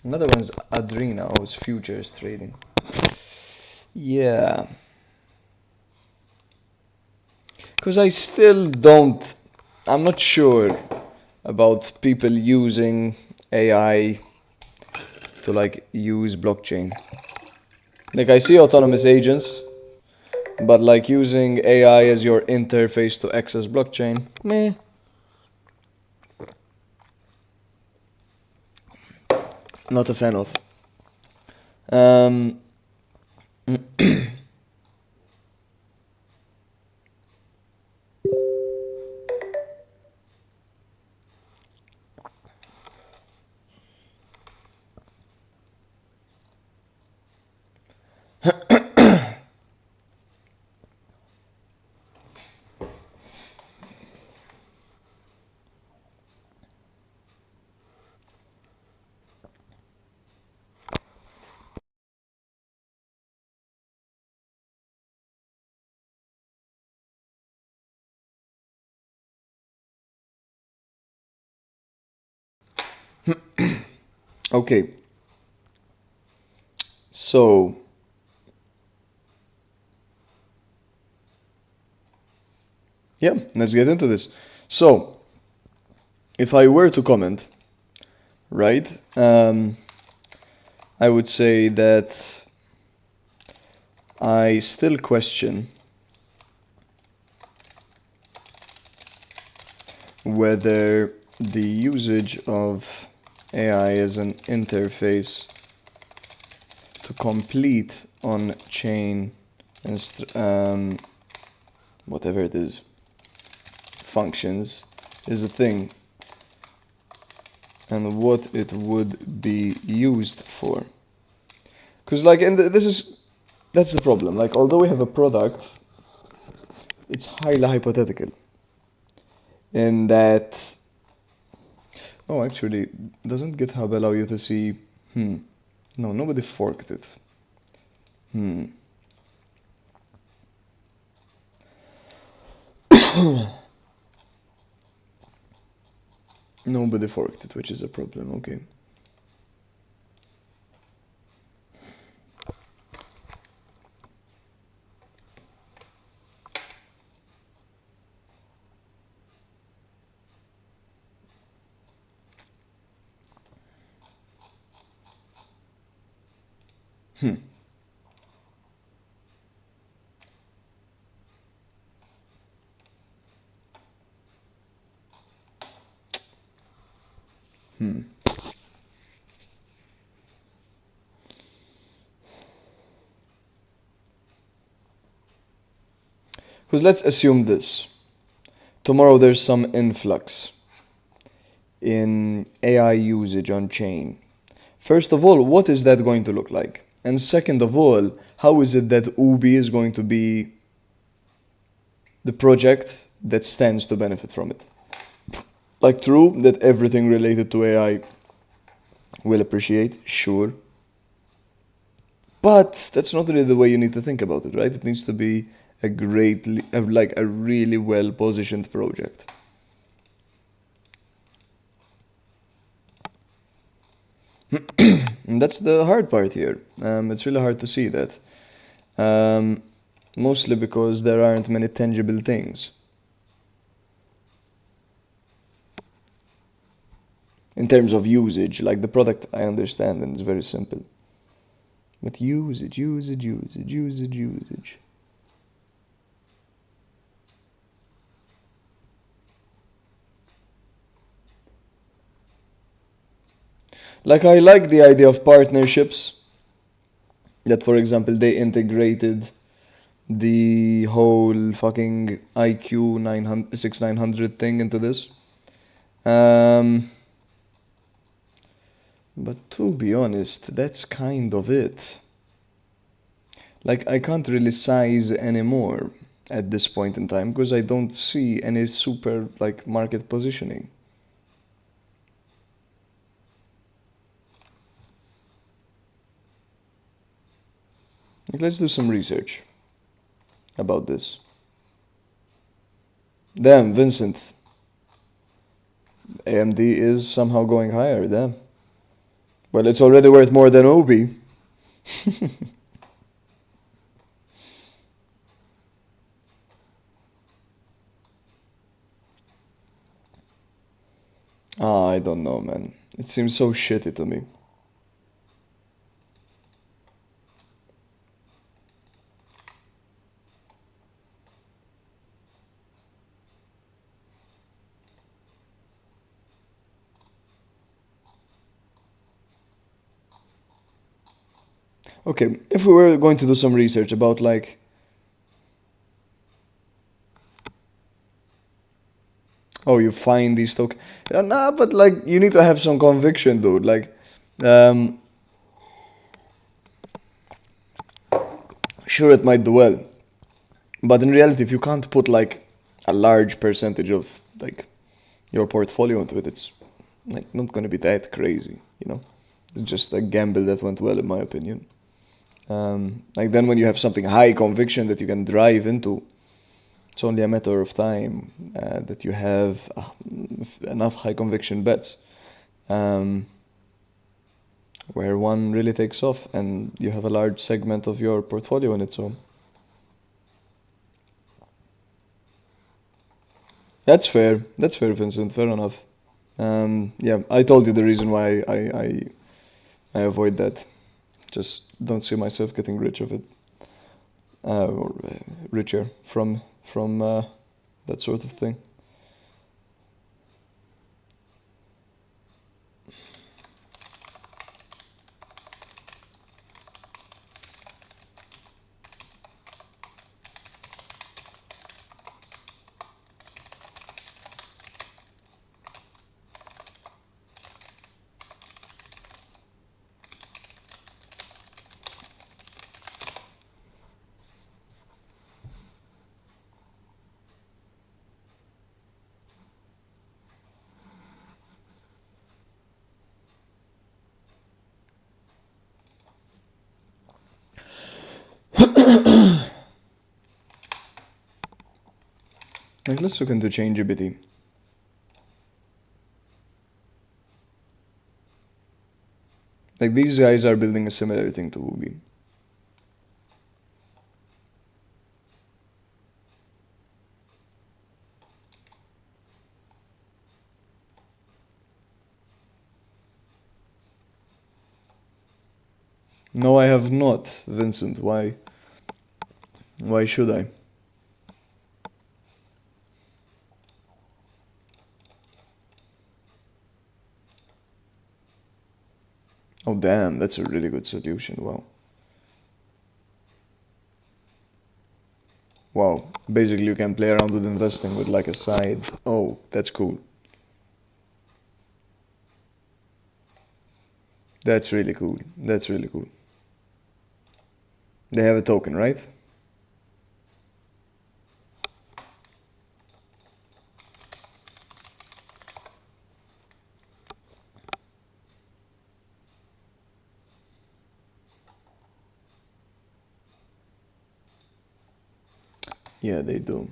Another one is Adrena, was futures trading. Yeah. Because I still don't, I'm not sure about people using AI to like use blockchain. Like I see autonomous agents, but like using AI as your interface to access blockchain, meh. Not a fan of. Um, okay. So, yeah, let's get into this. So, if I were to comment, right, I would say that I still question whether the usage of AI as an interface to complete on-chain and whatever it is, functions, is a thing, and what it would be used for. Because like, that's the problem. Like, although we have a product, it's highly hypothetical. In that, oh, actually, doesn't GitHub allow you to see? No, nobody forked it. Nobody forked it, which is a problem. Okay. Because let's assume this. Tomorrow there's some influx in AI usage on chain. First of all, what is that going to look like? And second of all, how is it that Ubi is going to be the project that stands to benefit from it? Like, true that everything related to AI will appreciate, sure. But that's not really the way you need to think about it, right? It needs to be a really well positioned project. And that's the hard part here. It's really hard to see that. Mostly because there aren't many tangible things. In terms of usage, like the product I understand and it's very simple. But usage. Like, I like the idea of partnerships. That, for example, they integrated the whole fucking IQ 6900 thing into this. But to be honest, that's kind of it. Like, I can't really size anymore. at this point in time because I don't see any super like market positioning. Let's do some research about this. Damn, Vincent. AMD is somehow going higher, damn. Well, it's already worth more than Obi. I don't know, man. It seems so shitty to me. Okay, if we were going to do some research about like oh, you find these tokens. Nah, but like you need to have some conviction, dude. Like, um, sure, it might do well, but in reality, if you can't put like a large percentage of like your portfolio into it, it's like not gonna be that crazy, you know. It's just a gamble that went well, in my opinion. Like then, when you have something high conviction that you can drive into, it's only a matter of time that you have enough high conviction bets where one really takes off and you have a large segment of your portfolio in its own. That's fair. That's fair, Vincent. Fair enough. Yeah, I told you the reason why I avoid that. Just don't see myself getting rich of it, or richer from that sort of thing. Like, let's look into ChangeGPT. Like, these guys are building a similar thing to Ubi. No, I have not, Vincent. Why? Why should I? Oh, damn, that's a really good solution. Wow. Wow. Basically, you can play around with investing with like a side. Oh, that's cool. That's really cool. That's really cool. They have a token, right? Yeah, they do.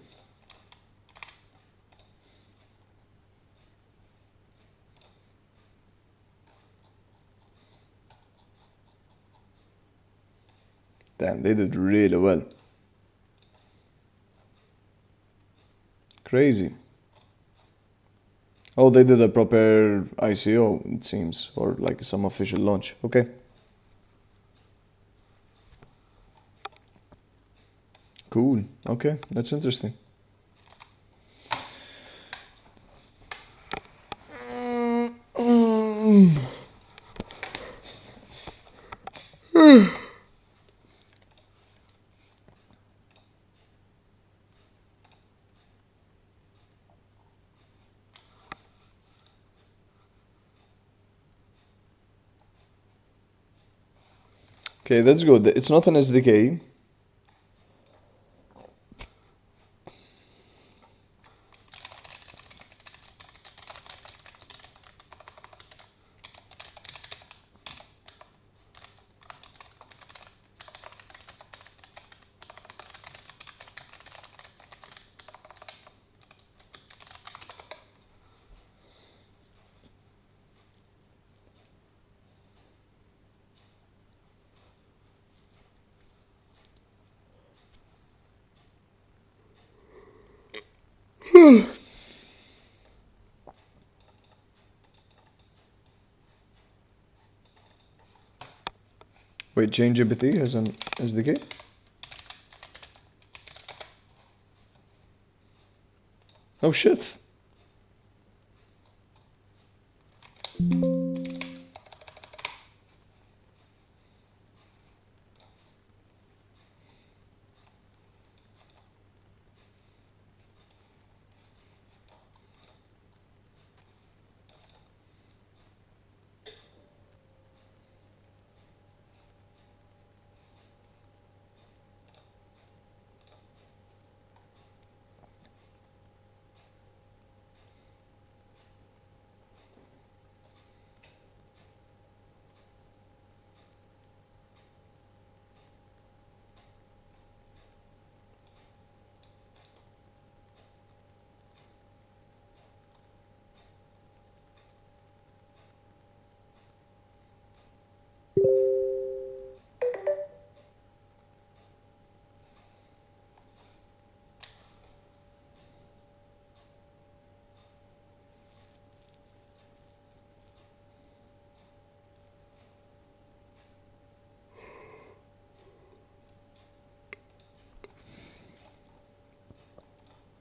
Damn, they did really well. Crazy. Oh, they did a proper ICO, it seems, or like some official launch. Okay. Cool. Okay, that's interesting. Okay, that's good. It's not an SDK. Wait, ChangeGPT has an SDK? Oh shit.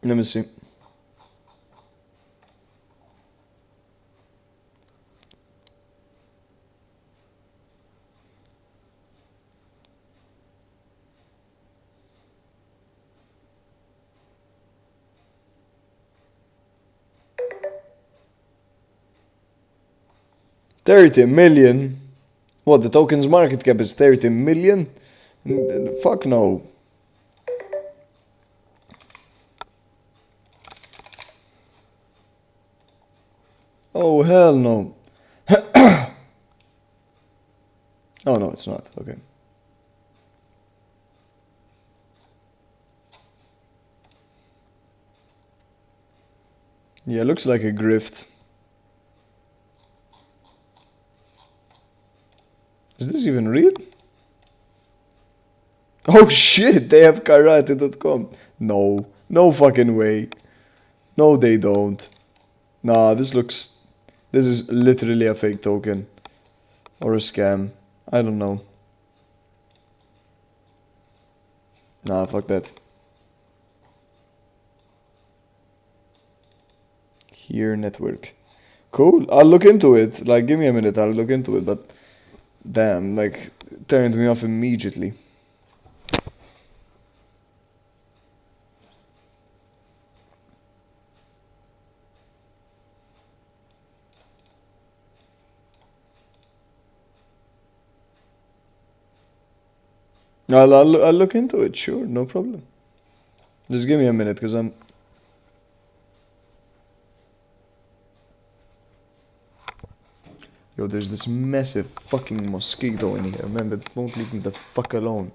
Let me see. $30 million? What, the token's market cap is 30 million? Fuck no. Oh, hell no. Oh, no, it's not. Okay. Yeah, looks like a grift. Is this even real? Oh shit, they have karate.com. No, no fucking way. No, they don't. Nah, this is literally a fake token. Or a scam. I don't know. Nah, fuck that. Here network. Cool, I'll look into it. Like, give me a minute, I'll look into it, but damn, like, turned me off immediately. I'll look into it, sure, no problem. Just give me a minute, because I'm... Yo, there's this massive fucking mosquito in here, man, that won't leave me the fuck alone.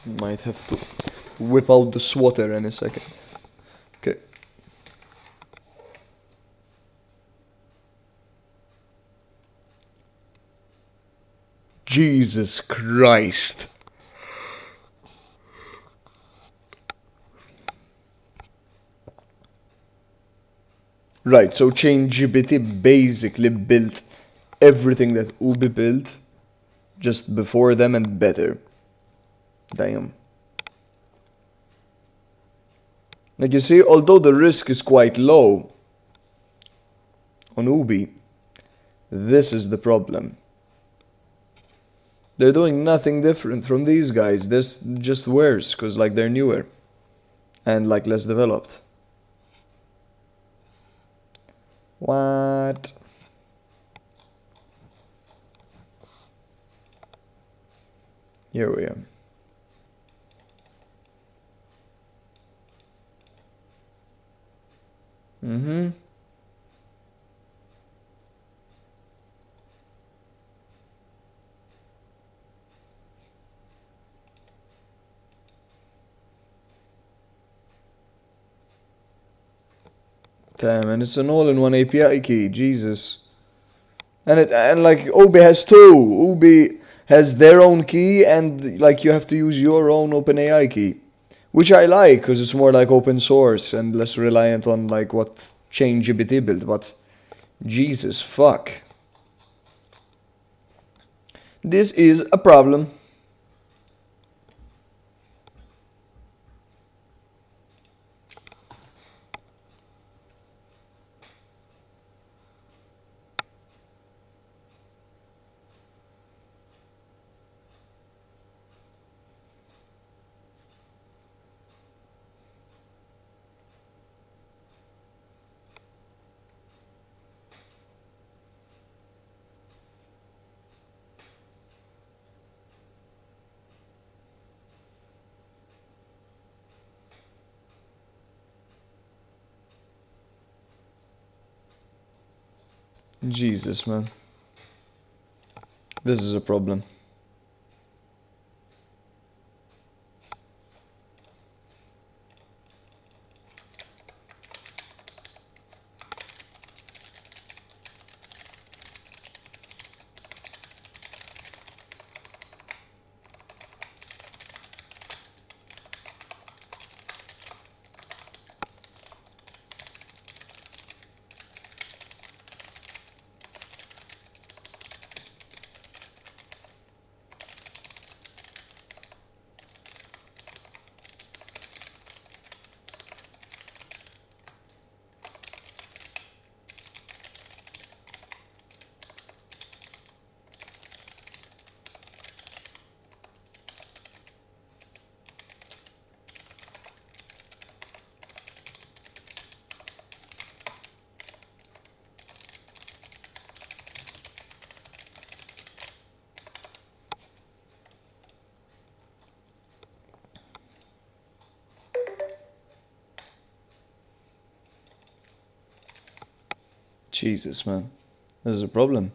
Might have to whip out the swatter in a second. Okay. Jesus Christ. Right, so ChangeGPT basically built everything that Ubi built just before them and better. Damn. Like you see, although the risk is quite low on Ubi, this is the problem. They're doing nothing different from these guys. They're just worse, because like they're newer and like less developed. What? Here we are. Mm-hmm. Damn, and it's an all-in-one API key, Jesus. And like Ubi has two. Ubi has their own key, and like you have to use your own OpenAI key, which I like because it's more like open source and less reliant on like what ChangeGPT built. But Jesus fuck. This is a problem. Jesus, man. This is a problem. Jesus, man. This is a problem.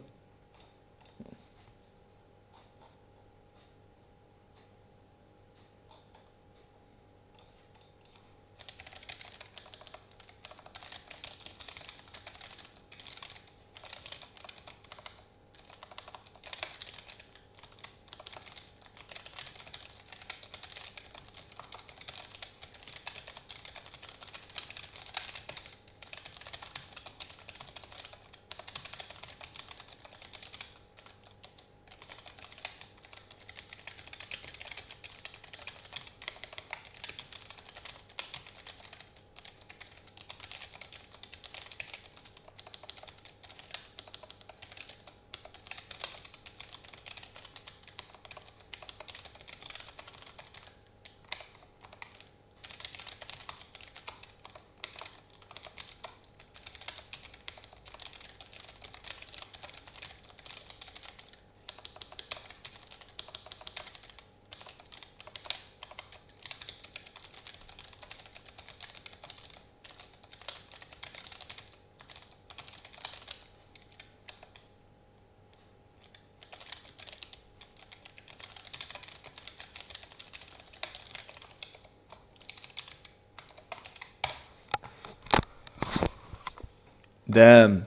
Damn.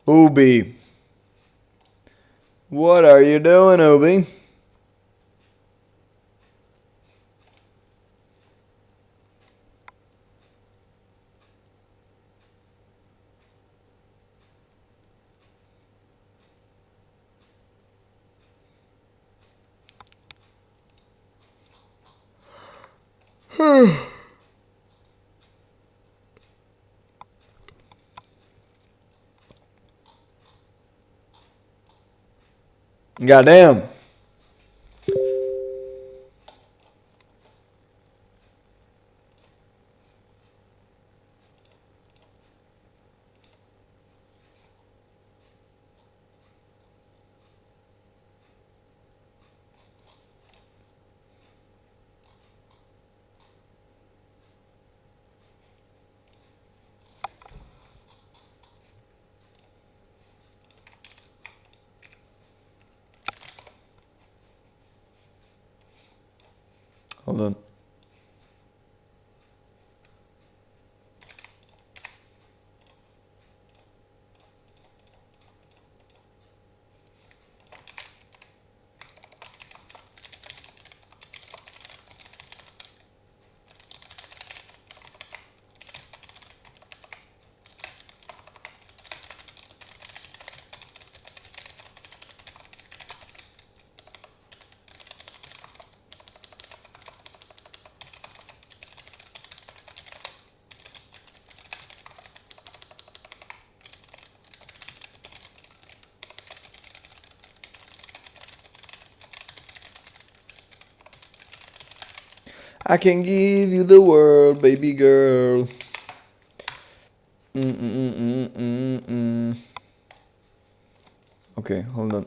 Ubi. What are you doing, Ubi? Goddamn. Hold on. I can give you the world, baby girl. Mm-mm-mm-mm-mm-mm. Okay, hold on.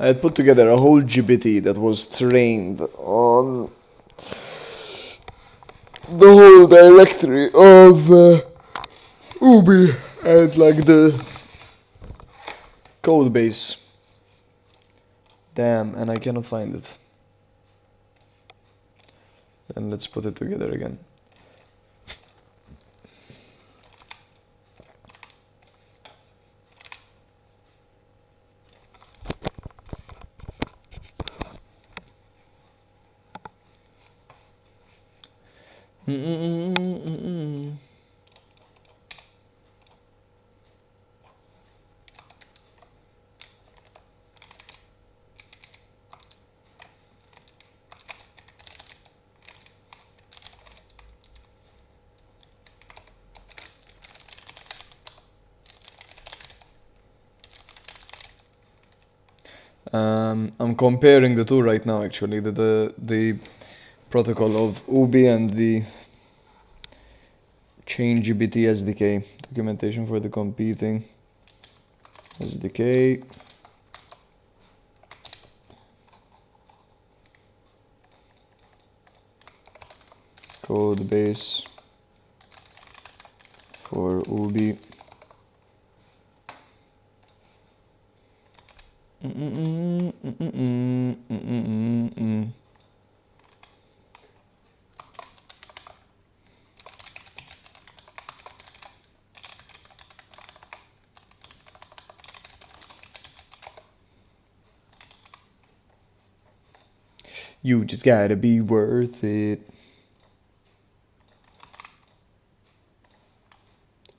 I had put together a whole GPT that was trained on the whole directory of Ubi and like the code base. Damn, and I cannot find it. Then let's put it together again. Mm-mm-mm-mm-mm. I'm comparing the two right now actually, the protocol of Ubi and the ChainGPT SDK documentation for the competing SDK. Code base for Ubi. You just gotta be worth it.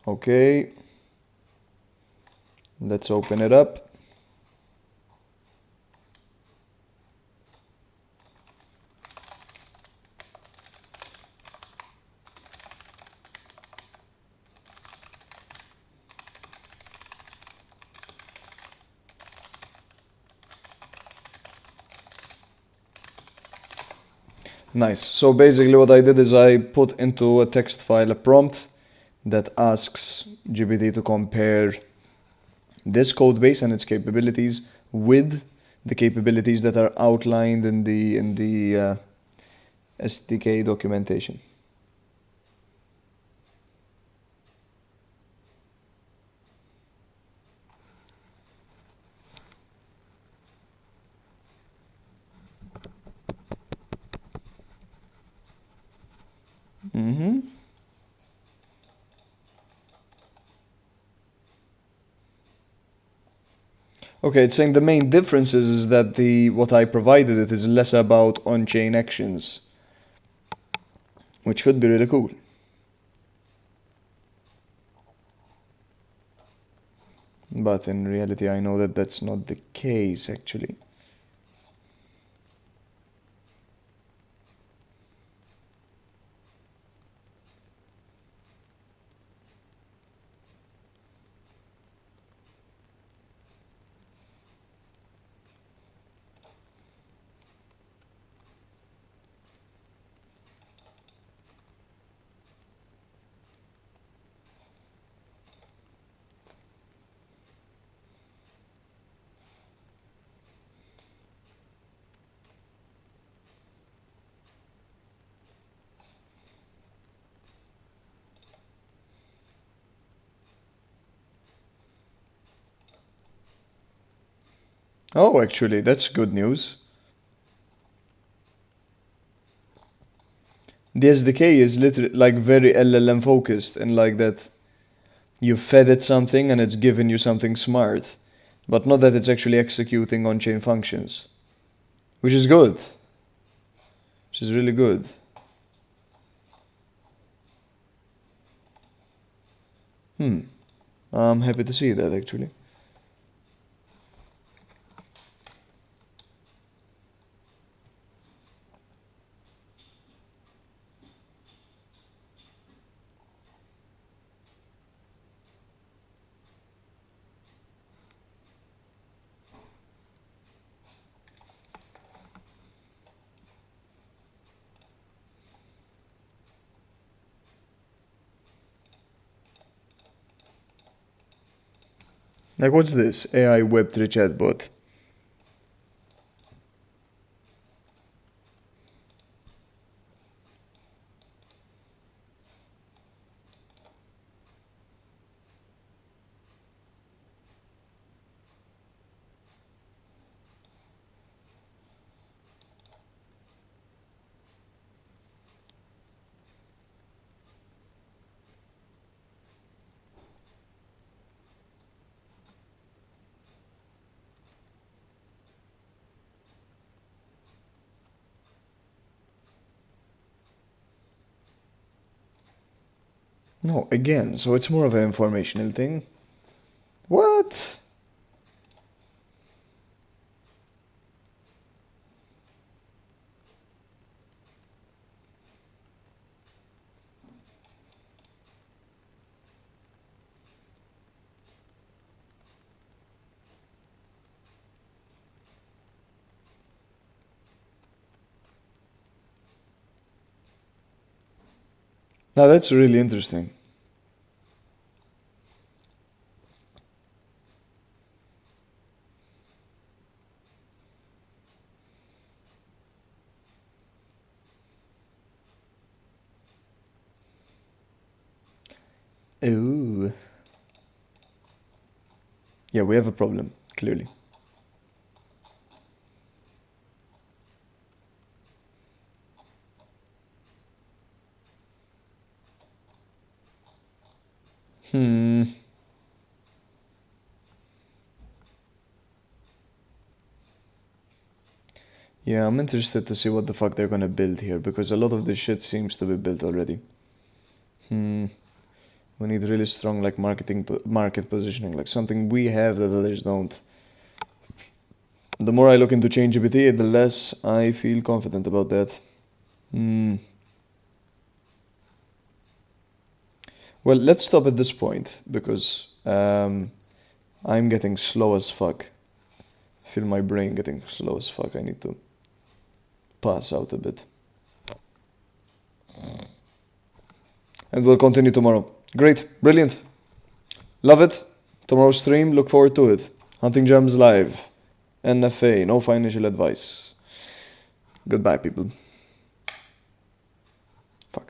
Okay. Let's open it up. Nice. So basically what I did is I put into a text file a prompt that asks GPT to compare this code base and its capabilities with the capabilities that are outlined in the SDK documentation. Okay, it's saying the main difference is that what I provided it is less about on-chain actions, which could be really cool. But in reality, I know that that's not the case, actually. Oh, actually, that's good news. The SDK is literally like very LLM focused and like that you fed it something and it's given you something smart, but not that it's actually executing on-chain functions, which is good. which is really good. I'm happy to see that actually. Like, what's this? AI Web3 chatbot. No, again, so it's more of an informational thing. What? Now that's really interesting. Ooh. Yeah, we have a problem, clearly. Yeah, I'm interested to see what the fuck they're gonna build here, because a lot of this shit seems to be built already. We need really strong, like, market positioning, like something we have that others don't. The more I look into ChangeGPT, the less I feel confident about that. Well, let's stop at this point, because I'm getting slow as fuck. I feel my brain getting slow as fuck. I need to pass out a bit. And we'll continue tomorrow. Great, brilliant. Love it. Tomorrow's stream, look forward to it. Hunting Gems Live. NFA, no financial advice. Goodbye, people.